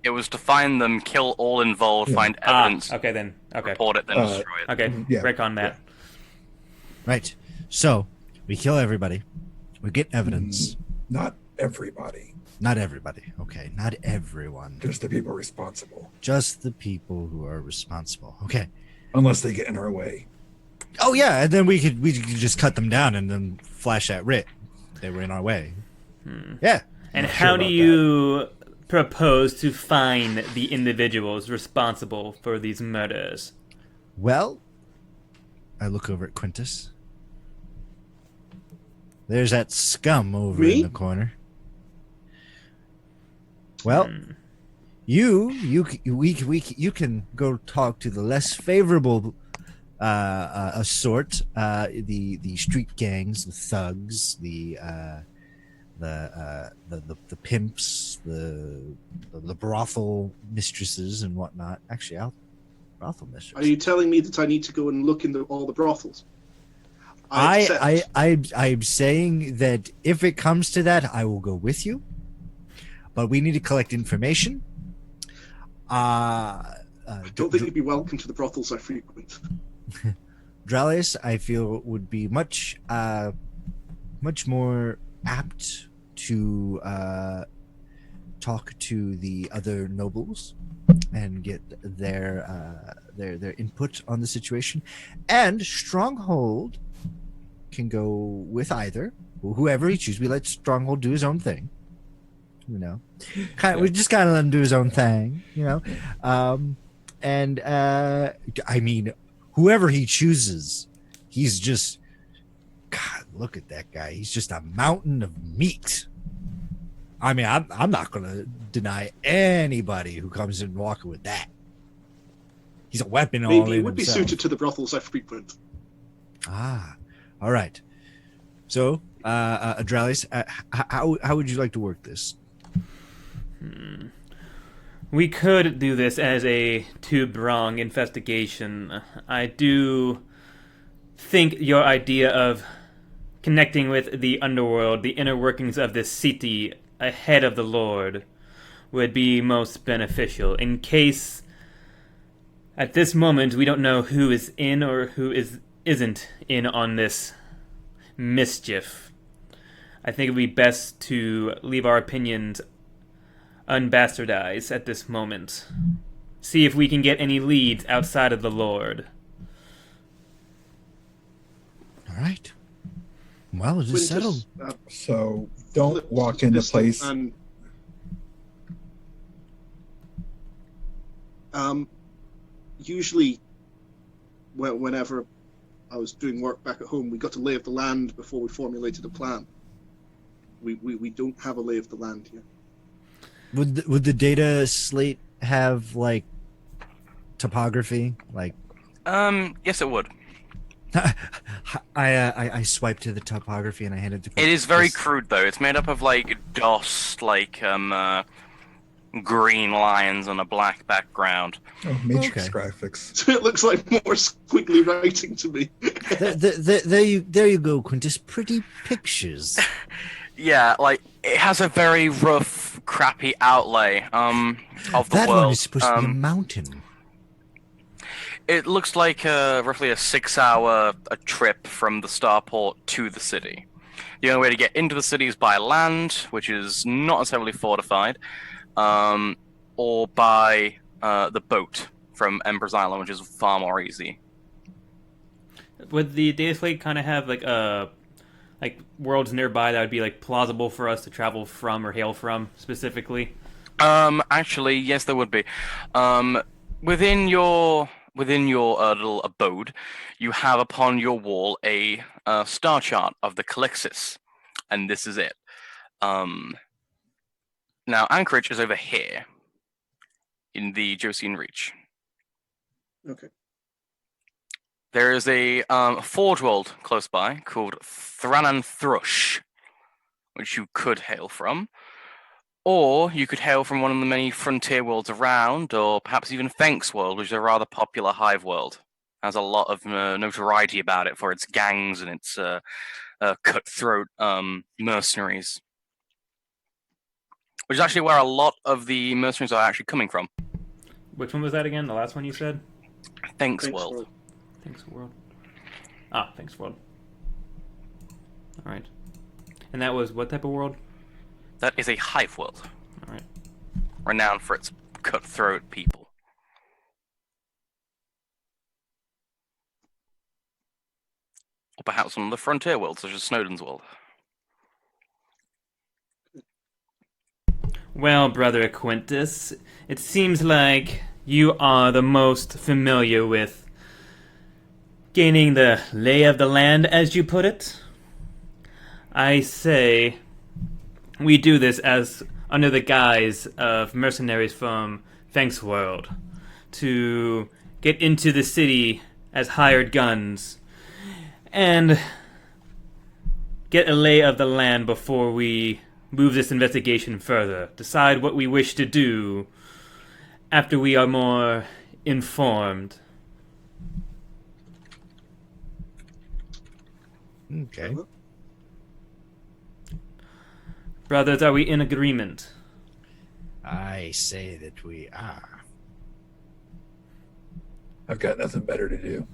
It was to find them, kill all involved, find evidence, okay then. Okay. report it, then destroy it. Okay, Yeah. break on that. Right. So, we kill everybody. We get evidence. Not everybody. Not everybody. Okay, not everyone. Just the people responsible. Just the people who are responsible. Okay. Unless they get in our way. Oh yeah, and then we could just cut them down and then flash at Rit. They were in our way. Yeah. And Not how sure do about you propose to find the individuals responsible for these murders? Well, I look over at Quintus. There's that scum over Me? in the corner. Well, you can go talk to the less favorable sort, the street gangs, the thugs, the pimps, the brothel mistresses and whatnot. Actually, brothel mistress. Are you telling me that I need to go and look into all the brothels? I'm saying that if it comes to that, I will go with you. But we need to collect information. I don't think you'd be welcome to the brothels I frequent. Dralius, I feel, would be much more apt to talk to the other nobles and get their input on the situation. And Stronghold can go with either, whoever he chooses. We let Stronghold do his own thing. We just kind of let him do his own thing, and I mean, whoever he chooses, he's just, God, look at that guy. He's just a mountain of meat. I mean, I'm not going to deny anybody who comes in walking with that. He's a weapon all in himself. Maybe he would be suited to the brothels I frequent. Ah, all right. So, Adralis, how would you like to work this? We could do this as a two-pronged investigation. I do think your idea of connecting with the underworld, the inner workings of this city ahead of the Lord, would be most beneficial. In case, at this moment, we don't know who is in or who isn't in on this mischief. I think it would be best to leave our opinions unbastardized at this moment. See if we can get any leads outside of the Lord. All right. Well, it's just settled. So don't walk into place. Usually, whenever I was doing work back at home, we got a lay of the land before we formulated a plan. We don't have a lay of the land yet. Would the data slate have like topography? Like, yes, it would. I swiped to the topography and I handed it to. It is very crude though. It's made up of like DOS, green lines on a black background. Oh, matrix graphics. So it looks like more squiggly writing to me. There you go, Quintus. Pretty pictures. Yeah, like it has a very rough, crappy outlay of the that world. One is supposed to be a mountain. It looks like roughly a 6-hour trip from the starport to the city. The only way to get into the city is by land, which is not necessarily fortified, or by the boat from Emperor's Island, which is far more easy. Would the data slate kind of have like worlds nearby that would be like plausible for us to travel from or hail from specifically? Actually, yes, there would be. Within your little abode, you have upon your wall a star chart of the Calixis, and this is it. Now, Anchorage is over here, in the Josian Reach. Okay. There is a forge world close by called Thranan Thrush, which you could hail from. Or you could hail from one of the many frontier worlds around, or perhaps even Fenks World, which is a rather popular hive world. Has a lot of notoriety about it for its gangs and its cutthroat mercenaries. Which is actually where a lot of the mercenaries are actually coming from. Which one was that again? The last one you said? Fenks World. Fenks World. Ah, Fenks World. Alright. And that was what type of world? That is a hive world. Alright. Renowned for its cutthroat people. Or perhaps one of the frontier worlds, such as Snowden's world. Well, Brother Quintus, it seems like you are the most familiar with gaining the lay of the land, as you put it. I say we do this as under the guise of mercenaries from Fenks World to get into the city as hired guns and get a lay of the land before we move this investigation further. Decide what we wish to do after we are more informed. Okay. Brothers, are we in agreement? I say that we are. I've got nothing better to do.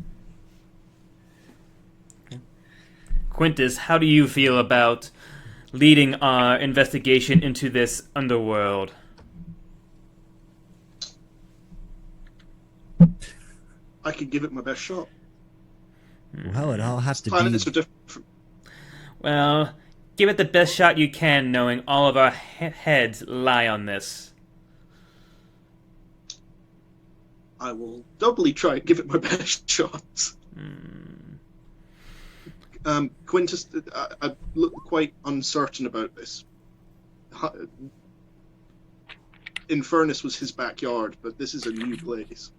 Quintus, how do you feel about leading our investigation into this underworld? I could give it my best shot. Well, it all has to be. Planets are different. Well, give it the best shot you can, knowing all of our heads lie on this. I will doubly try and give it my best shot. Quintus, I look quite uncertain about this. Infernus was his backyard, but this is a new place.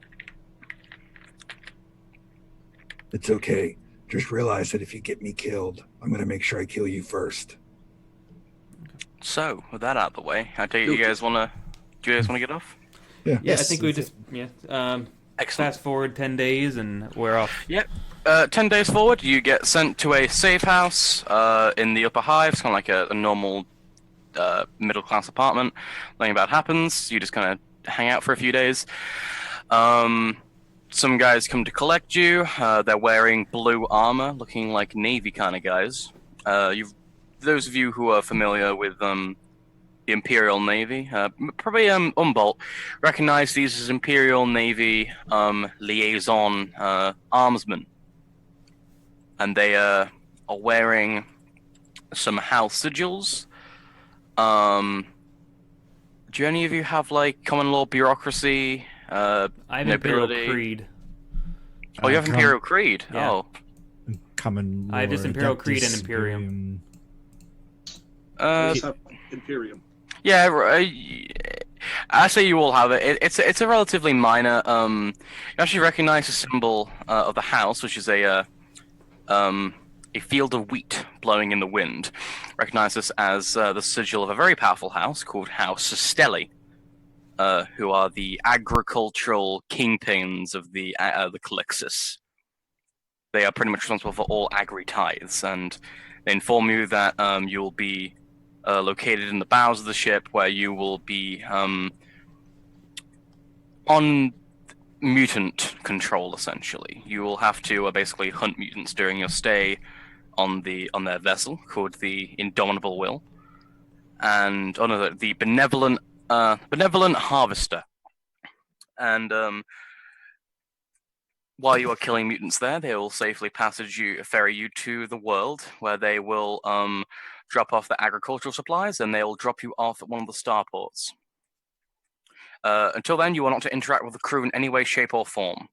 It's okay. Just realize that if you get me killed, I'm going to make sure I kill you first. So, with that out of the way, I take it you guys want to... Do you guys want to get off? Yeah. Yeah, I think we just Excellent. fast forward 10 days and we're off. Yep. 10 days forward, you get sent to a safe house in the upper hive. It's kind of like a normal middle-class apartment. Nothing bad happens. You just kind of hang out for a few days. Some guys come to collect you. They're wearing blue armor, looking like Navy kind of guys. Those of you who are familiar with the Imperial Navy, probably Umbolt, recognize these as Imperial Navy liaison armsmen. And they are wearing some house sigils. Do any of you have, like, common law bureaucracy? I have Imperial nobility? Creed. Oh, you have Imperial Creed? Yeah. Oh. Common I have just Lore, Imperial Creed and Adeptus Imperium. Let's have Imperium. Yeah, I say you all have it. It's a relatively minor. You actually recognize the symbol of the house, which is a field of wheat blowing in the wind. Recognize this as the sigil of a very powerful house called House Stelli, who are the agricultural kingpins of the Calixis. They are pretty much responsible for all agri-tithes, and they inform you that you'll be located in the bows of the ship, where you will be on mutant control. Essentially, you will have to basically hunt mutants during your stay on their vessel called the Indomitable Will, and the Benevolent Harvester. And while you are killing mutants there, they will safely ferry you to the world, where they will drop off the agricultural supplies, and they will drop you off at one of the starports. Until then, you are not to interact with the crew in any way, shape, or form.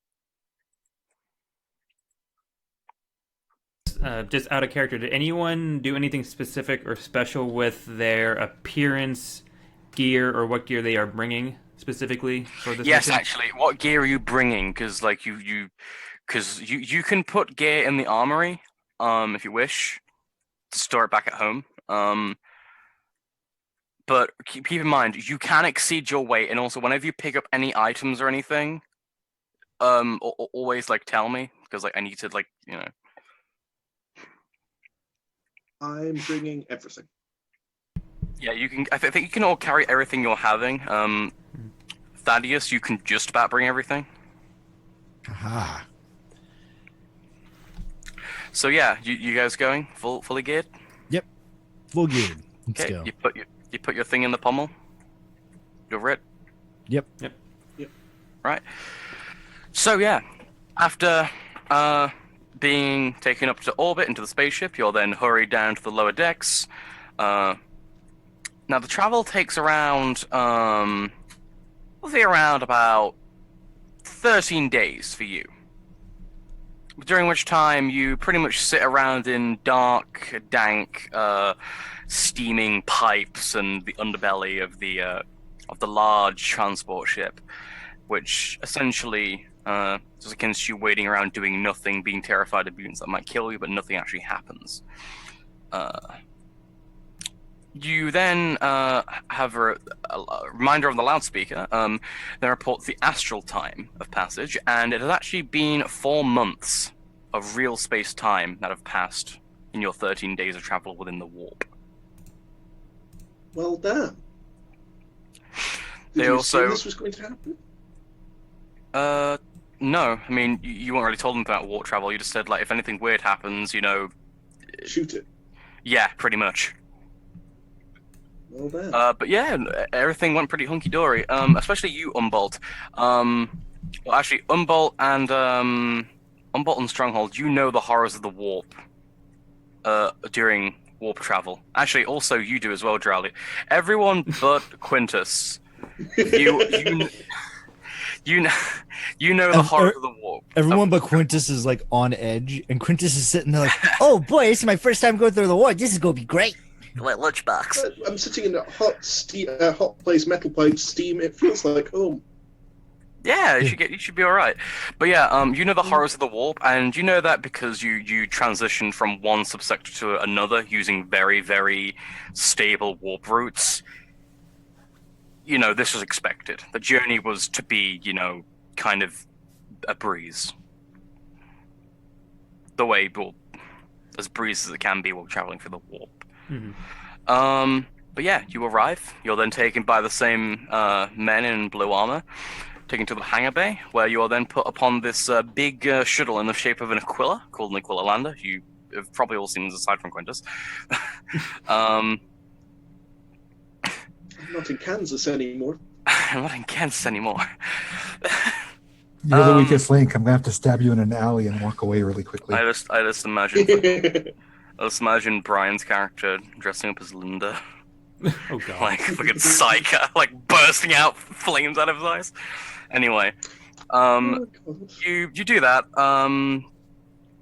Just out of character, did anyone do anything specific or special with their appearance, gear, or what gear they are bringing specifically for this? Yes, mission? actually, what gear are you bringing? Because like you can put gear in the armory, if you wish, to store it back at home. But keep in mind, you can exceed your weight, and also whenever you pick up any items or anything, always like tell me, because like I need to I'm bringing everything. Yeah, you can. I think you can all carry everything you're having. Thaddeus, you can just about bring everything. Aha. So yeah, you guys going fully geared? Yep. Full geared. Let's Okay, go. you put your thing in the pommel. You're it. Yep. Right. So yeah, after being taken up to orbit into the spaceship, you're then hurried down to the lower decks. Now the travel takes around about 13 days for you. During which time you pretty much sit around in dark, dank, steaming pipes and the underbelly of the large transport ship, which essentially is against you waiting around doing nothing, being terrified of mutants that might kill you, but nothing actually happens. You then have a reminder on the loudspeaker. They report the astral time of passage, and it has actually been 4 months of real space-time that have passed in your 13 days of travel within the warp. Well, damn. They Did you also- assume this was going to happen? No. I mean, you weren't really told them about warp travel. You just said, like, if anything weird happens, Shoot it. yeah, pretty much. Well, damn. But yeah, everything went pretty hunky-dory. Especially you, Umbolt. Well, actually, Umbolt and Stronghold, you know the horrors of the warp during warp travel. Actually, also you do as well, Drowley. Everyone but Quintus. You know the horror of the warp. Everyone but Quintus is like on edge, and Quintus is sitting there like, "Oh boy, this is my first time going through the war. This is gonna be great." Like lunchbox. I'm sitting in a hot place, metal pipe, steam. It feels like home. Yeah, you should be all right. But yeah, you know the horrors of the warp, and you know that because you transition from one subsector to another using very, very stable warp routes. This was expected. The journey was to be, kind of a breeze. The way, well, as breeze as it can be while traveling through the warp. Mm-hmm. But yeah, you arrive. You're then taken by the same men in blue armor, taken to the hangar bay, where you are then put upon this big shuttle in the shape of an Aquila, called an Aquila Lander. You have probably all seen this aside from Quintus. I'm not in Kansas anymore. I'm not in Kansas anymore. You're the weakest link. I'm gonna have to stab you in an alley and walk away really quickly. I just imagine Brian's character dressing up as Linda, Oh god. like fucking psycho, like bursting out flames out of his eyes. Anyway, Oh, God. you do that.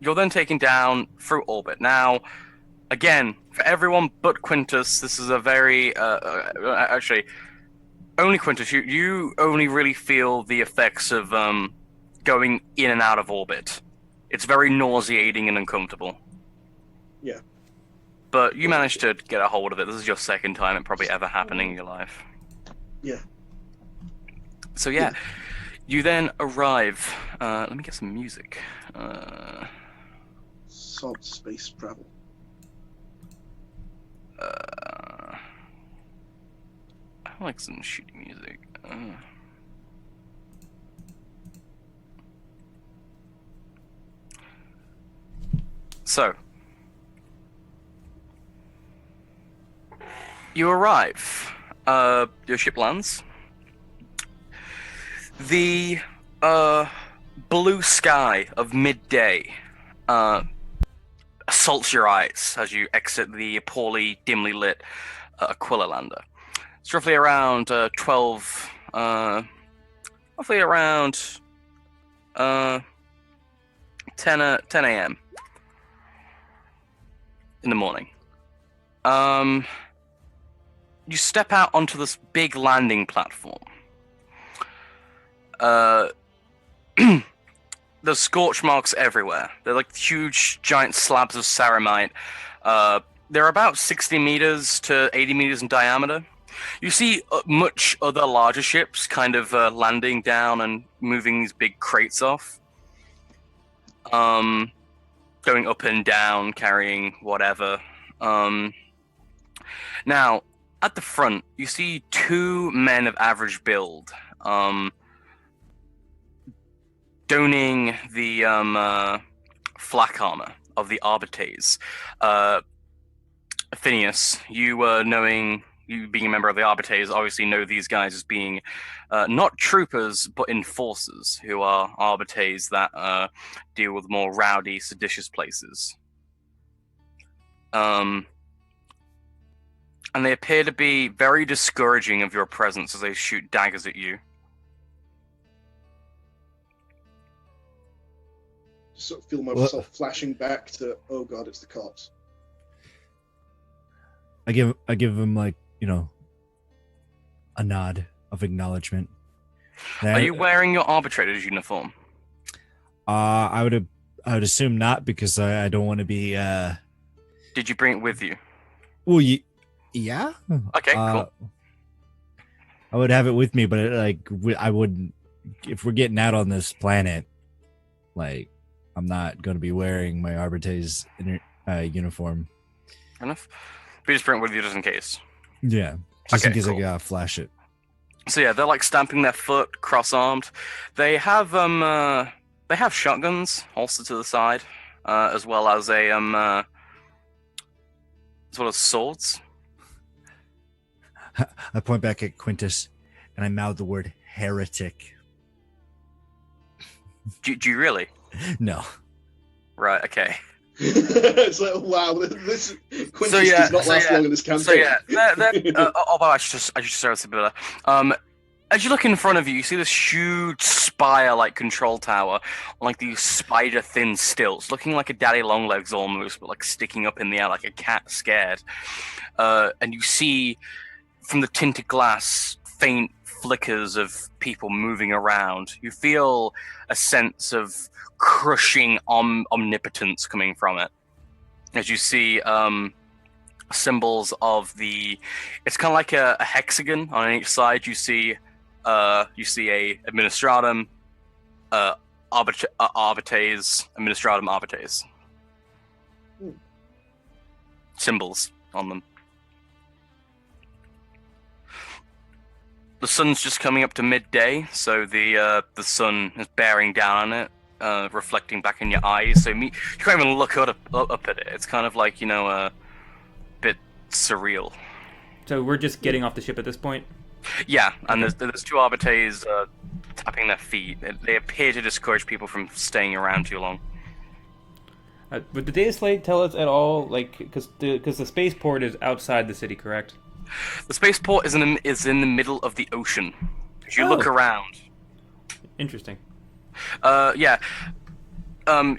You're then taken down through orbit. Now, again, for everyone but Quintus, this is a very actually only Quintus. You only really feel the effects of going in and out of orbit. It's very nauseating and uncomfortable. Yeah. But you managed to get a hold of it. This is your second time it probably ever happening in your life. Yeah. So yeah, you then arrive. Let me get some music. Salt space travel. I like some shooting music. So, you arrive. Your ship lands. The blue sky of midday assaults your eyes as you exit the poorly, dimly lit Aquila Lander. It's roughly around 10 a.m. in the morning. You step out onto this big landing platform. There's scorch marks everywhere. They're like huge, giant slabs of ceramite. They're about 60 meters to 80 meters in diameter. You see much other larger ships kind of landing down and moving these big crates off. Going up and down, carrying whatever. Now, at the front, you see two men of average build. Donning the flak armor of the Arbites. Phineas, you being a member of the Arbites, obviously know these guys as being not troopers, but enforcers, who are Arbites that deal with more rowdy, seditious places. And they appear to be very discouraging of your presence as they shoot daggers at you. Just sort of feel myself flashing back to, oh god, it's the cops. I give him like, a nod of acknowledgement. Are you wearing your arbitrator's uniform? I would assume not, because I don't want to be. Did you bring it with you? Well, yeah. Okay, cool. I would have it with me, but I wouldn't. If we're getting out on this planet, I'm not going to be wearing my Arbitrator's uniform. Fair enough. We just bring it with you just in case. Yeah, just in Okay, case cool. I gotta flash it. So yeah, they're like stamping their foot, cross-armed. They have shotguns holstered to the side, as well as swords. I point back at Quintus, and I mouth the word heretic. Do you really? No. Right. Okay. It's like, wow, this Quintus does not last long in this campaign. So yeah, I should start with better. As you look in front of you, you see this huge spire-like control tower on like these spider-thin stilts, looking like a daddy longlegs almost, but like sticking up in the air like a cat scared. And you see from the tinted glass faint flickers of people moving around. You feel a sense of crushing omnipotence coming from it. As you see symbols of the... It's kind of like a hexagon on each side. You see a administratum, arbites, administratum arbites. Symbols on them. The sun's just coming up to midday, so the sun is bearing down on it, reflecting back in your eyes. So you can't even look up at it. It's kind of like, a bit surreal. So we're just getting off the ship at this point? Yeah, and there's two arbites tapping their feet. They appear to discourage people from staying around too long. But did the data slate tell us at all, like, because the spaceport is outside the city, correct? The spaceport is in the middle of the ocean. If you look around. Interesting. Yeah.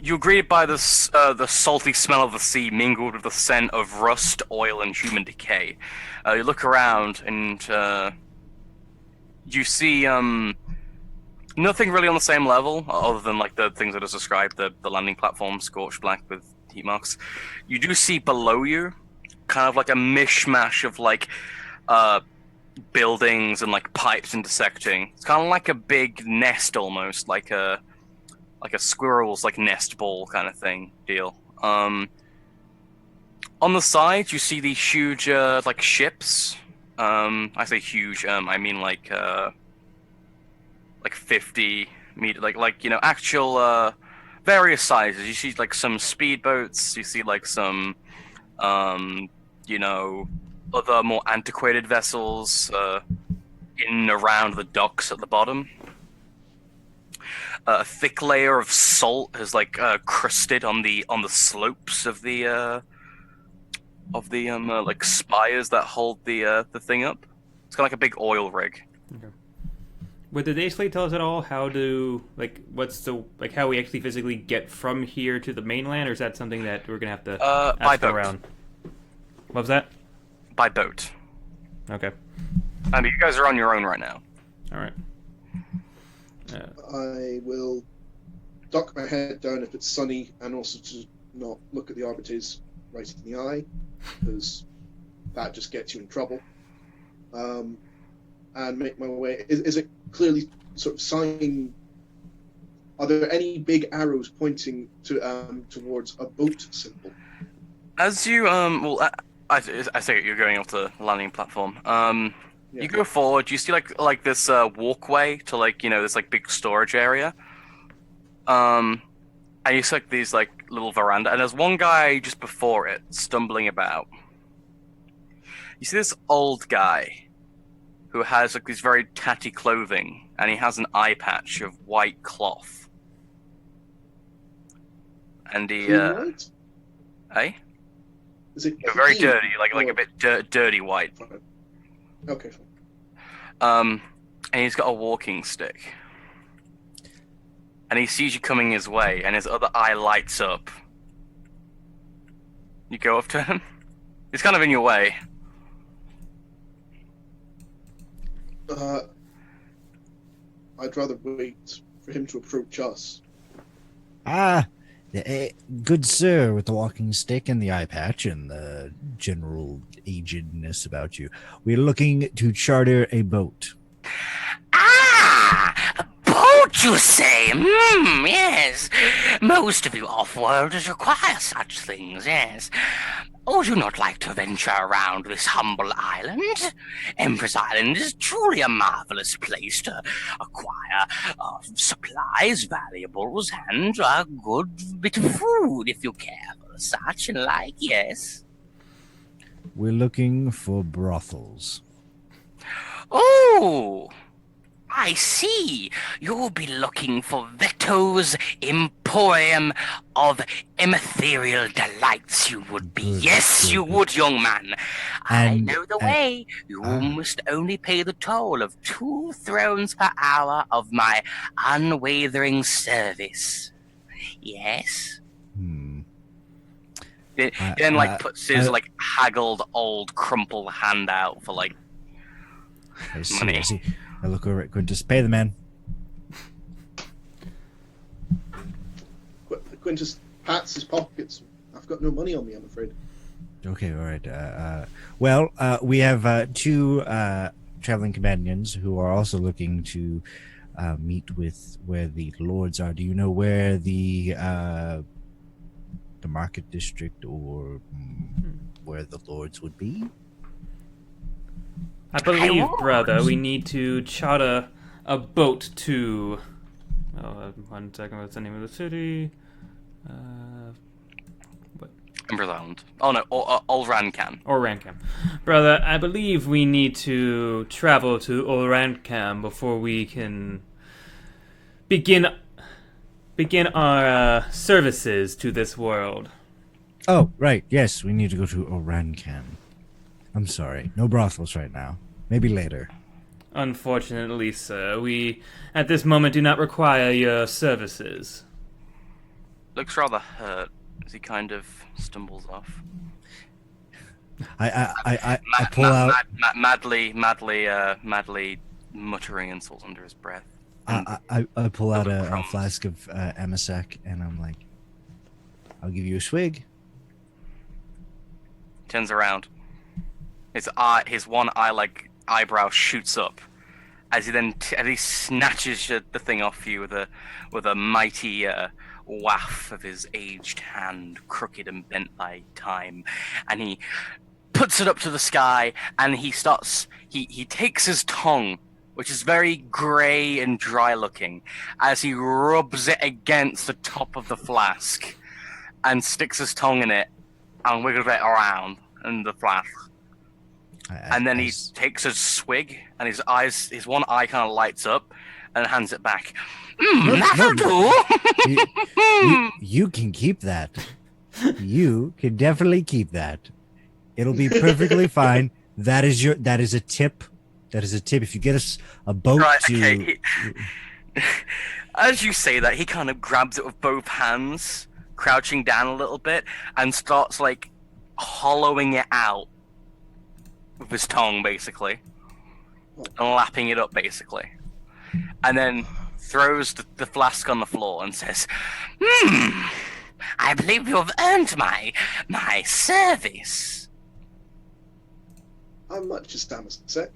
You're greeted by the salty smell of the sea mingled with the scent of rust, oil, and human decay. You look around and you see nothing really on the same level, other than like the things that are described, the landing platform scorched black with heat marks. You do see below you kind of like a mishmash of like buildings and like pipes intersecting. It's kind of like a big nest almost, like a squirrel's like nest ball kind of thing deal. On the side you see these huge like ships. I say huge, I mean like 50 meter, like actual various sizes. You see like some speedboats, you see like some other more antiquated vessels in and around the docks at the bottom. A thick layer of salt has like crusted on the slopes of the like spires that hold the thing up. It's kind of like a big oil rig. Okay. Would the day slate tell us at all how to how we actually physically get from here to the mainland, or is that something that we're gonna have to ask around? What was that? By boat. Okay. I mean, you guys are on your own right now. All right. I will duck my head down if it's sunny, and also to not look at the arbites right in the eye, because that just gets you in trouble. And make my way. Is it clearly sort of sign? Are there any big arrows pointing to towards a boat symbol? As you I say you're going off the landing platform. Yeah. You go forward. You see like this walkway to this like big storage area. And you see like these like little veranda, and there's one guy just before it stumbling about. You see this old guy who has like this very tatty clothing, and he has an eye patch of white cloth. And he Right? eh? Is it Very clean? dirty, like a bit dirty white. Okay. Fine. And he's got a walking stick. And he sees you coming his way, and his other eye lights up. You go up to him. He's kind of in your way. I'd rather wait for him to approach us. Good sir, with the walking stick and the eye patch and the general agedness about you. We're looking to charter a boat. Ah! A boat what you say? Yes. Most of you off-worlders require such things, yes. Would you not like to venture around this humble island? Empress Island is truly a marvelous place to acquire supplies, valuables, and a good bit of food if you care for such and like, yes. We're looking for brothels. Oh, I see. You'll be looking for Veto's Emporium of Immaterial Delights, you would be. Good, Yes, good, you good. would, young man. I And- know the way. You must only pay the toll of 2 thrones per hour of my unwavering service. Yes? He then, puts his, haggled, old, crumpled hand out for, I see, money. I see. I look over at Quintus. Pay the man. Quintus pats his pockets. I've got no money on me, I'm afraid. Okay, all right. Well, we have 2 traveling companions who are also looking to meet with where the lords are. Do you know where the market district or where the lords would be? I believe, brother, we need to charter a boat to... Oh, 1 second, what's the name of the city? Emperor's Island. Oh no, Olrancan. Or Rancam. Brother, I believe we need to travel to Olrankam before we can begin our services to this world. Oh, right. Yes, we need to go to Orancan. I'm sorry. No brothels right now. Maybe later. Unfortunately, sir, we at this moment do not require your services. Looks rather hurt as he kind of stumbles off. I pull out. Madly muttering insults under his breath. I pull out a flask of Emisec, and I'm like, I'll give you a swig. Turns around. His one eyebrow shoots up as he then he snatches the thing off you with a mighty waff of his aged hand, crooked and bent by time, and he puts it up to the sky, and he takes his tongue, which is very grey and dry looking, as he rubs it against the top of the flask and sticks his tongue in it and wiggles it around in the flask. And then he takes a swig, and his one eye kind of lights up, and hands it back. That'll do. You can keep that. You can definitely keep that. It'll be perfectly fine. That is a tip. That is a tip. If you get us a boat Okay. As you say that, he kind of grabs it with both hands, crouching down a little bit, and starts hollowing it out with his tongue, basically, and lapping it up, basically, and then throws the flask on the floor and says, I believe you have earned my service. How much is Damasek?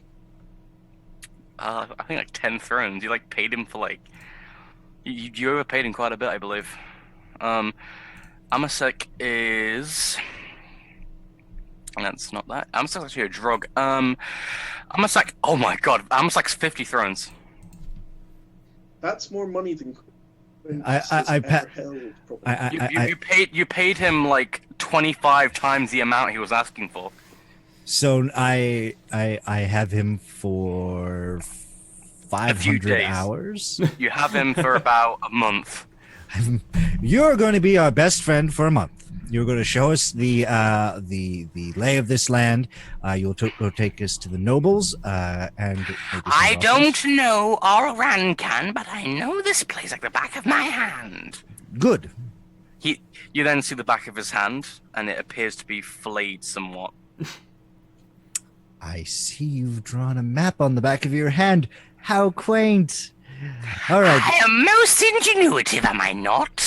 I think 10 thrones. You paid him for you overpaid him quite a bit, I believe. Amasek is... That's not that. Amasek's actually a drug. Amasek... Oh my god. Amasek's 50 thrones. That's more money than You paid him 25 times the amount he was asking for. So I have him for 500 hours. You have him for about a month. You're going to be our best friend for a month. You're going to show us the lay of this land. You'll take us to the nobles and. I don't know Rancan, but I know this place like the back of my hand. Good. You then see the back of his hand, and it appears to be flayed somewhat. I see you've drawn a map on the back of your hand. How quaint. All right. I am most ingenuitive, am I not?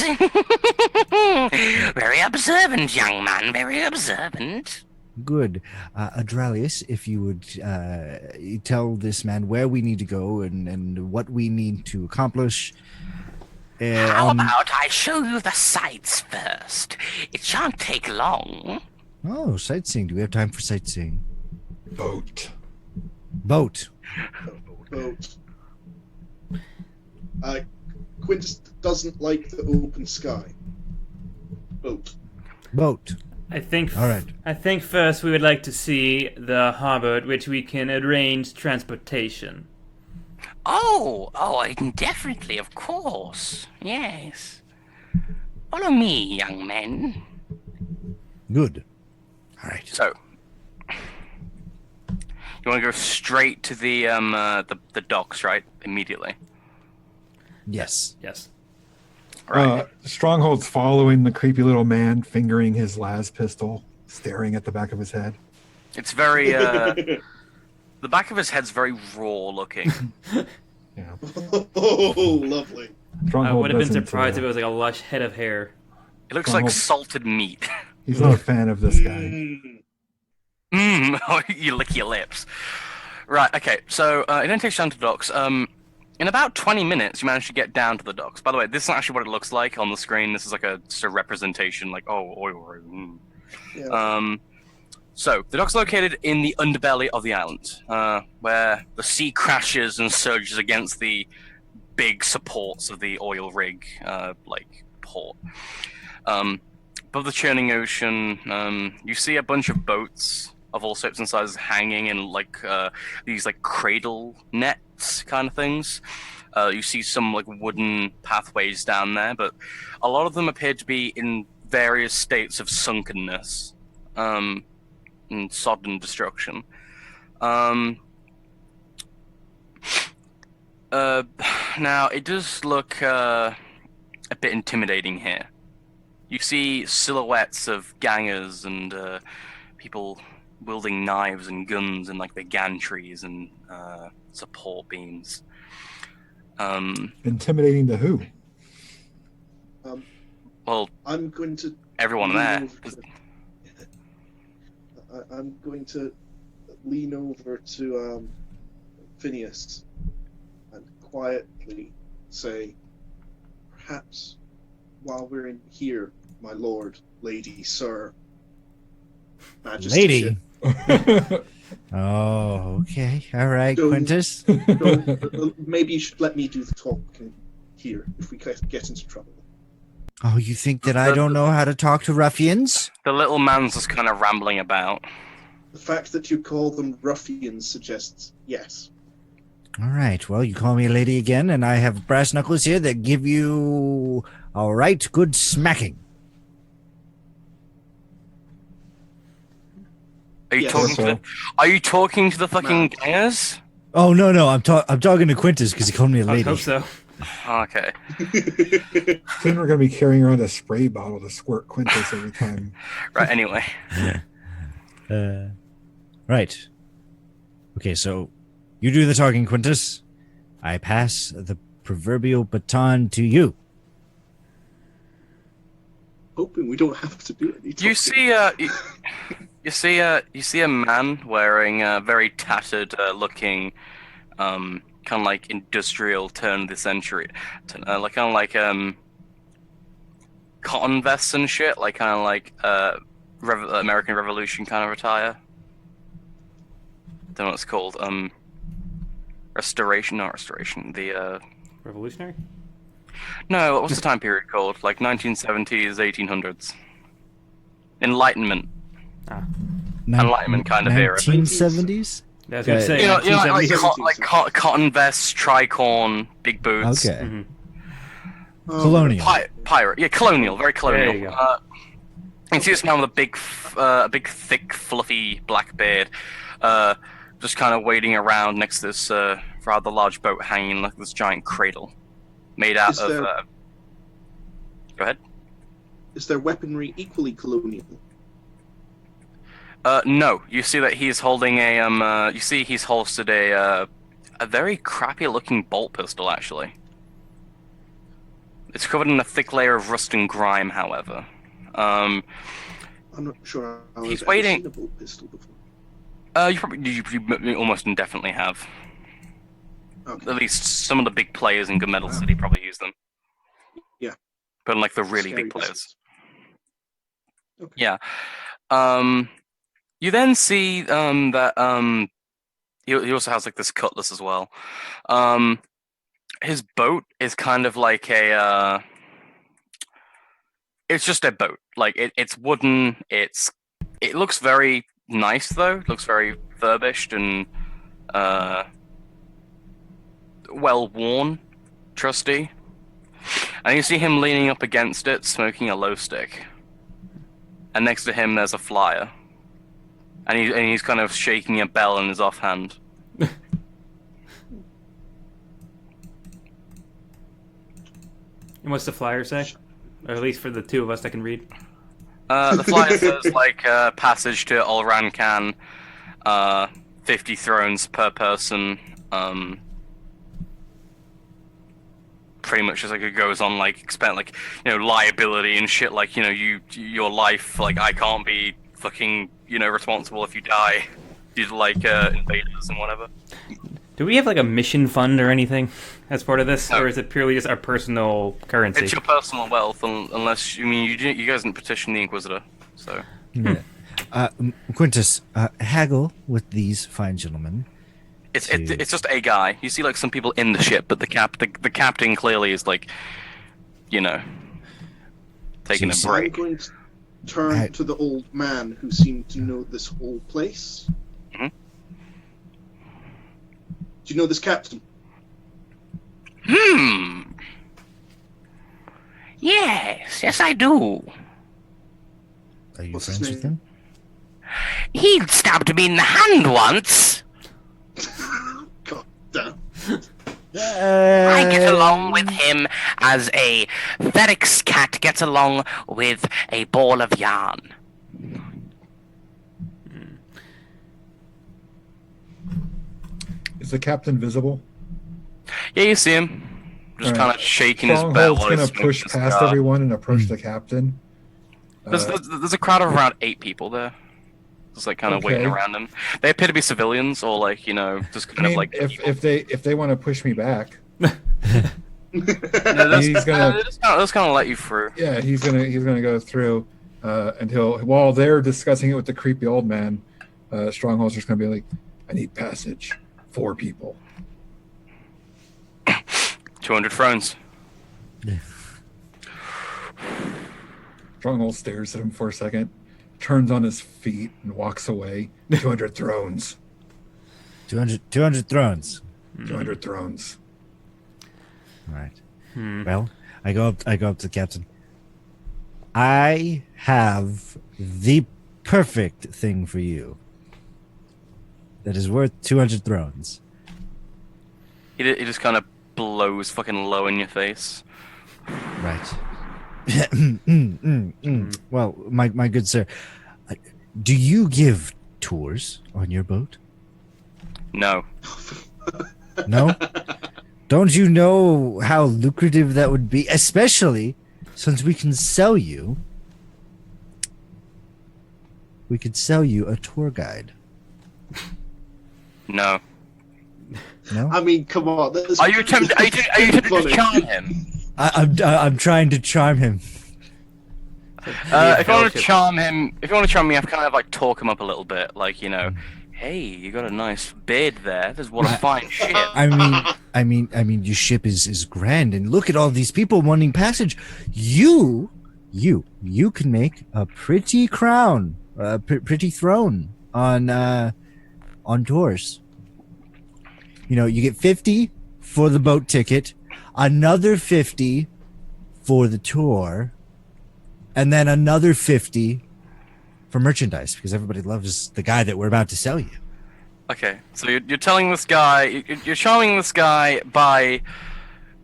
Very observant, young man, very observant. Good. Adralius, if you would tell this man where we need to go and what we need to accomplish. How about I show you the sights first? It shan't take long. Oh, sightseeing. Do we have time for sightseeing? Boat. Boat. Boat. Quintus doesn't like the open sky. Boat. Boat. I think. All right. I think first we would like to see the harbor at which we can arrange transportation. Oh, definitely, of course. Yes. Follow me, young men. Good. All right. So, you want to go straight to the docks, right? Immediately. Yes. Yes. Right. Stronghold's following the creepy little man, fingering his las pistol, staring at the back of his head. It's very. The back of his head's very raw looking. Yeah. Oh, lovely. I Stronghold would have been doesn't, surprised if it was like a lush head of hair. It looks Stronghold- like salted meat. He's not a fan of this guy. Oh, you lick your lips. Right, okay, so it then takes you down to the docks. In about 20 minutes, you manage to get down to the docks. By the way, this is actually what it looks like on the screen. This is like just a representation, like, oil. Yeah. So, the dock's located in the underbelly of the island, where the sea crashes and surges against the big supports of the oil rig, port. Above the churning ocean, you see a bunch of boats of all shapes and sizes hanging in these cradle nets kind of things. You see some wooden pathways down there, but a lot of them appear to be in various states of sunkenness and sodden destruction. Now it does look a bit intimidating here. You see silhouettes of gangers and people wielding knives and guns and the gantries and support beams. Intimidating to who? Well, I'm going to. everyone there. I'm going to lean over to Phineas and quietly say, perhaps while we're in here, my lord, lady, sir, majesty. Lady. Oh, okay. All right, Don't- Quintus. Maybe you should let me do the talking here if we get into trouble. Oh, you think that I don't know how to talk to ruffians? The little man's just kind of rambling about. The fact that you call them ruffians suggests yes. All right. Well, you call me a lady again, and I have brass knuckles here that give you all right, good smacking. Are you Yes. talking to the? Are you talking to the fucking gangers? Oh no, I'm talking to Quintus because he called me a I lady. hope so. Okay. Soon we're going to be carrying around a spray bottle to squirt Quintus every time. Right. Anyway. Right. Okay, so you do the talking, Quintus. I pass the proverbial baton to you. Hoping we don't have to do any talking. You see a man wearing a very tattered looking kind of industrial turn of the century, cotton vests and shit, American Revolution kind of attire. Don't know what it's called. Restoration, not restoration. The Revolutionary? no, what's the time period called? 1970s, 1800s. Enlightenment. Enlightenment kind of era. 1970s? I was going to say, You know, 1970s. cotton vests, tricorn, big boots. Okay. Mhm. Colonial. Pirate. Yeah, colonial. Very colonial. There you go. You can see this man with a big, thick, fluffy black beard, just kind of wading around next to this rather large boat hanging like this giant cradle, made out of. Go ahead. Is their weaponry equally colonial? No, you see that he's holding a you see he's holstered a very crappy looking bolt pistol actually. It's covered in a thick layer of rust and grime, however. I'm not sure He's I've waiting. ever seen a bolt pistol before. You almost indefinitely have. Okay. At least some of the big players in Good Metal City probably use them. Yeah. But like the really Scary big players. pistols. Okay. Yeah. You then see that he also has like this cutlass as well. His boat is kind of like a it's just a boat. Like it's wooden. It looks very nice though. It looks very furbished and well worn, trusty. And you see him leaning up against it, smoking a low stick. And next to him, there's a flyer. And he's kind of shaking a bell in his offhand. And what's the flyer say? Or at least for the two of us that can read. The flyer says, like, passage to Olran Khan, 50 thrones per person. Pretty much just like it goes on, like, expect, like, liability and shit, like, your life, like, I can't be fucking, responsible if you die due to, like, invaders and whatever. Do we have like a mission fund or anything as part of this, No. or is it purely just our personal currency? It's your personal wealth, unless you guys didn't petition the Inquisitor, so. Yeah. Quintus, haggle with these fine gentlemen. It's just a guy. You see, like, some people in the ship, but the captain clearly is like, taking a So- I'm break. going to turn to the old man who seemed to know this whole place. Mhm. Do you know this captain? Yes, I do. Are you What's his friends with name? him? He stabbed me in the hand once. God damn. I get along with him as a Ferrex cat gets along with a ball of yarn. Is the captain visible? Yeah, you see him. Just Alright. kind of shaking his bell Stronghold's while gonna he's push smoking his past cigar. everyone and approach the captain. There's a crowd of around 8 people there. Just like kind of waiting Okay. around him. They appear to be civilians or like, just kind I mean, of like if they want to push me back, they'll he's gonna just kind of let you through. yeah he's gonna go through until while they're discussing it with the creepy old man, Stronghold's just gonna be like, I need passage, 4 people. 200 thrones. Stronghold stares at him for a second, turns on his feet and walks away. 200 thrones. 200 thrones. 200 thrones. All right. Well, I go up to the captain. I have the perfect thing for you. That is worth 200 thrones. He just kind of blows fucking low in your face. Right. Well, my good sir, do you give tours on your boat? No. No? Don't you know how lucrative that would be? Especially since we can sell you. We could sell you a tour guide. No. No? I mean, come on. That's Are you attempting to funny. charm him? I'm trying to charm him. If you want to charm him, you have to kind of like talk him up a little bit, like hey, you got a nice beard there. This is what a fine ship. I mean, your ship is grand, and look at all these people wanting passage. You can make a pretty crown, a pretty throne on tours. You get 50 for the boat ticket, another 50 for the tour, and then another 50 for merchandise, because everybody loves the guy that we're about to sell you. Okay, so you're telling this guy, you're charming this guy by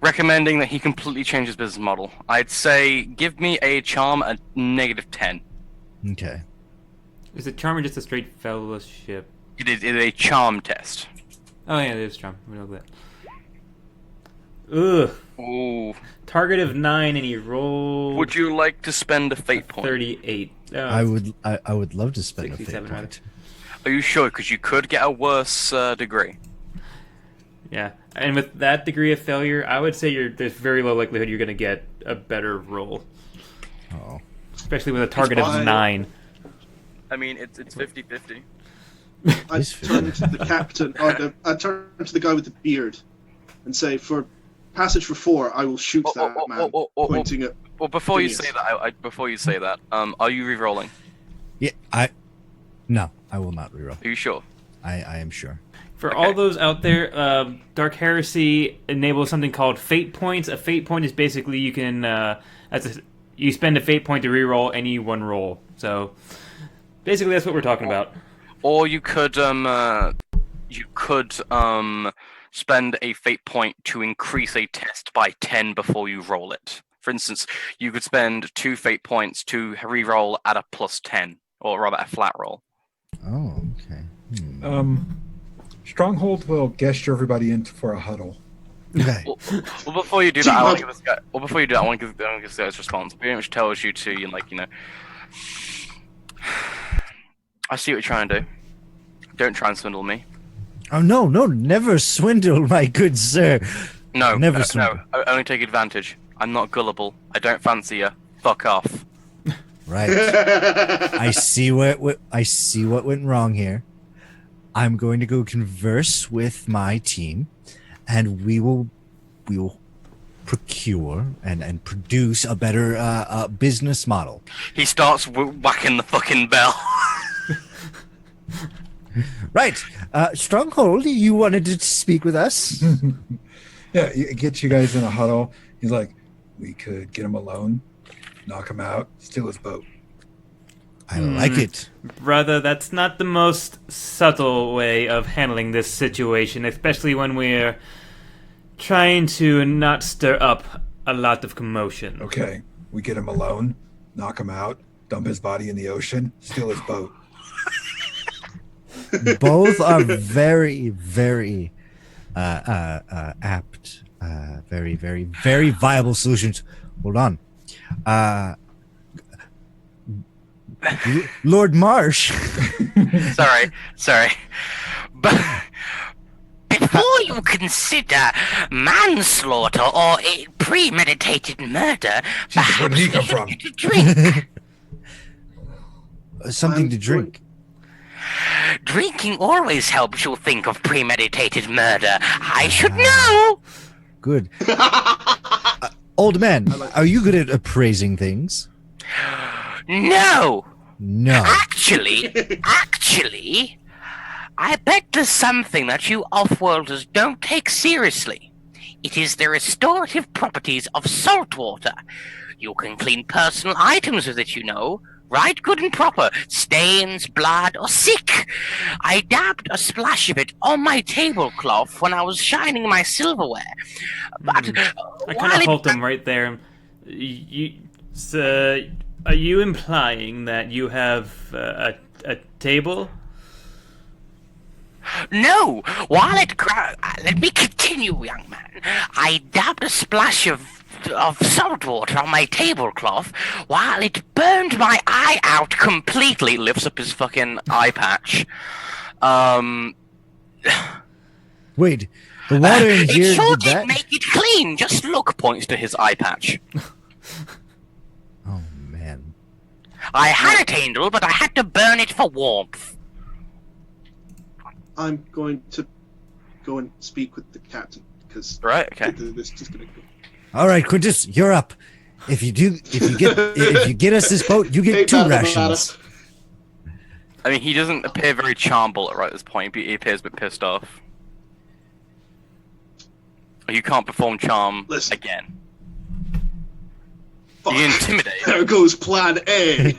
recommending that he completely change his business model. I'd say give me a charm at -10. Okay. Is it charm or just a straight fellowship? It is a charm test. Oh yeah, it is charm. We know that. Ugh. Ooh. Target of 9, and he rolled. Would you like to spend a fate point? 38. I would love to spend a fate 67 rather. point. Are you sure? Because you could get a worse degree. Yeah, and with that degree of failure, I would say there's very low likelihood you're going to get a better roll. Oh. Especially with a target of 9. I mean, it's 50-50. I turn to the captain, or I turn to the guy with the beard, and say, "For passage for 4, I will shoot that man." Pointing at. Well, before you Phineas. say that, are you re-rolling? Yeah, no, I will not reroll. Are you sure? I am sure. For Okay. all those out there, Dark Heresy enables something called fate points. A fate point is basically you can you spend a fate point to reroll any one roll. So basically, that's what we're talking about. Or you could spend a fate point to increase a test by 10 before you roll it. For instance, you could spend 2 fate points to re-roll at a plus 10, or rather a flat roll. Oh, okay. Stronghold will gesture everybody in for a huddle. Okay. Well, before you do that, I want to give this guy. Well, before you do that, I want to give this guy's response. Pretty much tells you to, I see what you're trying to do. Don't try and swindle me. Oh no, never swindle, my good sir. No, Never swindle. no. Only take advantage. I'm not gullible. I don't fancy you. Fuck off. Right. I see what went wrong here. I'm going to go converse with my team, and we will procure and produce a better business model. He starts whacking the fucking bell. Right. Stronghold, you wanted to speak with us? Yeah, it gets you guys in a huddle. He's like, we could get him alone, knock him out, steal his boat. I like it. Brother, that's not the most subtle way of handling this situation, especially when we're trying to not stir up a lot of commotion. Okay, we get him alone, knock him out, dump his body in the ocean, steal his boat. Both are very, very apt. Very, very, very viable solutions. Hold on. Lord Marsh. Sorry. But before you consider manslaughter or a premeditated murder, Jesus, where did he come perhaps you from? should get a drink. Something to drink. Drinking always helps you think of premeditated murder. I should know. Good. Old man, are you good at appraising things? No. No. Actually, I bet there's something that you off-worlders don't take seriously. It is the restorative properties of salt water. You can clean personal items with it, right good and proper, stains, blood, or sick. I dabbed a splash of it on my tablecloth when I was shining my silverware. But I kind of halt him right there. Are you implying that you have a table? No, let me continue, young man. I dabbed a splash of salt water on my tablecloth while it burned my eye out completely. Lifts up his fucking eye patch. Wait, the water in here It sure did did that? make it clean. Just look, points to his eye patch. Oh man. I had a handle, but I had to burn it for warmth. I'm going to go and speak with the captain because Right, okay. this is going to go. All right, Quintus, you're up. If you get us this boat, you get Hey, 2 Battle rations. I mean, he doesn't appear very charmable right at this point. He appears a bit pissed off. You can't perform charm Listen. again. Fuck. You intimidate. There goes Plan A.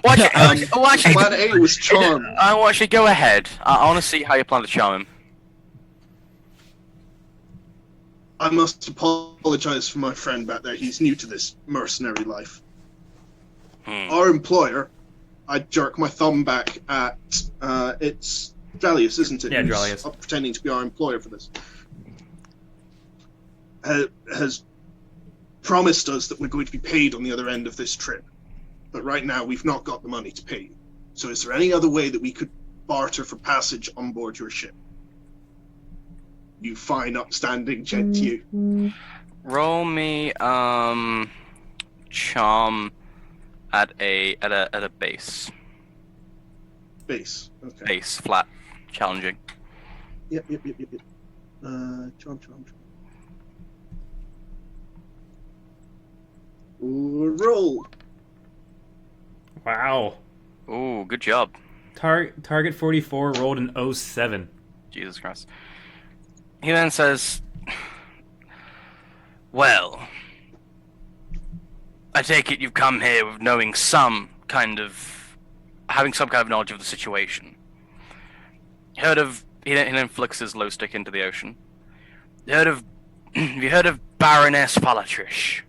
Watch it. Plan A was charm. I want you to go ahead. I want to see how you plan to charm him. I must apologize for my friend back there. He's new to this mercenary life. Our employer, I jerk my thumb back at, it's Dralius, isn't it? Yeah, Who's Dralius. pretending to be our employer for this. has promised us that we're going to be paid on the other end of this trip. But right now, we've not got the money to pay you. So is there any other way that we could barter for passage on board your ship? You fine, upstanding gent, you. Roll me charm at a base. Base. Okay. Base, flat, challenging. Yep. Charm. Roll. Wow. Ooh, good job. Target 44 rolled an 07. Jesus Christ. He then says, well, I take it you've come here with having some kind of knowledge of the situation. He then flicks his low stick into the ocean. Have you heard of Baroness Falatrish?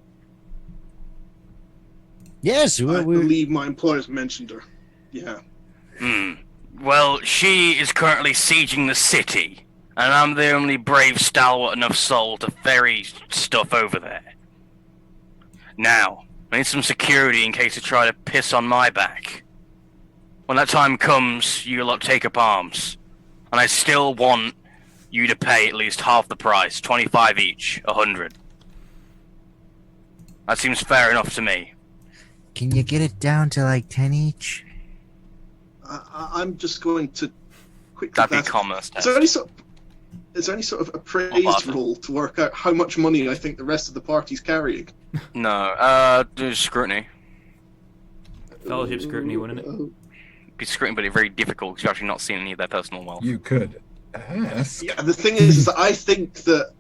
Yes, I believe my employers mentioned her. Yeah. Well, she is currently sieging the city, and I'm the only brave, stalwart enough soul to ferry stuff over there. Now, I need some security in case they try to piss on my back. When that time comes, you lot take up arms. And I still want you to pay at least half the price, 25 each, 100. That seems fair enough to me. Can you get it down to like 10 each? I'm just going to quickly... That'd be commerce test. Is there any sort of appraised roll to work out how much money I think the rest of the party's carrying? No, do scrutiny. Fellowship scrutiny, wouldn't it? Be scrutiny, but it's very difficult because you've actually not seen any of their personal wealth. You could ask. Yeah, the thing is that I think that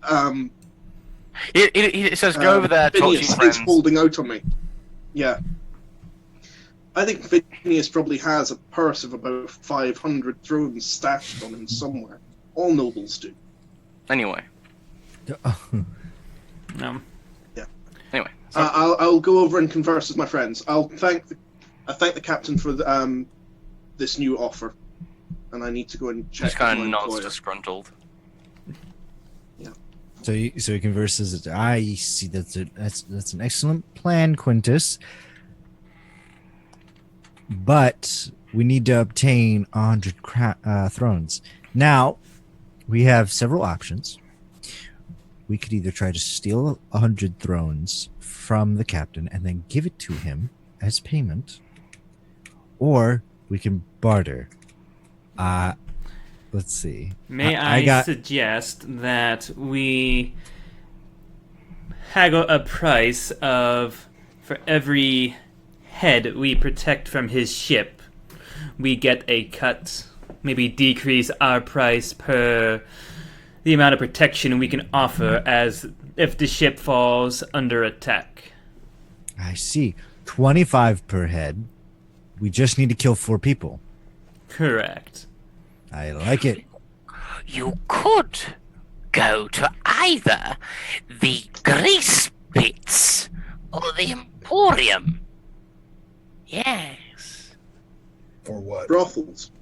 It says go over there, talk to your Phineas friends. is holding out on me. Yeah. I think Phineas probably has a purse of about 500 thrones stashed on him somewhere. All nobles do. Anyway. No. Yeah. Anyway. I'll go over and converse with my friends. I thank the captain for this new offer, and I need to go and check. Just kind with of my nods employer. disgruntled. Yeah. So he converses. I see that's an excellent plan, Quintus. But we need to obtain 100 thrones. Now, we have several options. We could either try to steal 100 thrones from the captain and then give it to him as payment, or we can barter. Let's see. May I suggest that we haggle a price of, for every head we protect from his ship, we get a cut. Maybe decrease our price per the amount of protection we can offer as if the ship falls under attack. I see. 25 per head. We just need to kill 4 people. Correct. I like it. You could go to either the Grease Pits or the Emporium. Yes. For what? Brothels.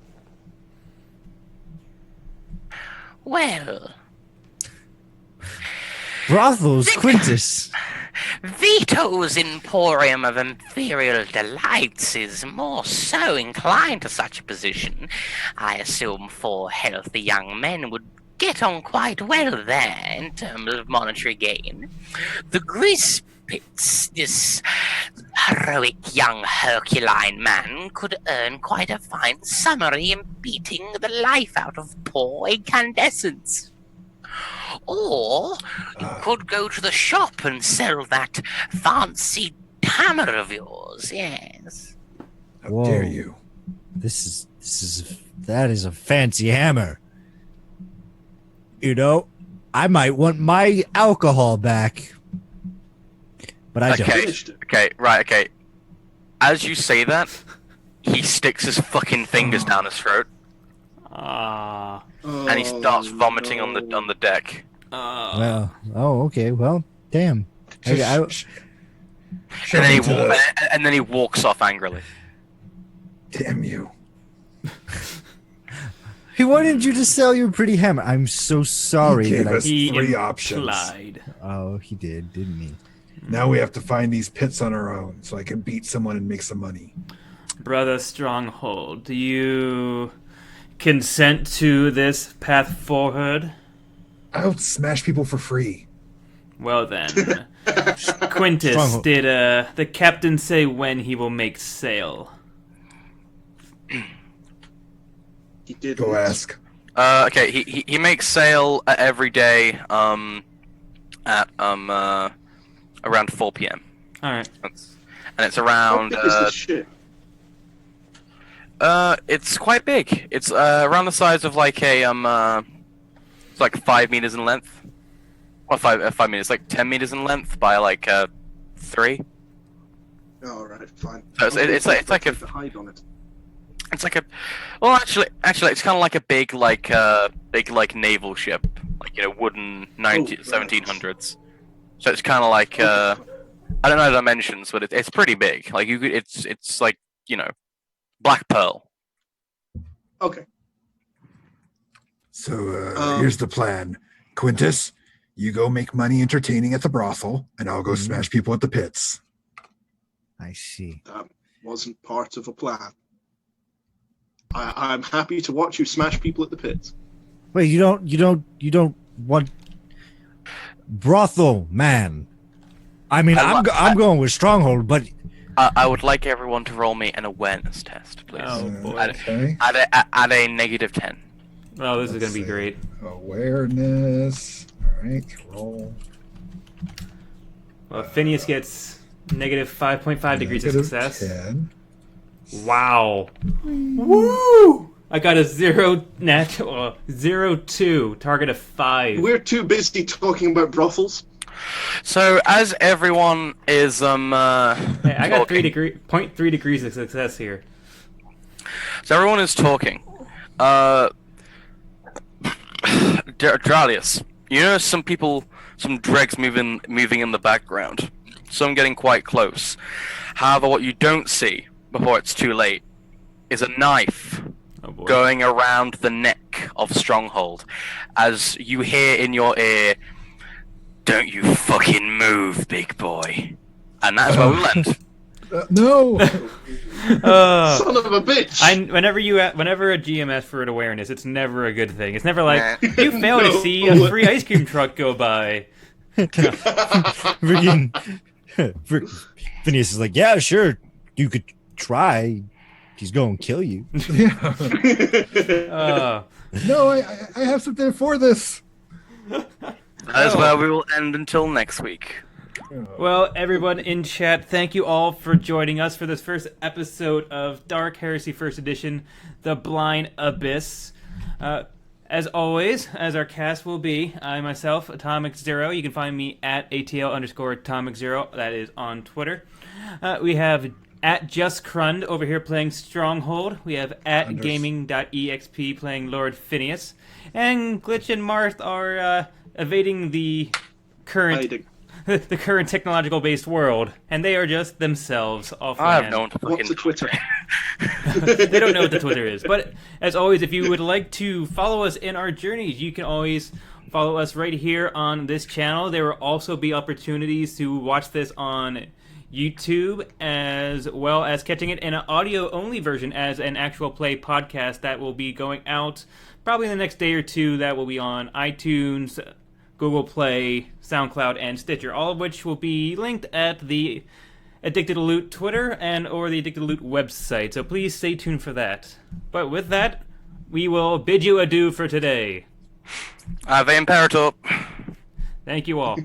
Well, Brothels, Quintus. Vito's Emporium of Imperial Delights is more so inclined to such a position. I assume 4 healthy young men would get on quite well there in terms of monetary gain. The Grease Pits, this heroic young Herculine man could earn quite a fine summary in beating the life out of poor incandescents. Or you could go to the shop and sell that fancy hammer of yours, yes. How dare you? That is a fancy hammer. You know, I might want my alcohol back. But I don't. Okay. As you say that, he sticks his fucking fingers down his throat. And he starts vomiting on the deck. Okay. Well, damn. And then he walks off angrily. Damn you. He wanted you to sell your pretty hammer. I'm so sorry He gave that I. us three options. implied. Oh, he did, didn't he? Now we have to find these pits on our own so I can beat someone and make some money. Brother Stronghold, do you consent to this path forward? I'll smash people for free. Well then, Quintus, Stronghold. did the captain say when he will make sail? He did. Go ask. Okay, he makes sail every day at around 4 p.m. All right. And it's How around big is this ship? it's quite big. It's around the size of like a it's like 5 meters in length. Well, 5 meters, like 10 meters in length by like 3. All right, fine. So it's like a the hide on it. It's like a, well, actually, it's kind of like a big naval ship, like wooden 1700s. So it's kind of like I don't know the dimensions, but it's pretty big. Like it's like Black Pearl. Okay. So here's the plan. Quintus, you go make money entertaining at the brothel, and I'll go smash people at the pits. I see. That wasn't part of a plan. I'm happy to watch you smash people at the pits. Wait, you don't want brothel, man. I mean, I'm going with Stronghold, but I would like everyone to roll me an awareness test, please. Oh boy. Okay. At a negative 10. Oh, this is Let's gonna be see. great. Awareness. All right, roll. Well, Phineas gets negative 5.5 degrees of Negative success. 10. Wow. Woo! I got a 0 2 target of 5. We're too busy talking about brothels. So as everyone is Hey, I got talking- 0.3 degrees of success here. So everyone is talking. Dralius, you know some dregs moving in the background. Some getting quite close. However, what you don't see before it's too late is a knife Oh boy. going around the neck of Stronghold, as you hear in your ear, "Don't you fucking move, big boy." And that's where we'll end. No. Son of a bitch! Whenever a GM asks for an awareness, it's never a good thing. It's never like, Nah. you failed to see a free ice cream truck go by. freaking Phineas is like, yeah, sure, you could try. He's going to kill you. Yeah. No, I have something for this. That is where we will end until next week. Well, everyone in chat, thank you all for joining us for this first episode of Dark Heresy First Edition, The Blind Abyss. As always, as our cast will be, I myself, Atomic Zero. You can find me at ATL_Atomic Zero. That is on Twitter. We have at Just Crund over here playing Stronghold. We have at gaming.exp playing Lord Phineas. And Glitch and Marth are evading the current Hiding. the current technological based world, and they are just themselves offline. I have no one to fucking What's a Twitter? They don't know what the Twitter is. But as always, if you would like to follow us in our journeys, you can always follow us right here on this channel. There will also be opportunities to watch this on YouTube, as well as catching it in an audio-only version as an actual play podcast that will be going out probably in the next day or two. That will be on iTunes, Google Play, SoundCloud, and Stitcher, all of which will be linked at the Addicted to Loot Twitter and or the Addicted to Loot website, so please stay tuned for that. But with that, we will bid you adieu for today. Ave Imperator. Thank you all.